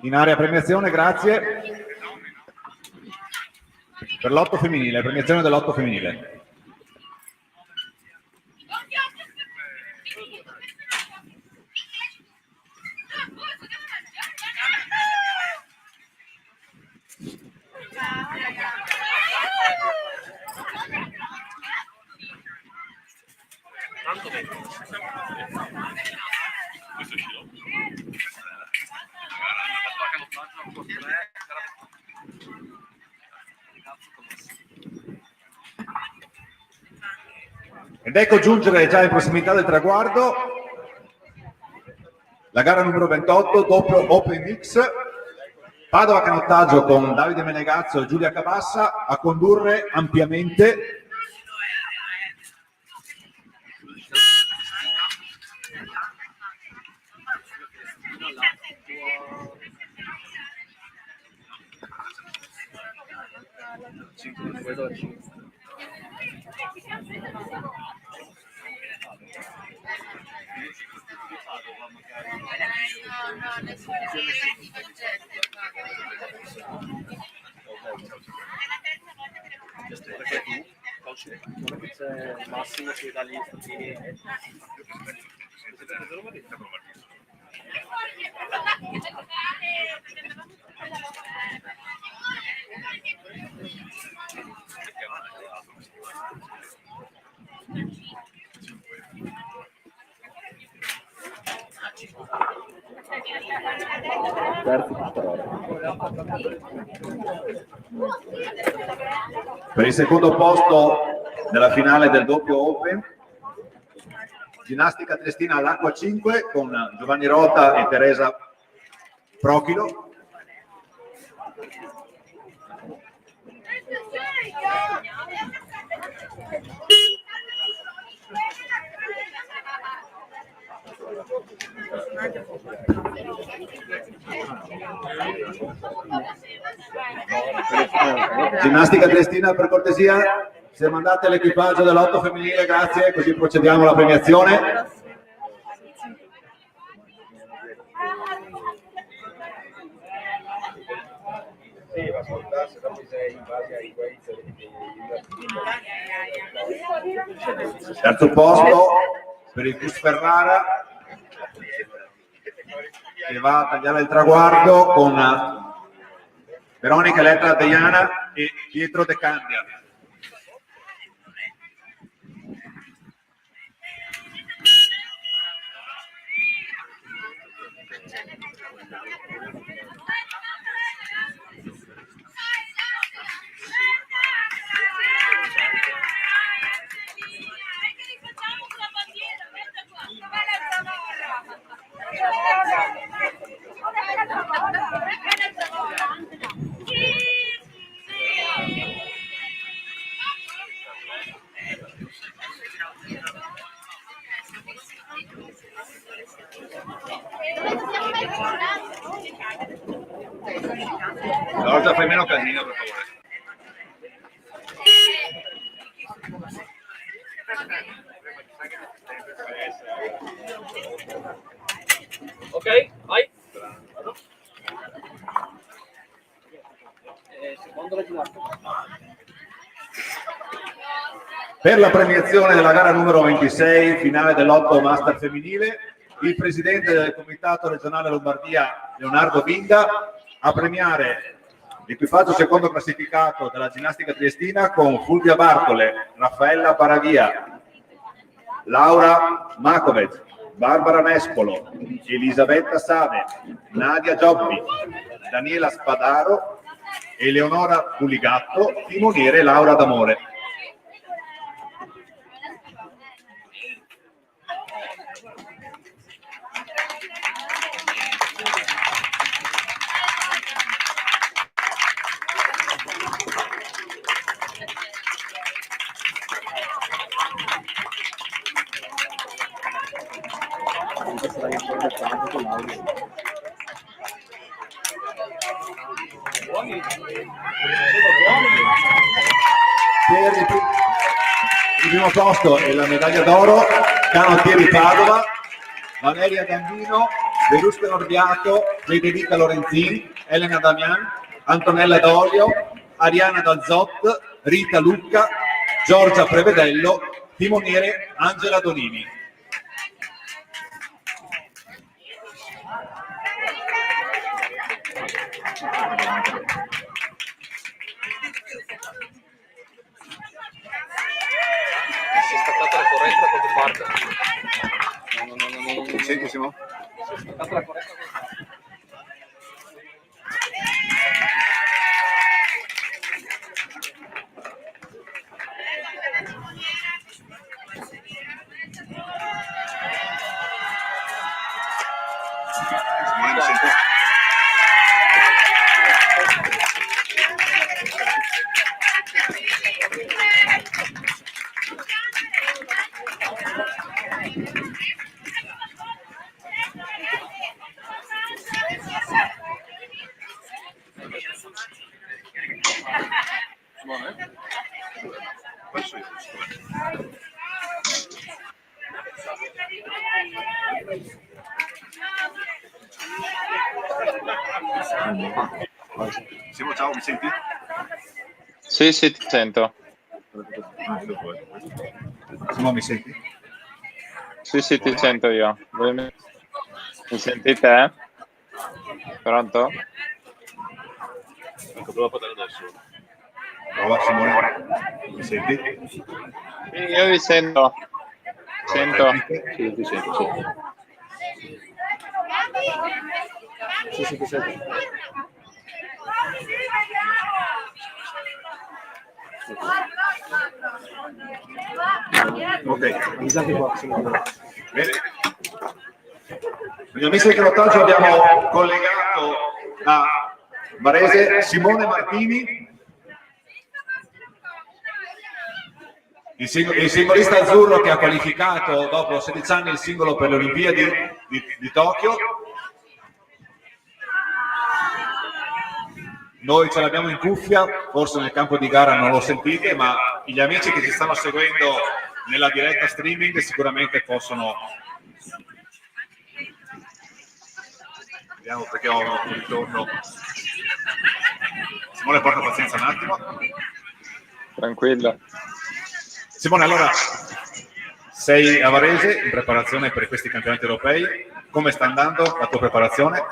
in area premiazione, grazie, per l'otto femminile, premiazione dell'otto femminile. Ed ecco giungere già in prossimità del traguardo la gara numero 28, doppio Open Mix, Padova Canottaggio con Davide Menegazzo e Giulia Cabassa a condurre ampiamente. C'è Massimo che dà gli istruzioni. Per il secondo posto della finale del doppio Open, ginnastica triestina all'acqua 5 con Giovanni Rota e Teresa Prochilo. Ginnastica triestina, per cortesia, se mandate l'equipaggio dell'otto femminile, grazie, così procediamo alla premiazione. Terzo posto per il Cus Ferrara, che va a tagliare il traguardo con Veronica Elettra Deiana e Pietro De Candia. Allora fai meno casino, per favore. Ok, vai. Secondo la ginnastica. Per la premiazione della gara numero 26, finale dell'8 Master femminile, il presidente del Comitato regionale Lombardia, Leonardo Binda, a premiare l'equipaggio secondo classificato della ginnastica triestina con Fulvia Bartole, Raffaella Paravia, Laura Makovec, Barbara Nespolo, Elisabetta Save, Nadia Giobbi, Daniela Spadaro, Eleonora Puligatto, timoniere Laura D'Amore. Per il primo posto e la medaglia d'oro, Canottieri Padova, Valeria Gambino, Verusca Norbiato, Federica Lorenzin, Elena Damian, Antonella D'Olio, Ariana Dalzot, Rita Lucca, Giorgia Prevedello, timoniere Angela Donini. Si è staccata la corrente da qualche parte. Mi senti, Simo? Si è staccata la corrente. Simo, ciao, mi senti? Sì, sì, ti sento. Simo, mi senti? Sì, sì, ti sento io. Mi senti te? Pronto? Ecco, prova a parlare adesso. Prova, Simone. Mi senti? Sì, io vi sento. Sento. Sì, ti sento, sì. Sì, sì, ti sento. Ok. Avvisate qua, Simone. Bene. Quindi, amici del canottaggio, abbiamo collegato da Varese Simone Martini il singolista azzurro che ha qualificato dopo 16 anni il singolo per le Olimpiadi di Tokyo. Noi ce l'abbiamo in cuffia, forse nel campo di gara non lo sentite, ma gli amici che ci stanno seguendo nella diretta streaming sicuramente possono... Vediamo perché ho un ritorno. Simone, porta pazienza un attimo. Tranquilla. Simone, allora, sei a Varese in preparazione per questi campionati europei. Come sta andando la tua preparazione?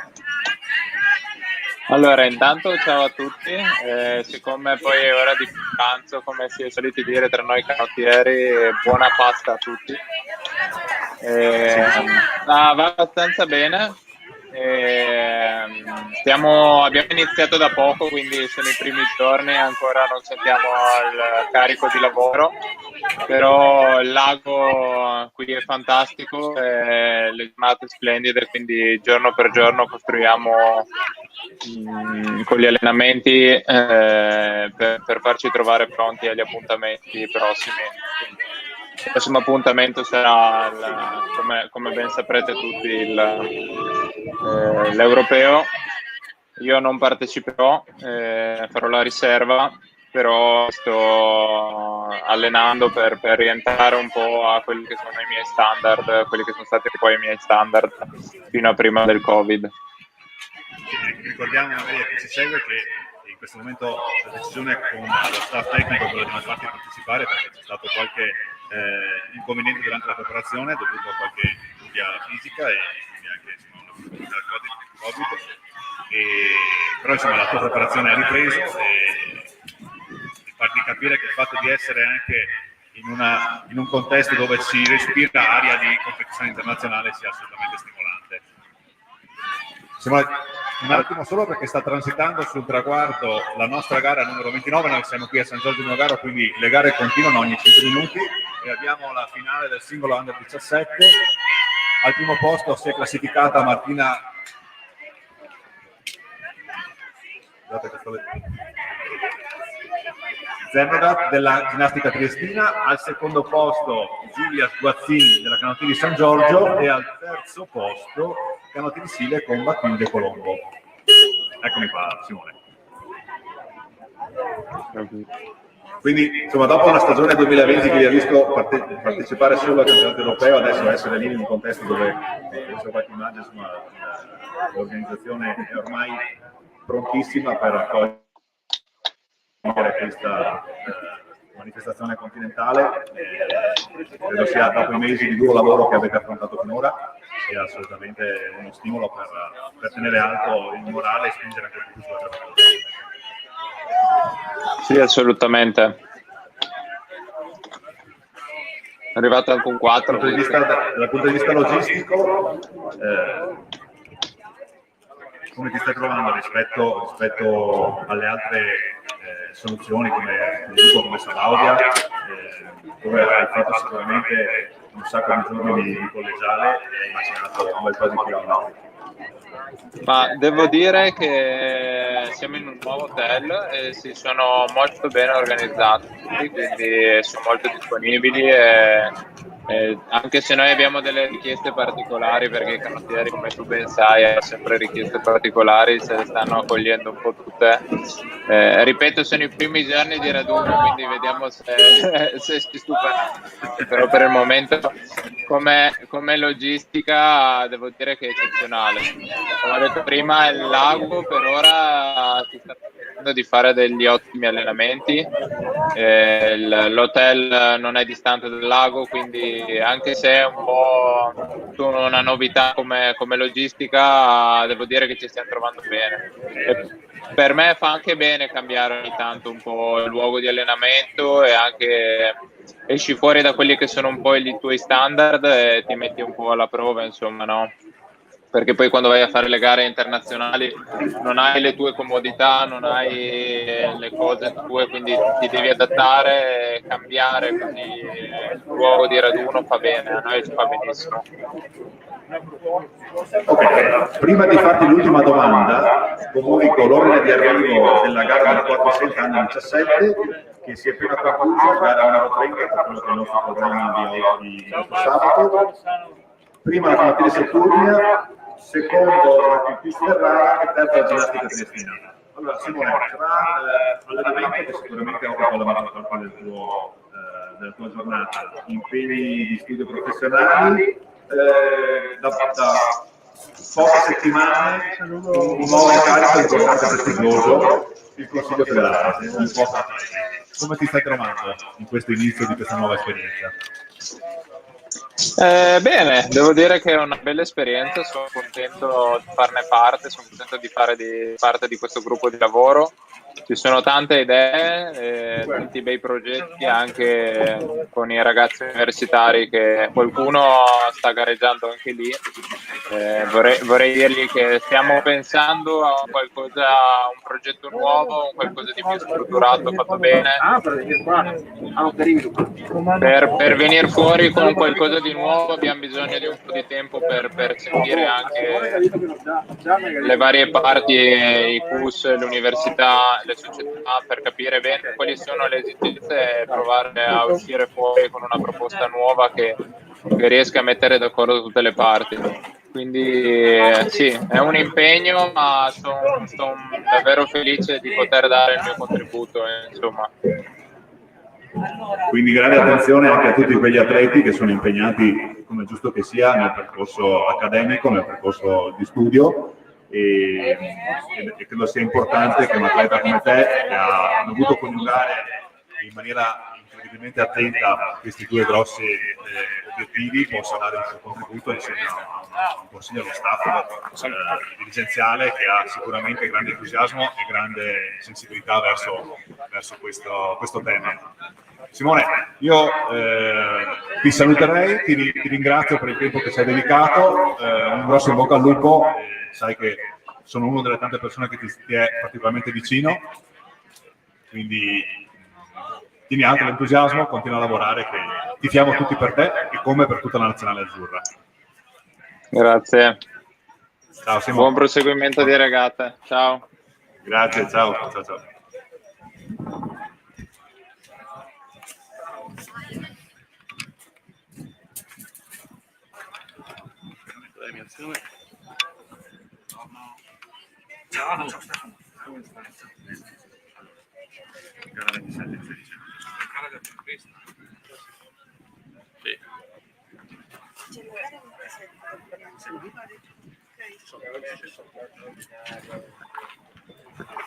Allora, intanto ciao a tutti, siccome poi è ora di pranzo, come si è soliti dire tra noi canottieri, buona pasta a tutti. Va abbastanza bene, abbiamo iniziato da poco, quindi sono i primi giorni, ancora non sentiamo il carico di lavoro, però il lago qui è fantastico, le giornate splendide, quindi giorno per giorno costruiamo con gli allenamenti per farci trovare pronti agli appuntamenti prossimi. Il prossimo appuntamento sarà, come ben saprete tutti, l'europeo. Io non parteciperò, farò la riserva, però sto allenando per rientrare un po' a quelli che sono i miei standard, quelli che sono stati poi i miei standard fino a prima del Covid. Ricordiamo magari a chi ci segue che in questo momento la decisione con lo staff tecnico è quella di non farti partecipare, perché c'è stato qualche inconveniente durante la preparazione dovuto a qualche via fisica e quindi anche dal Covid. Però insomma la tua preparazione è ripresa e farti capire che il fatto di essere anche in un contesto dove si respira aria di competizione internazionale sia assolutamente stimolante. Simone, un attimo solo perché sta transitando sul traguardo la nostra gara numero 29, noi siamo qui a San Giorgio di Nogaro, quindi le gare continuano ogni 5 minuti e abbiamo la finale del singolo Under 17. Al primo posto si è classificata Martina Zernodat della ginnastica triestina, al secondo posto Giulia Sguazzini della Canotti San Giorgio e al terzo posto Canotti Sile con Batilde Colombo. Eccomi qua, Simone. Quindi, insomma, dopo una stagione 2020 che vi ha visto partecipare solo al campionato europeo, adesso essere lì in un contesto dove, visto qualche immagine, insomma, l'organizzazione è ormai prontissima per accogliere questa manifestazione continentale. Credo sia, dopo i mesi di duro lavoro che avete affrontato finora, sia assolutamente uno stimolo per tenere alto il morale e spingere anche più sulla giornata. Sì, assolutamente. È arrivato anche un 4. Dal punto di vista logistico, come ti stai trovando rispetto alle altre soluzioni come Sabaudia, dove hai fatto sicuramente un sacco di giorni di collegiale e hai immaginato un bel po' di chilometri? Ma devo dire che siamo in un nuovo hotel e si sono molto bene organizzati, quindi sono molto disponibili e anche se noi abbiamo delle richieste particolari, perché i canottieri, come tu ben sai, hanno sempre richieste particolari, se le stanno accogliendo un po' tutte. Ripeto, sono i primi giorni di raduno, quindi vediamo se si stuperanno, però per il momento come logistica devo dire che è eccezionale. Come ho detto prima, il lago per ora si sta cercando di fare degli ottimi allenamenti, l'hotel non è distante dal lago, quindi anche se è un po' una novità come logistica, devo dire che ci stiamo trovando bene. E per me fa anche bene cambiare ogni tanto un po' il luogo di allenamento e anche esci fuori da quelli che sono un po' i tuoi standard e ti metti un po' alla prova, insomma, no? Perché poi quando vai a fare le gare internazionali non hai le tue comodità, non hai le cose tue, quindi ti devi adattare e cambiare, quindi il luogo di raduno fa bene, a noi ci fa benissimo. Ok, prima di farti l'ultima domanda, comunico l'ordine di arrivo della gara del 4 anni 17, che si è appena conclusa, gara 1.30, per quello che è il nostro programma di questo sabato. Prima la Canottieri Saturnia, secondo la PT Ferrara e terza la ginnastica triestina. Allora Simone, tra allenamento, che sicuramente occupa la maggior parte della tua giornata, impegni di studio professionali, da poche settimane un nuovo incarico importante e prestigioso, il Consiglio federale, un po' atleti. Come ti stai trovando in questo inizio di questa nuova esperienza? Bene, devo dire che è una bella esperienza, sono contento di farne parte, sono contento di fare parte di questo gruppo di lavoro. Ci sono tante idee, tanti bei progetti anche con i ragazzi universitari, che qualcuno sta gareggiando anche lì. Vorrei dirgli che stiamo pensando a qualcosa, a un progetto nuovo, qualcosa di più strutturato, fatto bene, per venire fuori con qualcosa di nuovo. Abbiamo bisogno di un po' di tempo per sentire anche le varie parti, i CUS, l'università, le società, per capire bene quali sono le esigenze e provare a uscire fuori con una proposta nuova che riesca a mettere d'accordo tutte le parti. Quindi sì, è un impegno, ma sono davvero felice di poter dare il mio contributo, insomma. Quindi grande attenzione anche a tutti quegli atleti che sono impegnati, come è giusto che sia, nel percorso accademico, nel percorso di studio, e credo sia importante che un atleta come te, che ha dovuto coniugare in maniera incredibilmente attenta questi due grossi obiettivi, possa dare un suo contributo insieme a un consiglio allo staff dirigenziale che ha sicuramente grande entusiasmo e grande sensibilità verso questo tema. Simone, io ti saluterei, ti ringrazio per il tempo che ci hai dedicato, un grosso in bocca al lupo, sai che sono una delle tante persone che ti è particolarmente vicino, quindi tieni alto l'entusiasmo, continua a lavorare, che tifiamo tutti per te e come per tutta la nazionale azzurra. Grazie. Ciao Simone. Buon proseguimento di regata. Ciao. Grazie, ciao. Ciao. Gara 27, 16. Gara da questa.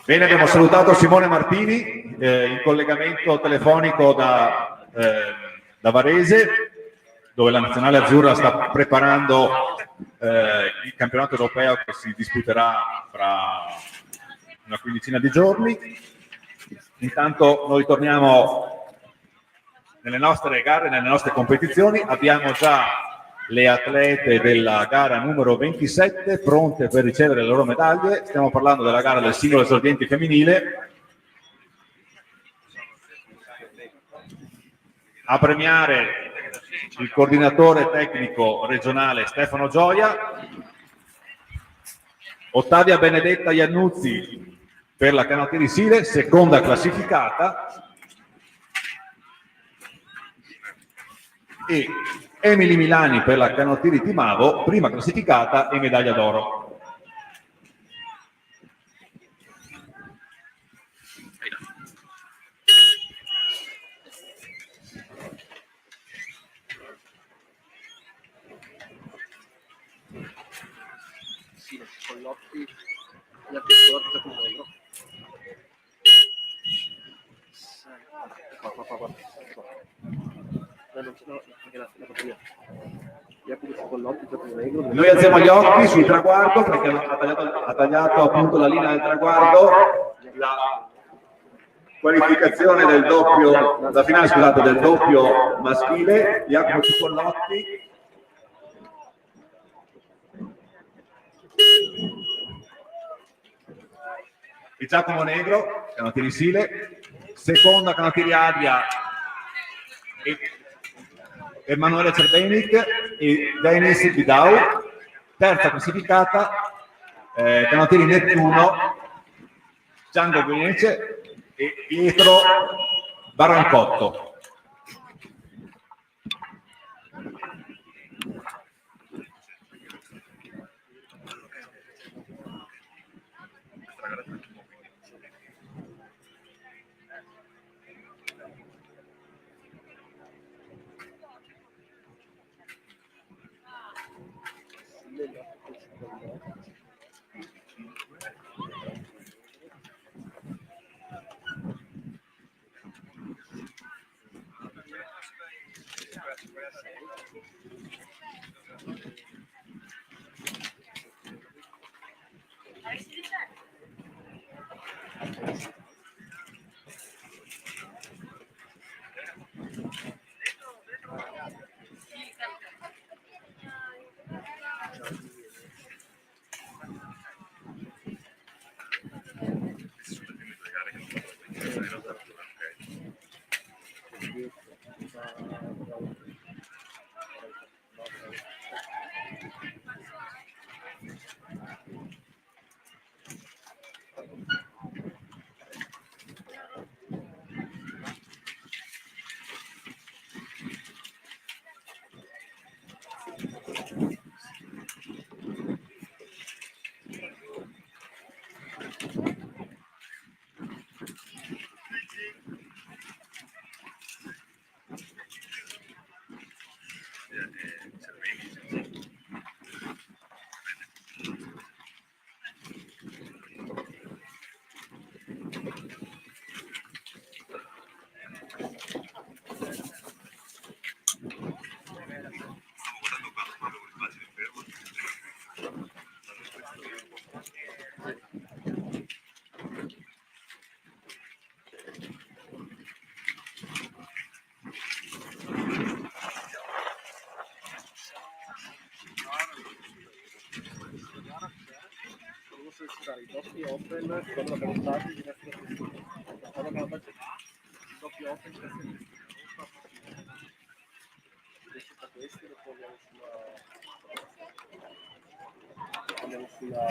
Bene, abbiamo salutato Simone Martini in collegamento telefonico da Varese, dove la nazionale azzurra sta preparando il campionato europeo che si disputerà fra una quindicina di giorni. Intanto noi torniamo nelle nostre gare, nelle nostre competizioni. Abbiamo già le atlete della gara numero 27 pronte per ricevere le loro medaglie. Stiamo parlando della gara del singolo esordienti femminile. A premiare il coordinatore tecnico regionale Stefano Gioia, Ottavia Benedetta Iannuzzi per la Canottieri Sile, seconda classificata, e Emily Milani per la Canottieri Timavo, prima classificata e medaglia d'oro. Collotti, gli altri sport da Negro. Qua. Non c'è, no, perché la batteria. Jacopo Collotti, Negro. Noi alziamo gli occhi sul traguardo perché ha tagliato appunto la linea del traguardo, la qualificazione del doppio, la finale scusate del doppio maschile, Jacopo Collotti. E Giacomo Negro, Canottieri Sile, seconda Canottieri Adria, Emanuele Cervenic e Denis Bidau, terza classificata, canottieri Nettuno, Django Guinece e Pietro Barrancotto. I doppi open sono valutati di essere cresciuti. I doppi open per essere invece da questi dopo andiamo sulla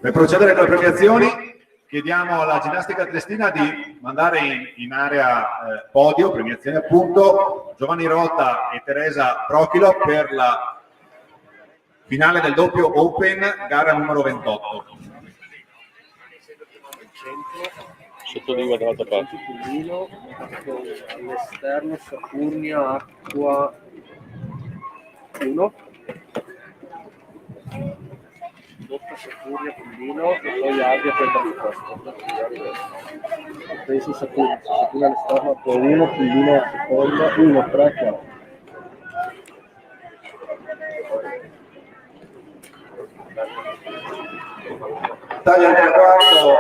Per procedere con le premiazioni chiediamo alla ginnastica triestina di mandare in area podio, premiazione appunto, Giovanni Rota e Teresa Prochilo per la finale del doppio Open, gara numero 28. Sotto di dall'altra parte. All'esterno Saturnia Acqua 1. Doppia Saturnia Pullino e poi Adria per il posto. Penso Saturnia all'esterno per 1, Pullino a seconda, 1, 3, 4. Taglia il quarto,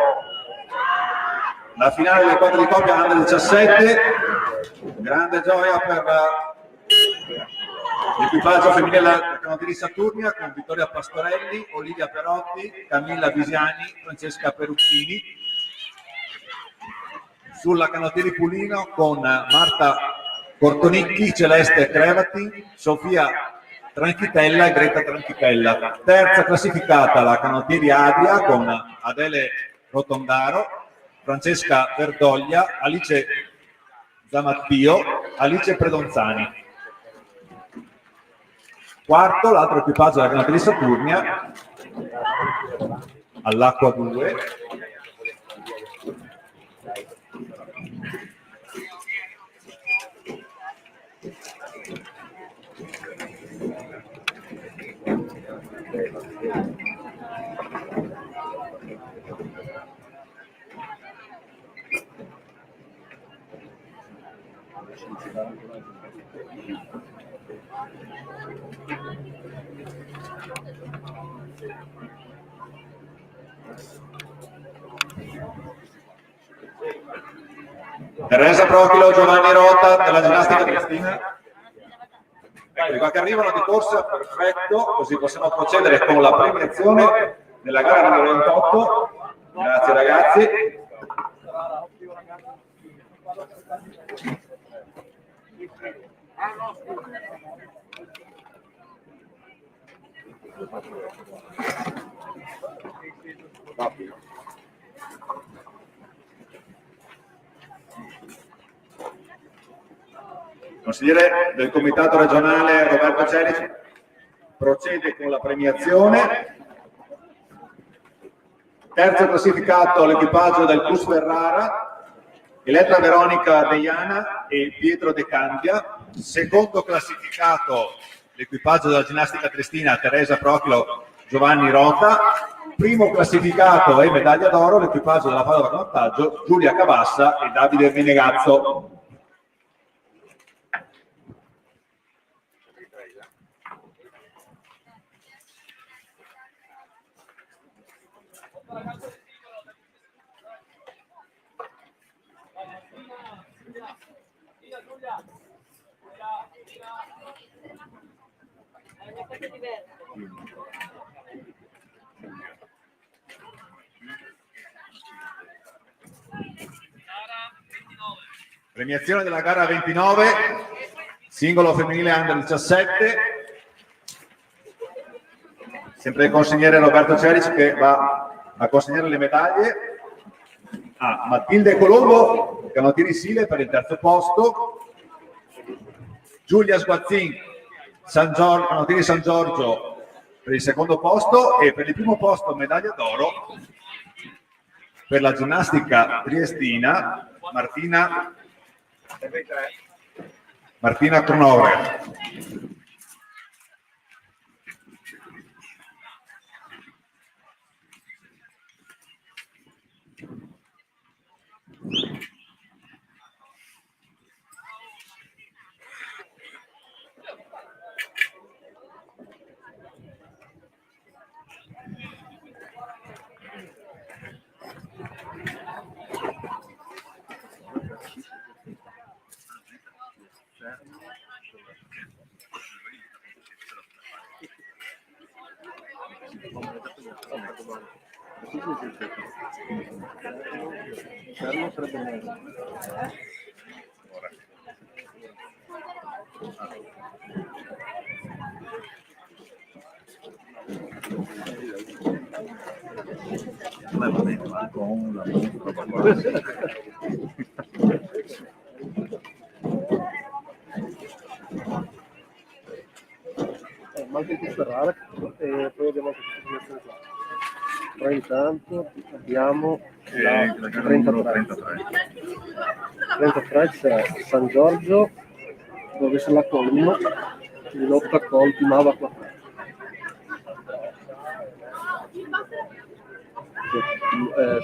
la finale delle quattro di coppia under 17, grande gioia per l'equipaggio femminile della canottieri Saturnia con Vittoria Pastorelli, Olivia Perotti, Camilla Visiani, Francesca Peruzzini. Sulla canottieri Pulino con Marta Cortonicchi, Celeste Crevati, Sofia Tranchitella e Greta Tranchitella. Terza classificata la canottieri Adria con Adele Rotondaro, Francesca Verdoglia, Alice Zamattio, Alice Predonzani. Quarto l'altro equipaggio della canottieri Saturnia all'Acqua 2. Teresa Prochilo, Giovanni Rota della ginnastica triestina. Ecco, qua che arrivano di corsa, perfetto, così possiamo procedere con la premiazione nella gara numero 28. Grazie ragazzi. Consigliere del Comitato regionale Roberto Celici procede con la premiazione. Terzo classificato l'equipaggio del Cus Ferrara, Elettra Veronica Deiana e Pietro De Candia. Secondo classificato l'equipaggio della ginnastica triestina Teresa Procchio Giovanni Rota. Primo classificato e medaglia d'oro l'equipaggio della Padova Canottaggio Giulia Cavassa e Davide Menegazzo. Premiazione della gara 29, singolo femminile under 17, sempre il consigliere Roberto Celici che va a consegnare le medaglie a Matilde Colombo, canotieri Sile per il terzo posto, Giulia Sguazzin, canotieri San Giorgio per il secondo posto e per il primo posto medaglia d'oro per la ginnastica triestina Martina Cronore. Manca il Ferrara e poi abbiamo anche questa qua. Però intanto abbiamo la 33 c'è San Giorgio dove c'è la Colmo di lotta con Timava 4.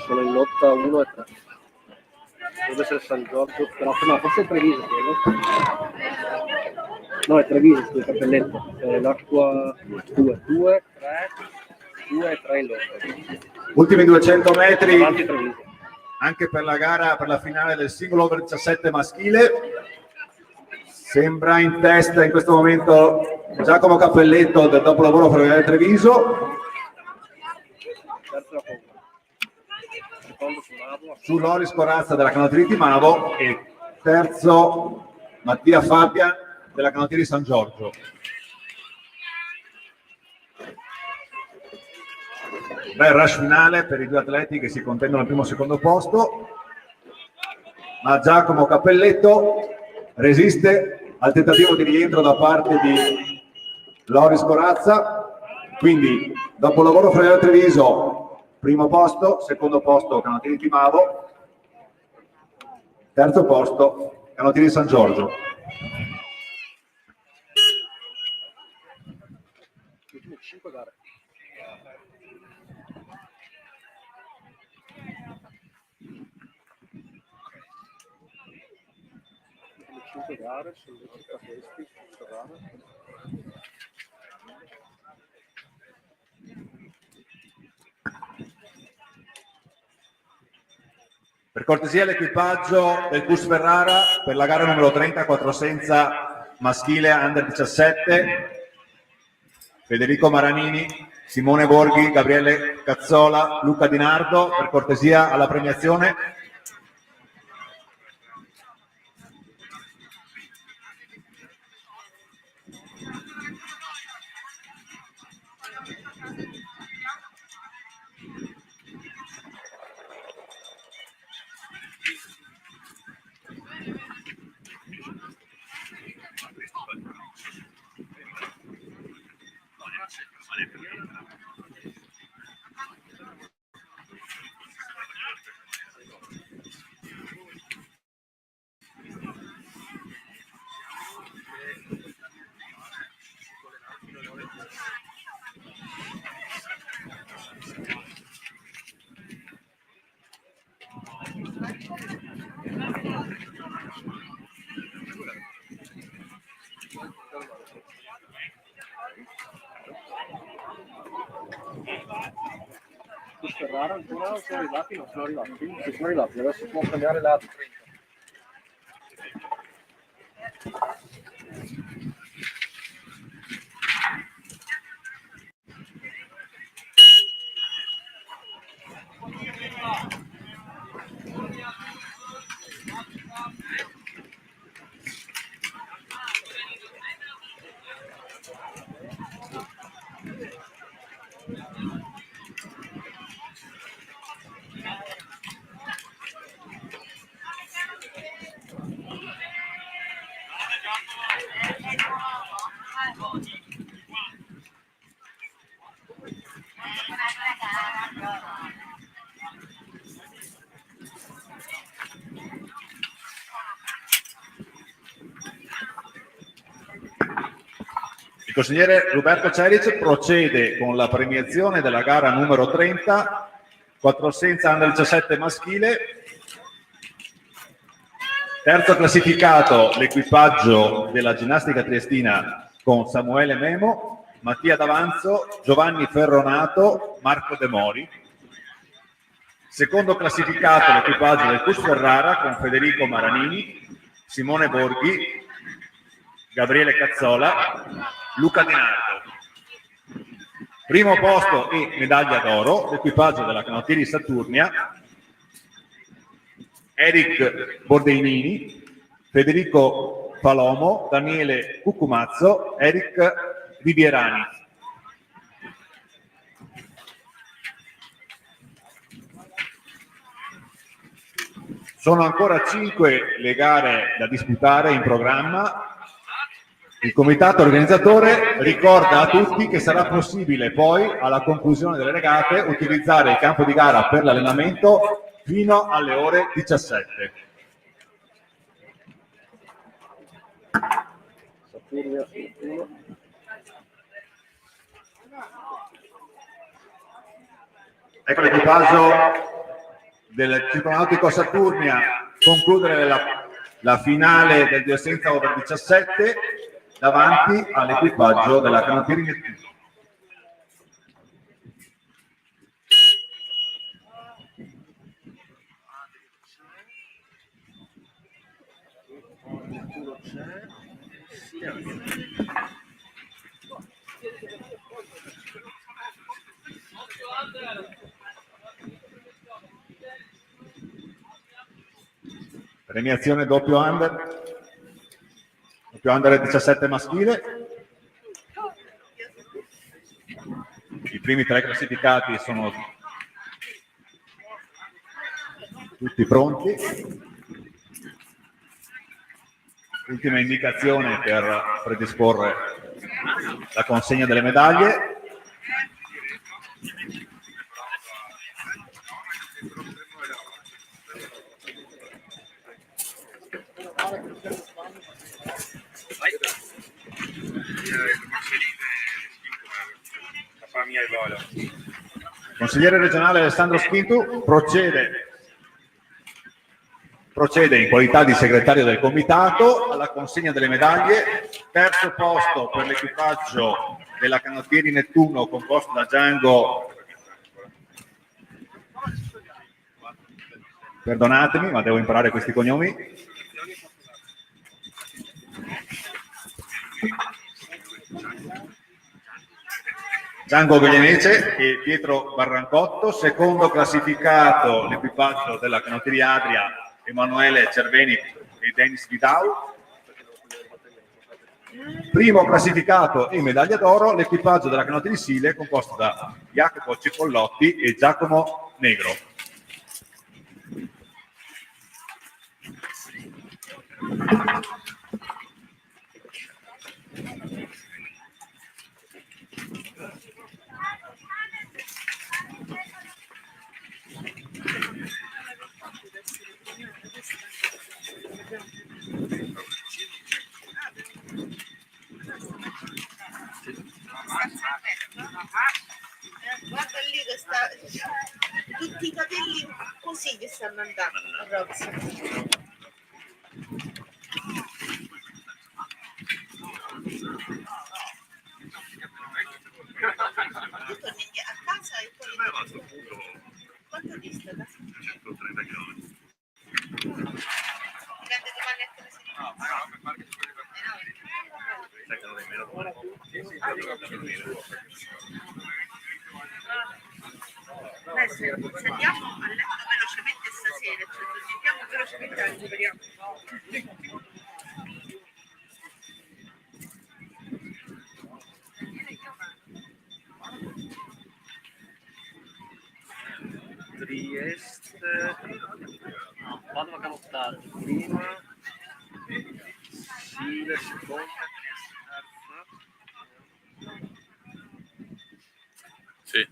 Sono in lotta 1 e 3 dove c'è San Giorgio, però no, forse è Treviso quello. No, è Treviso, scusa, Cappelletto. L'acqua 2 e 3 in lotta. Ultimi 200 metri anche per la gara, per la finale del singolo over 17 maschile. Sembra in testa in questo momento Giacomo Cappelletto del dopolavoro ferroviario Treviso. Su Loris Corazza della Canottieri Timavo e terzo Mattia Fabian della Canottieri San Giorgio. Bel rush finale per i due atleti che si contendono al primo e secondo posto, ma Giacomo Cappelletto resiste al tentativo di rientro da parte di Loris Corazza. Quindi dopo lavoro fra Treviso, primo posto, secondo posto Canottieri Timavo, terzo posto Canottieri San Giorgio. Ultime 5 gare. Ultime 5 gare sono questi, Per cortesia l'equipaggio del Cus Ferrara per la gara numero 34 senza maschile under 17 Federico Maranini, Simone Borghi, Gabriele Cazzola, Luca Di Nardo, per cortesia alla premiazione. Ferrara ancora non sono arrivati, non sono arrivati, se sono arrivati adesso può cambiare l'altro. Il consigliere Roberto Ceric procede con la premiazione della gara numero 30, 4 senza under 17 maschile. Terzo classificato l'equipaggio della ginnastica triestina con Samuele Memo, Mattia D'Avanzo, Giovanni Ferronato, Marco De Mori. Secondo classificato l'equipaggio del Cus Ferrara con Federico Maranini, Simone Borghi, Gabriele Cazzola, Luca Di Nardo. Primo posto e medaglia d'oro l'equipaggio della Canottieri Saturnia, Eric Bordeinini, Federico Palomo, Daniele Cucumazzo, Eric Vivierani. Sono ancora 5 le gare da disputare in programma. Il comitato organizzatore ricorda a tutti che sarà possibile poi, alla conclusione delle regate, utilizzare il campo di gara per l'allenamento fino alle ore 17. Ecco l'equipaggio del Ciclonautico Saturnia concludere la finale del 2 senza over 17 davanti all'equipaggio della Canottieri Nettuno. Premiazione doppio under 17 maschile. I primi 3 classificati sono tutti pronti. Ultima indicazione per predisporre la consegna delle medaglie. Consigliere regionale Alessandro Spintu procede in qualità di segretario del comitato alla consegna delle medaglie. Terzo posto per l'equipaggio della Canottieri Nettuno composto da Django, perdonatemi ma devo imparare questi cognomi, Gianco Goglianese e Pietro Barrancotto, secondo classificato l'equipaggio della canotteria Adria, Emanuele Cerveni e Denis Vidal. Primo classificato e medaglia d'oro l'equipaggio della canotteria Sile, composto da Jacopo Cipollotti e Giacomo Negro. Guarda lì che sta tutti i capelli così che stanno andando a Roxy. Tu torni a casa e poi quanto dista? 130 km. Grande domani a che ne si dice? Sai che non è meno domani? Se andiamo a letto velocemente stasera, cioè andiamo velocemente e recuperiamo. Trieste, Padova canottaggio prima, Sile seconda, Trieste terza. Sì.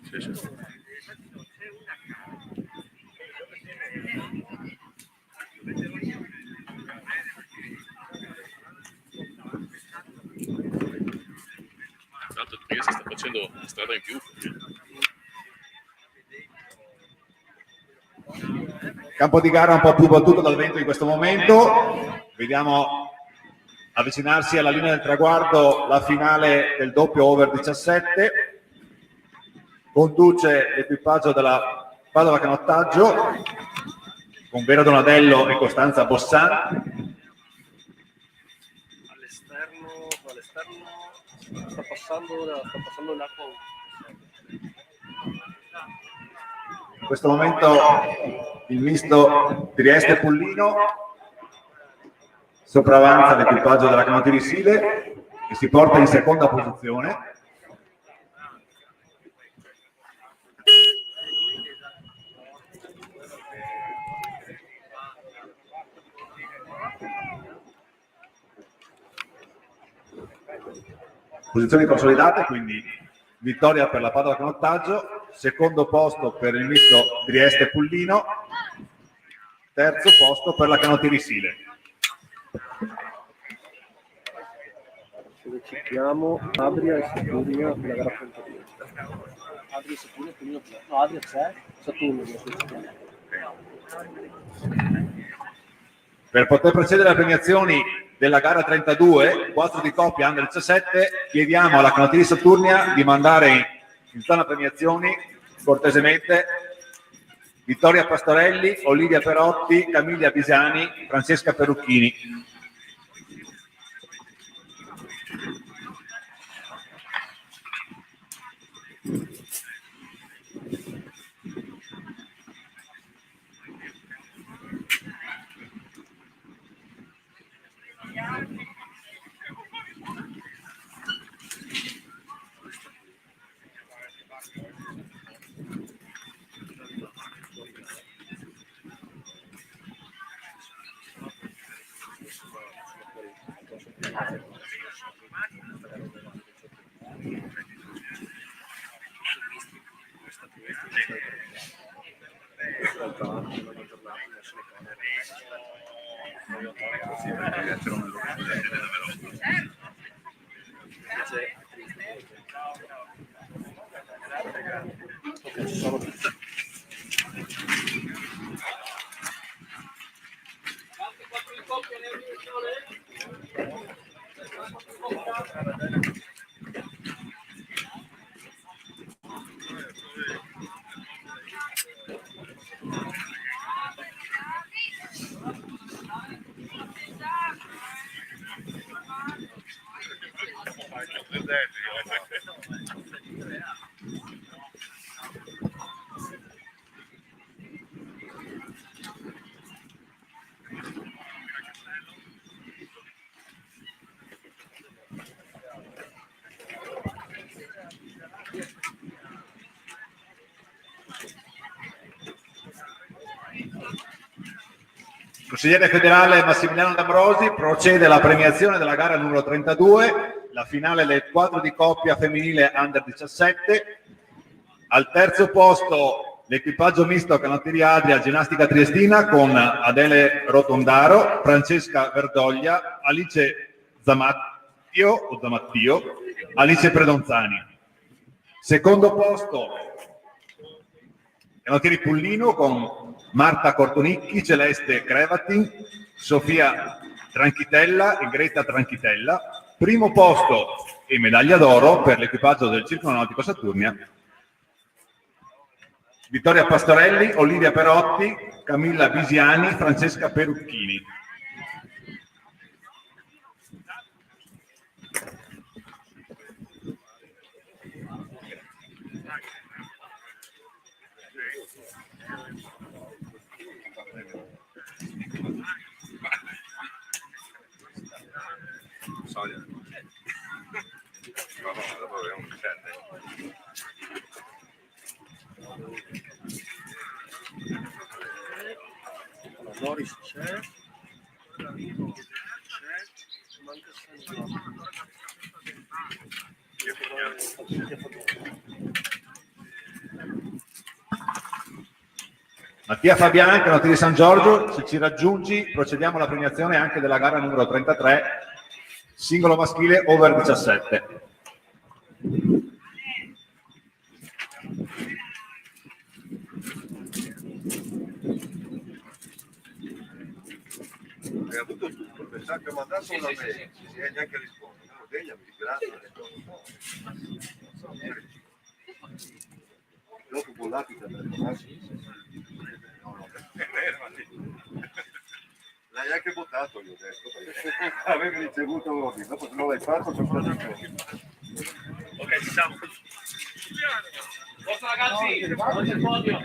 Tra l'altro Trieste sta facendo strada in più. Campo di gara un po' più battuto dal vento in questo momento, vediamo avvicinarsi alla linea del traguardo la finale del doppio over 17, conduce l'equipaggio della Padova Canottaggio con Vera Donadello e Costanza Bossan. All'esterno sta passando l'acqua. In questo momento il misto Trieste-Pullino sopravanza l'equipaggio della canotteria Sile che si porta in seconda posizione. Posizioni consolidate, quindi vittoria per la Padova Canottaggio, secondo posto per il misto Trieste-Pullino, terzo posto per la canotteria Sile. Citiamo Adria e Saturnia la gara frontaliera. Adria e Saturnia, Pullino, no, Adria c'è, Saturnia. Per poter procedere alle premiazioni della gara 32, 4 di coppia under 17, chiediamo alla canotteria Saturnia di mandare in zona premiazioni cortesemente Vittoria Pastorelli, Olivia Perotti, Camilla Bisani, Francesca Perucchini. Consigliere federale Massimiliano D'Ambrosi, procede alla premiazione della gara numero 32, la finale del quadro di coppia femminile under 17. Al terzo posto l'equipaggio misto canottieri Adria ginnastica triestina con Adele Rotondaro, Francesca Verdoglia, Alice Zamattio, Alice Predonzani. Secondo posto canottieri Pullino con Marta Cortonicchi, Celeste Crevatin, Sofia Tranchitella e Greta Tranchitella. Primo posto e medaglia d'oro per l'equipaggio del Circolo Nautico Saturnia Vittoria Pastorelli, Olivia Perotti, Camilla Bisiani, Francesca Perucchini. Loris c'è, manca San Mattia Fabian, canottieri San Giorgio, se ci raggiungi procediamo alla premiazione anche della gara numero 33, singolo maschile over 17. Era tutto il professore che ha mandato una mail, si è neanche risposto. No, Deglia mi ringrazio. Dopo bollati per l'hai anche votato, gli ho detto, perché avevi ricevuto l'ordine, dopo se non l'hai fatto sono stato in. Ok, ci siamo. Forza ragazzi, oggi il podio.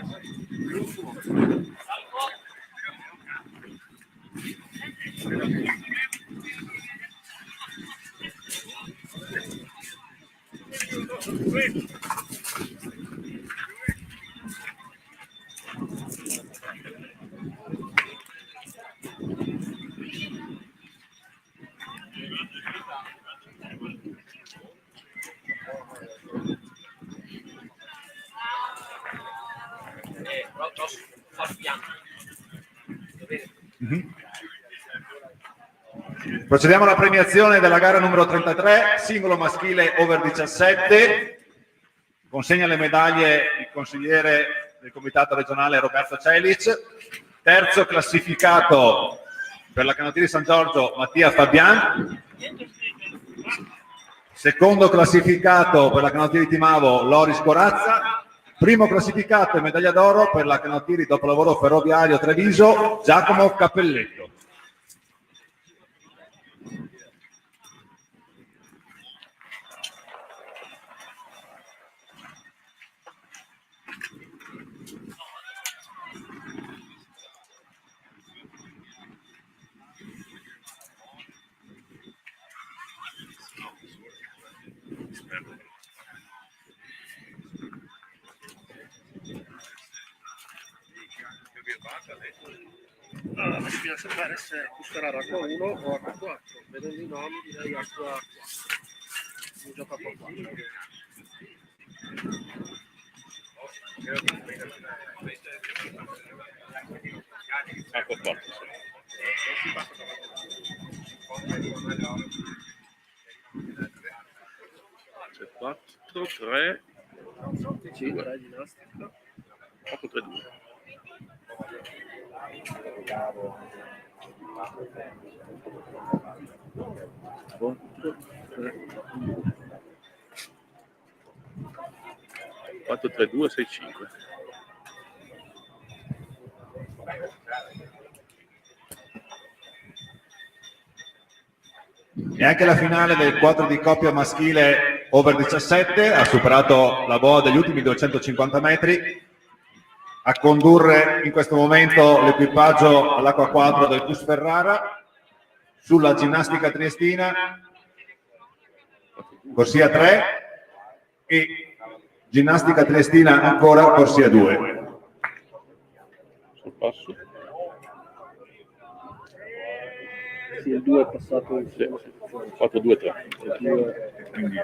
Procediamo alla premiazione della gara numero 33, singolo maschile over 17. Consegna le medaglie il consigliere del comitato regionale Roberto Celic. Terzo classificato per la canottieri San Giorgio Mattia Fabian. Secondo classificato per la canottieri Timavo Loris Corazza. Primo classificato e medaglia d'oro per la canottieri dopolavoro ferroviario Treviso Giacomo Cappelletto. Allora, bisogna sapere se sarà acqua 1 o acqua 4. Vedendo i nomi direi acqua 4. Si gioca acqua 4. Acqua 4. C'è 4, 3, 5, ginnastica, 4, 3, 2. 4, 3, 2, 6, 5. E anche la finale del quadro di coppia maschile over 17 ha superato la boa degli ultimi 250 metri. A condurre in questo momento l'equipaggio all'acqua quadro del Cus Ferrara. Sulla ginnastica triestina corsia 3 e ginnastica triestina ancora corsia 2. Sul passo. Sì, il 2 è passato in seconda posizione. 4-2-3. Quindi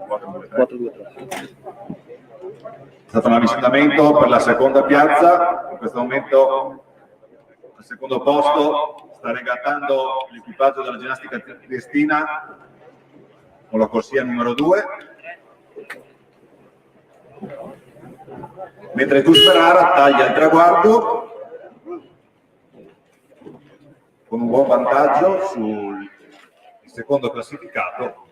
4-2-3. 4-2-3. È stato un avvicinamento per la seconda piazza, in questo momento al secondo posto sta regattando l'equipaggio della ginnastica triestina con la corsia numero 2, mentre Gus Ferrara taglia il traguardo con un buon vantaggio sul secondo classificato.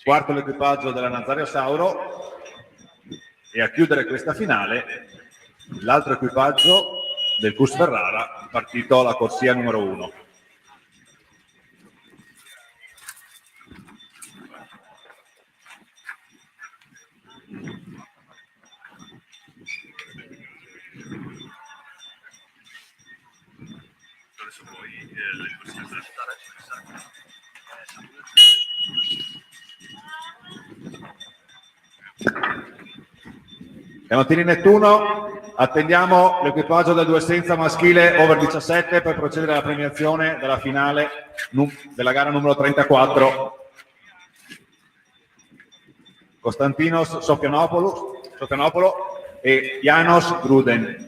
Quarto l'equipaggio della Nazario Sauro e a chiudere questa finale l'altro equipaggio del Gus Ferrara, partito alla corsia numero 1. Canottini Nettuno, attendiamo l'equipaggio del due senza maschile over 17 per procedere alla premiazione della finale della gara numero 34. Konstantinos Sofianopoulos e Janos Gruden.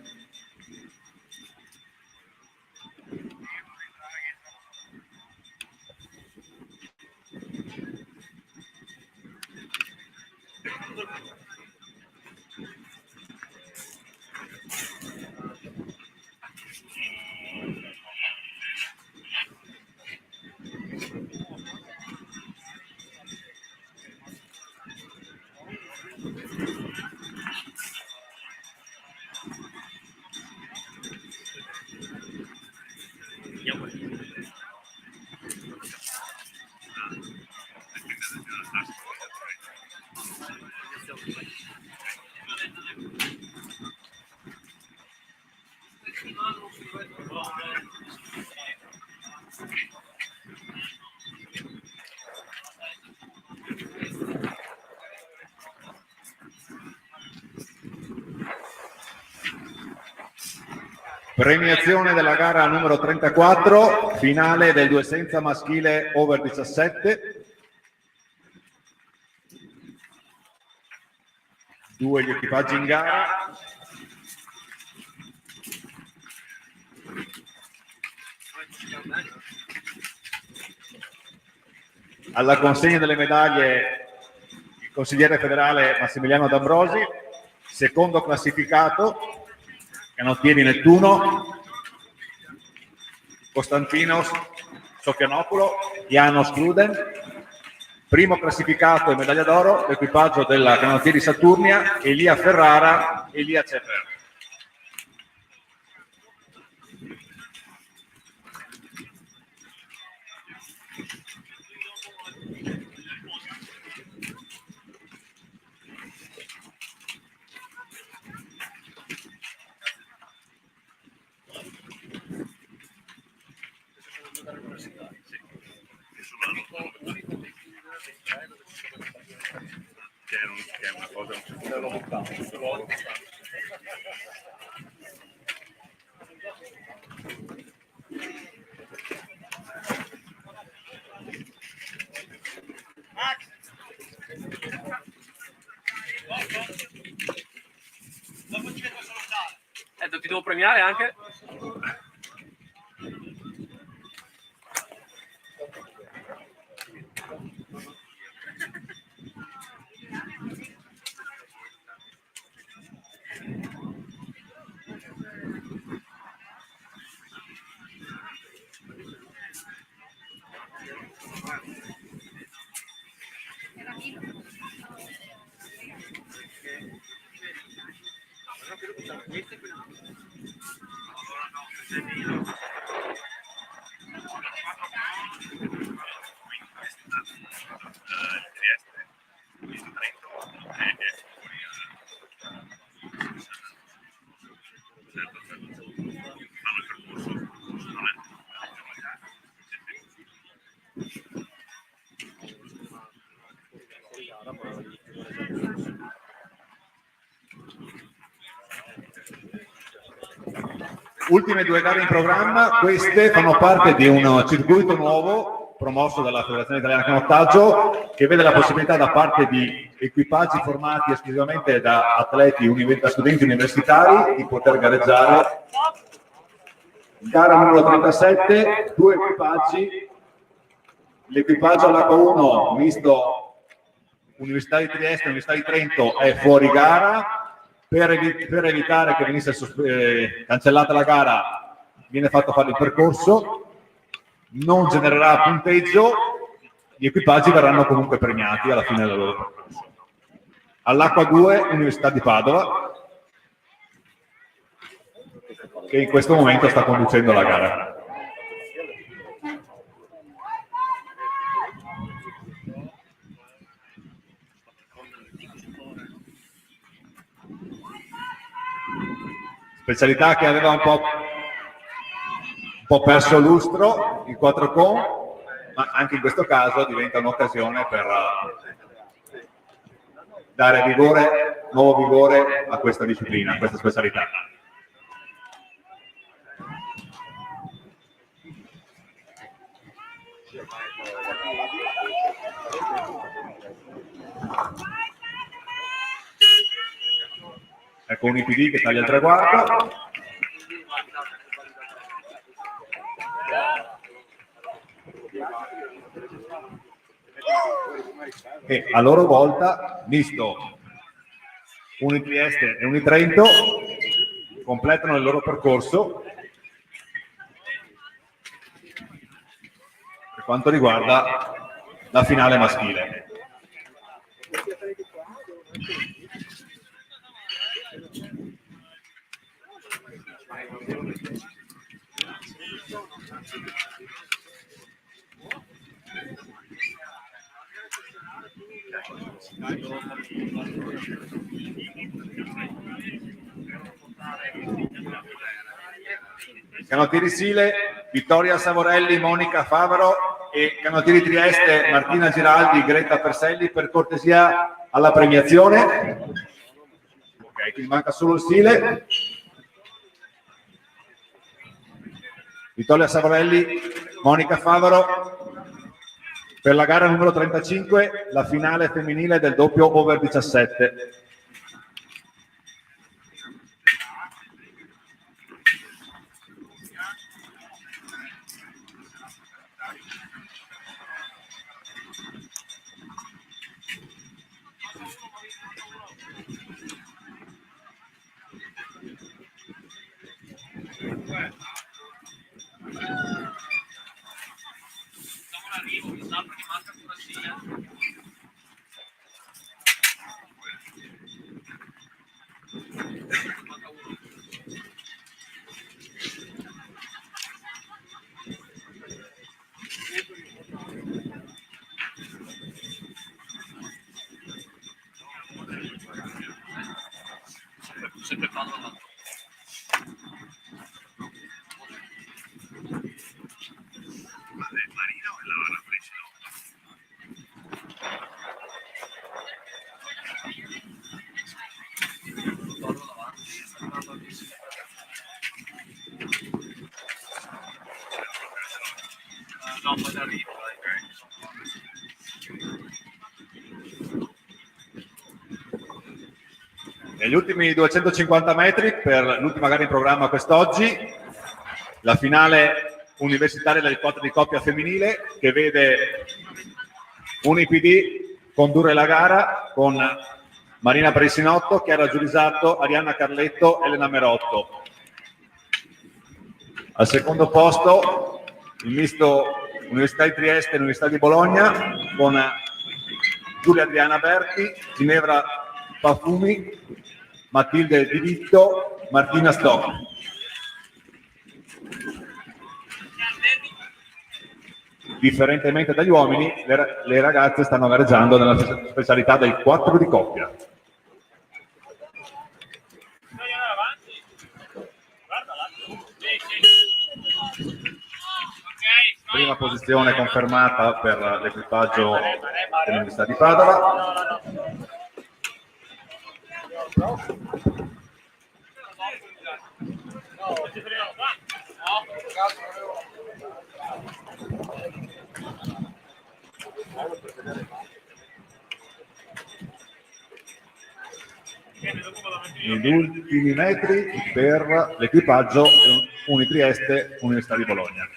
Premiazione della gara numero 34, finale del due senza maschile over 17. Due gli equipaggi in gara. Alla consegna delle medaglie il consigliere federale Massimiliano D'Ambrosi, secondo classificato Canottieri Nettuno, Konstantinos Sofianopoulos, Janos Gruden. Primo classificato e medaglia d'oro l'equipaggio della Canottieri Saturnia, Elia Ferrara, Elia Cefer. Che è una cosa ti devo premiare anche? Ultime due gare in programma, queste fanno parte di un circuito nuovo promosso dalla Federazione Italiana Canottaggio, che vede la possibilità da parte di equipaggi formati esclusivamente da atleti, da studenti universitari, di poter gareggiare. Gara numero 37, due equipaggi, l'equipaggio all'H1 misto Università di Trieste e Università di Trento è fuori gara. Per evitare che venisse cancellata la gara, viene fatto fare il percorso, non genererà punteggio, gli equipaggi verranno comunque premiati alla fine del loro percorso. All'H2 Università di Padova, che in questo momento sta conducendo la gara. Specialità che aveva un po' perso lustro, il 4 con, ma anche in questo caso diventa un'occasione per dare vigore, nuovo vigore a questa disciplina, a questa specialità. Ecco un IPD che taglia il traguardo. E a loro volta, misto Uni Trieste e Uni Trento, completano il loro percorso per quanto riguarda la finale maschile. Canottieri Sile, Vittoria Savorelli, Monica Favaro, e Canottieri Trieste, Martina Giraldi, Greta Perselli, per cortesia alla premiazione. Ok, quindi manca solo il Sile. Vittoria Savorelli, Monica Favaro, per la gara numero 35, la finale femminile del doppio over 17. Negli ultimi 250 metri per l'ultima gara in programma quest'oggi, la finale universitaria dell'elicottero di coppia femminile, che vede UniPD condurre la gara con Marina Presinotto, Chiara Giulisato, Arianna Carletto, Elena Merotto. Al secondo posto il misto Università di Trieste e Università di Bologna con Giulia Adriana Berti, Ginevra Pafumi, Matilde Di Vitto, Martina Stock. Differentemente dagli uomini, le ragazze stanno gareggiando nella specialità del 4 di coppia. Prima posizione confermata per l'equipaggio dell'Università di Padova. Gli ultimi metri per l'equipaggio Unitrieste Università di Bologna.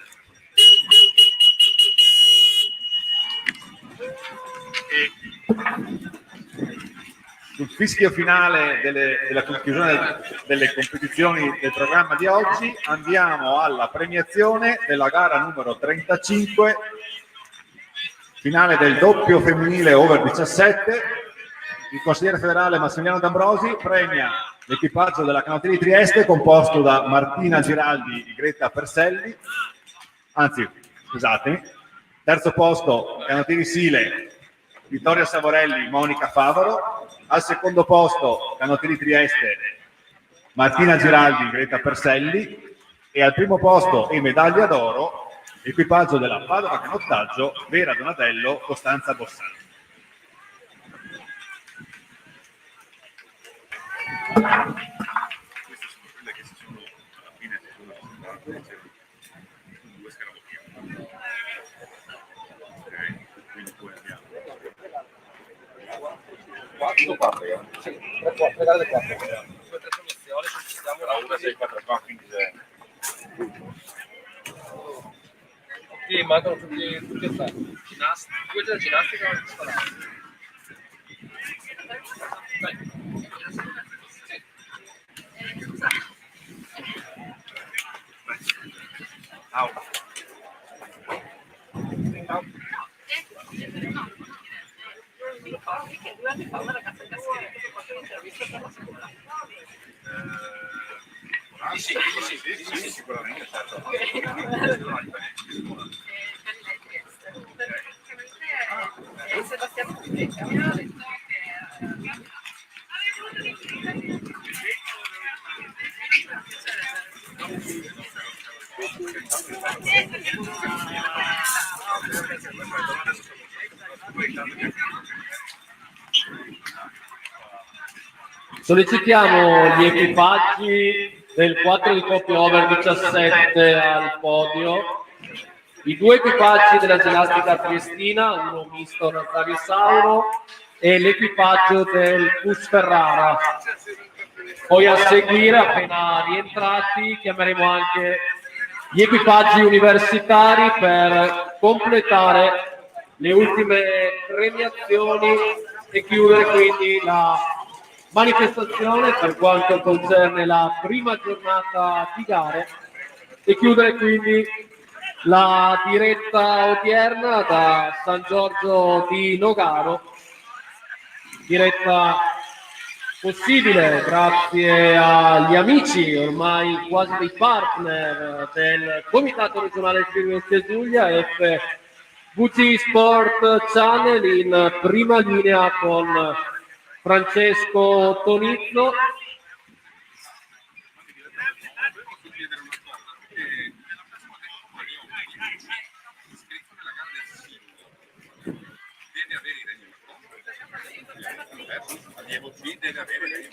Sul fischio finale della conclusione delle competizioni del programma di oggi andiamo alla premiazione della gara numero 35, finale del doppio femminile over 17. Il consigliere federale Massimiliano D'Ambrosi premia l'equipaggio della Canottieri Trieste composto da Martina Giraldi e Greta Perselli, anzi scusatemi, terzo posto Canottieri Sile, Vittoria Savorelli, Monica Favaro, al secondo posto Canottieri Trieste, Martina Giraldi, Greta Perselli, e al primo posto e medaglia d'oro equipaggio della Padova Canottaggio Vera Donatello, Costanza Bossani. Queste sono quelle che si sono alla fine sono presentate, c'erano due scarabocchioni. Ok, quindi poi abbiamo 4 sì, 3 gare 4. Due tre promozioni, siamo la 1, 6, 4, 5, 6. Sì, mancano tutti e tre. Ginnastica, 2 della ginnastica e sparare. Sì, sicuramente, certo. Sebastiano Sollecitiamo gli equipaggi del 4 di coppia over 17 al podio, i 2 equipaggi della ginnastica triestina, uno misto Nazario Sauro e l'equipaggio del Pus Ferrara. Poi a seguire, appena rientrati, chiameremo anche gli equipaggi universitari per completare le ultime premiazioni e chiudere quindi la manifestazione per quanto concerne la prima giornata di gare e chiudere quindi la diretta odierna da San Giorgio di Nogaro, diretta possibile grazie agli amici ormai quasi dei partner del Comitato Regionale Friuli Giulia FVG Sport Channel in prima linea con Francesco Tonizzo. Allievo B deve avere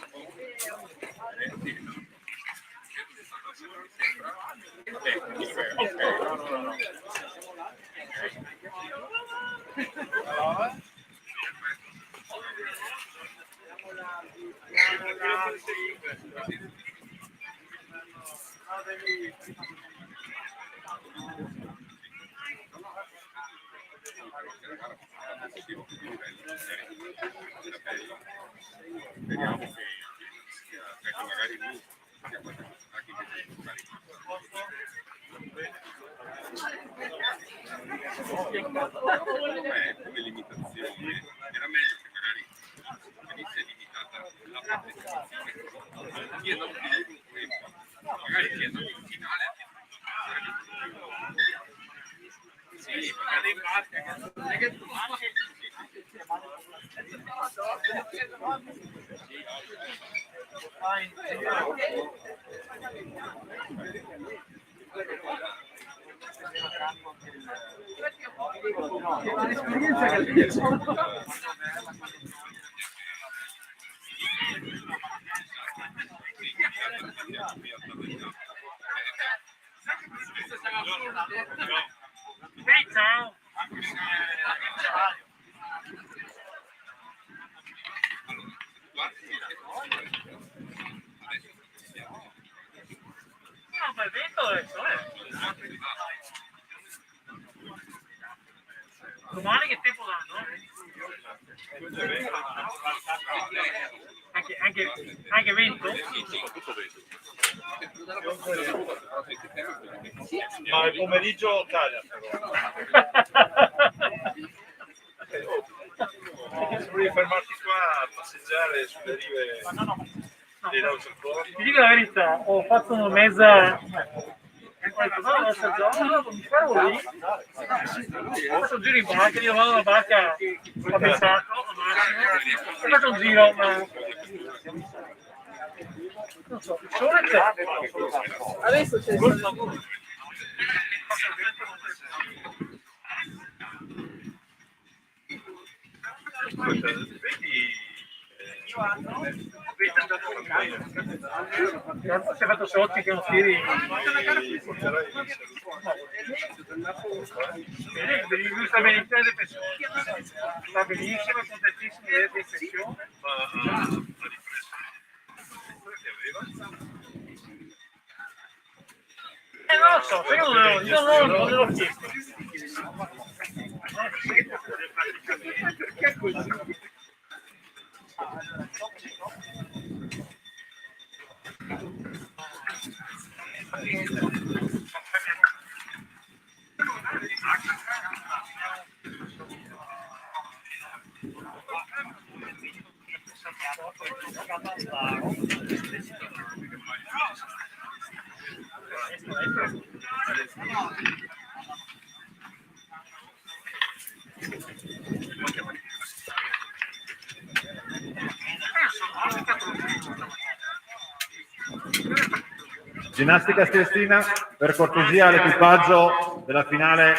speriamo che sia, ecco, magari lui sia qualche personaggio come limitazione era meglio che magari venisse limitata la partecipazione, chi è andato più lungo tempo, magari chi è andato in finale sì, magari in parte non è che tu Ciao. No, ma è vento adesso, Domani che tempo danno? Anche vento? Ma il pomeriggio caglia però. Se volevi fermarti qua a passeggiare sulle rive dei Laucertoni. Ti dico la verità, ho fatto una mezza... Ho detto, no, mi fermo lì. Ho fatto un giro in barca, io vado alla barca, ho pensato, ho fatto un giro, ma... Non so, il sole c'è. Adesso c'è il sole. Cazzo, si è fatto sotto che non tiri. Devi giusto bene in testa va benissimo, contentissimo di vedere l'ispezione. Non lo so, non l'ho chiesto. Perché così? Ginnastica Stiestina, per cortesia l'equipaggio della finale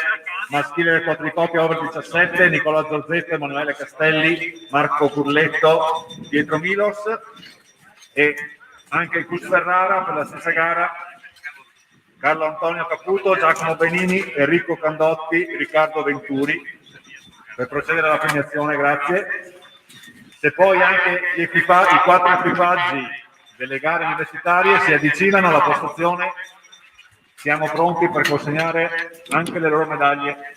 maschile del quadricoppia over 17, Nicola Zorzetto, Emanuele Castelli, Marco Curletto, Pietro Milos, e anche il Cus Ferrara per la stessa gara, Carlo Antonio Caputo, Giacomo Benini, Enrico Candotti, Riccardo Venturi, per procedere alla premiazione, grazie. Se poi anche i 4 equipaggi delle gare universitarie si avvicinano alla postazione, siamo pronti per consegnare anche le loro medaglie.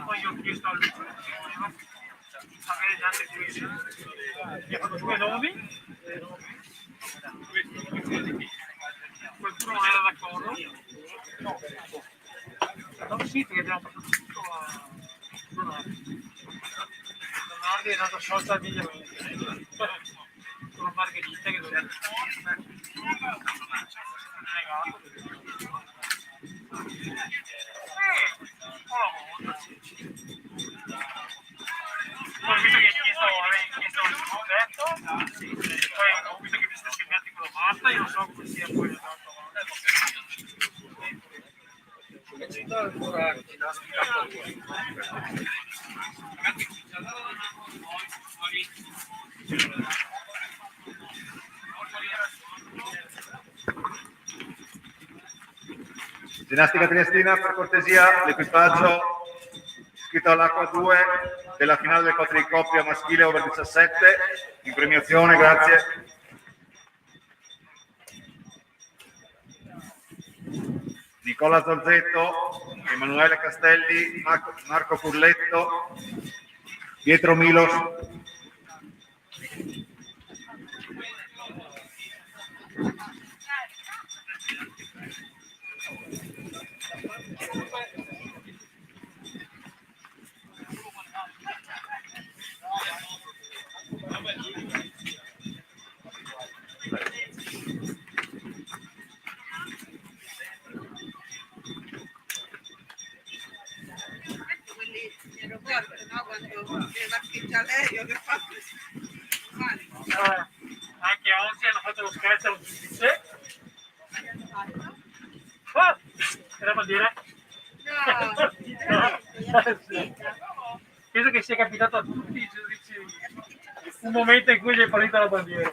Poi ho chiesto a lui avere tante questioni. Mi ha fatto 2 nomi. Qualcuno non era d'accordo. No, sì, perché abbiamo fatto tutto a Leonardi. Leonardi è andato sciolta al miglioramento. Con la Margherita che doveva... Poi ho visto che avevi chiesto il progetto, poi ho visto che vi siete scambiati con la Marta, io non so come sia poi andato Ginnastica Triestina, per cortesia, l'equipaggio iscritto all'Acqua 2 della finale del quadricoppia maschile over 17, in premiazione, grazie. Nicola Zorzetto, Emanuele Castelli, Marco Curletto, Pietro Milos. fatto lo scherzo al giudice. Ah, era bandiera? Sì. Penso che sia capitato a tutti i giudici un momento in cui gli è partita la bandiera.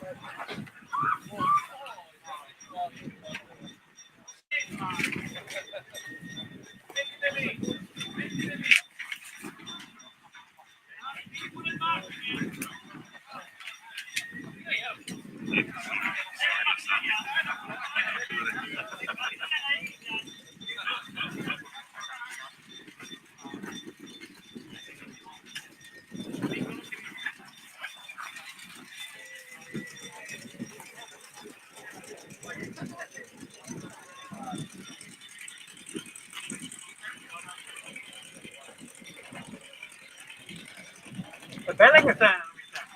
È bella questa novità.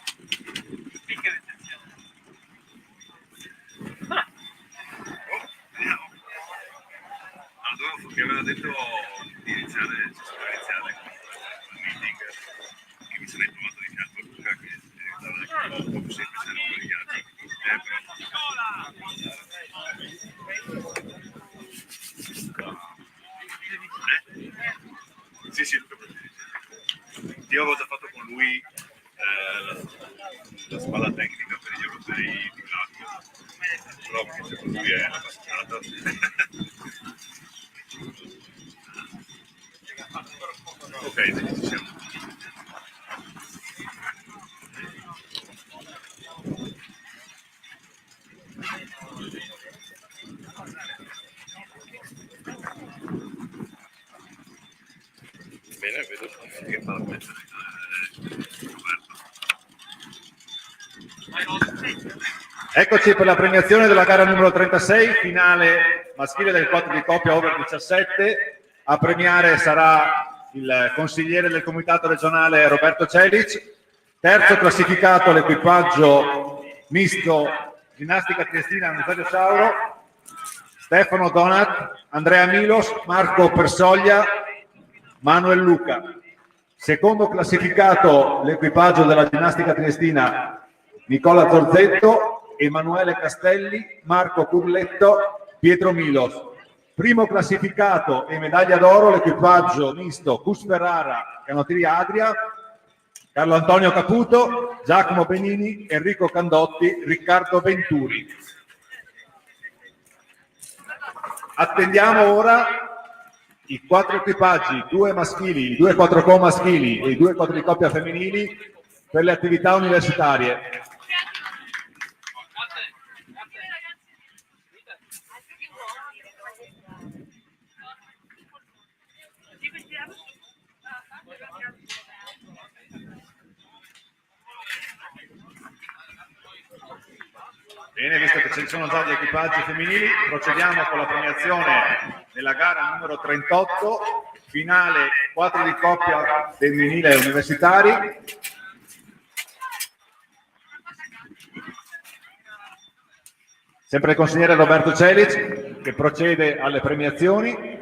Picca recensione. Adolfo che aveva detto di iniziare, con il meeting, che mi sarei trovato di fianco a Luca, che è un po' più semplice con gli altri. Sì, Luca Progetti. Io avevo già fatto con lui la spalla tecnica per gli europei di Glasgow, però perché secondo lui è una passata. Ok, ci siamo. Bene, vedo che fa la Eccoci per la premiazione della gara numero 36, finale maschile del 4 di coppia over 17. A premiare sarà il consigliere del comitato regionale Roberto Celic. Terzo classificato l'equipaggio misto ginnastica triestina Anastasio Sauro, Stefano Donat, Andrea Milos, Marco Persoglia, Manuel Luca. Secondo classificato l'equipaggio della ginnastica triestina Nicola Zorzetto, Emanuele Castelli, Marco Curletto, Pietro Milos. Primo classificato e medaglia d'oro l'equipaggio misto Cus Ferrara, Canottieri Adria, Carlo Antonio Caputo, Giacomo Benini, Enrico Candotti, Riccardo Venturi. Attendiamo ora i 4 equipaggi, 2 maschili, 2 4 maschili e i 2 4 di coppia femminili per le attività universitarie. Bene, visto che ci sono già gli equipaggi femminili, procediamo con la premiazione della gara numero 38, finale 4 di coppia femminile universitari. Sempre il consigliere Roberto Celic che procede alle premiazioni.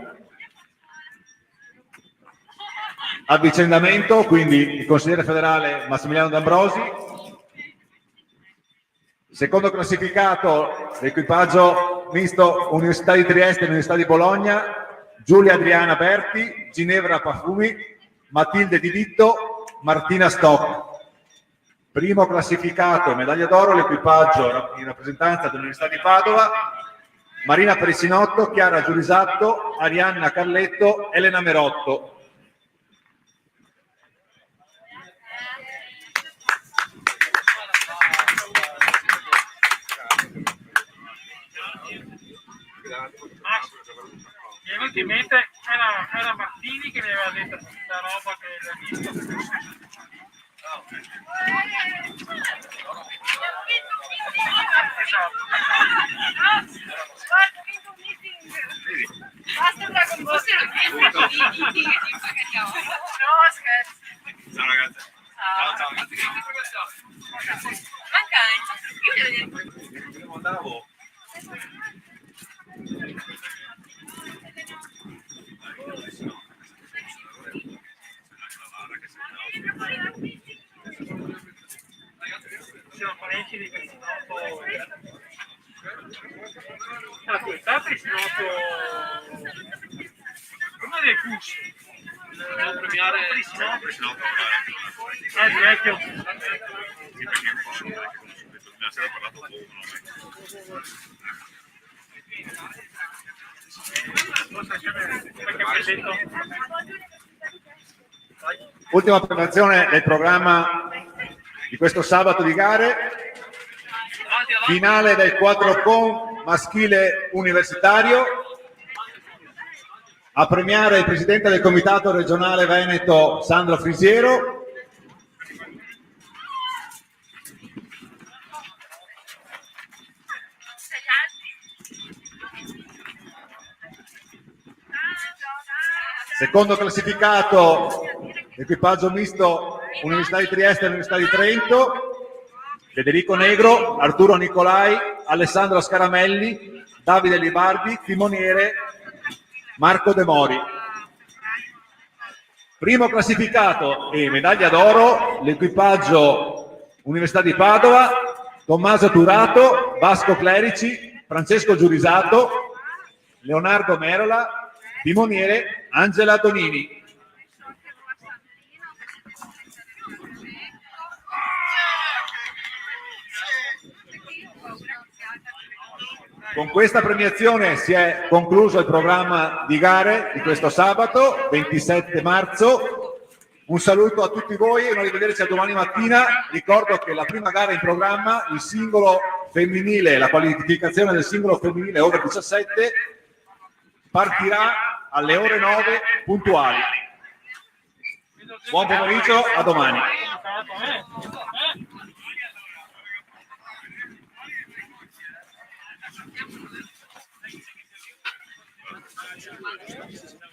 Avvicendamento, quindi il consigliere federale Massimiliano D'Ambrosi. Secondo classificato l'equipaggio misto Università di Trieste e Università di Bologna, Giulia Adriana Berti, Ginevra Pafumi, Matilde Di Vitto, Martina Stock. Primo classificato, medaglia d'oro, l'equipaggio in rappresentanza dell'Università di Padova, Marina Perissinotto, Chiara Giurisatto, Arianna Carletto, Elena Merotto. Mi è venuto in mente era Martini che mi aveva detto questa roba che l'ha visto. Basta andare con voi, no, scherzo. Ciao ragazzi. Ciao. Manca Io andavo. Siamo parenti. facili che si noto. La qualità si noto uno dei cusci. Devo premiare di vecchio. Ultima premiazione del programma di questo sabato di gare, finale del 4 con maschile universitario. A premiare il presidente del comitato regionale Veneto Sandro Frisiero. Secondo classificato equipaggio misto Università di Trieste e Università di Trento, Federico Negro, Arturo Nicolai, Alessandro Scaramelli, Davide Libardi, timoniere Marco De Mori. Primo classificato e medaglia d'oro l'equipaggio Università di Padova, Tommaso Turato, Vasco Clerici, Francesco Giurisato, Leonardo Merola, timoniere Angela Donini. Con questa premiazione si è concluso il programma di gare di questo sabato 27 marzo. Un saluto a tutti voi e noi rivederci a domani mattina. Ricordo che la prima gara in programma, il singolo femminile, la qualificazione del singolo femminile over 17, partirà alle ore 9 puntuali. Buon pomeriggio, a domani. Thank you.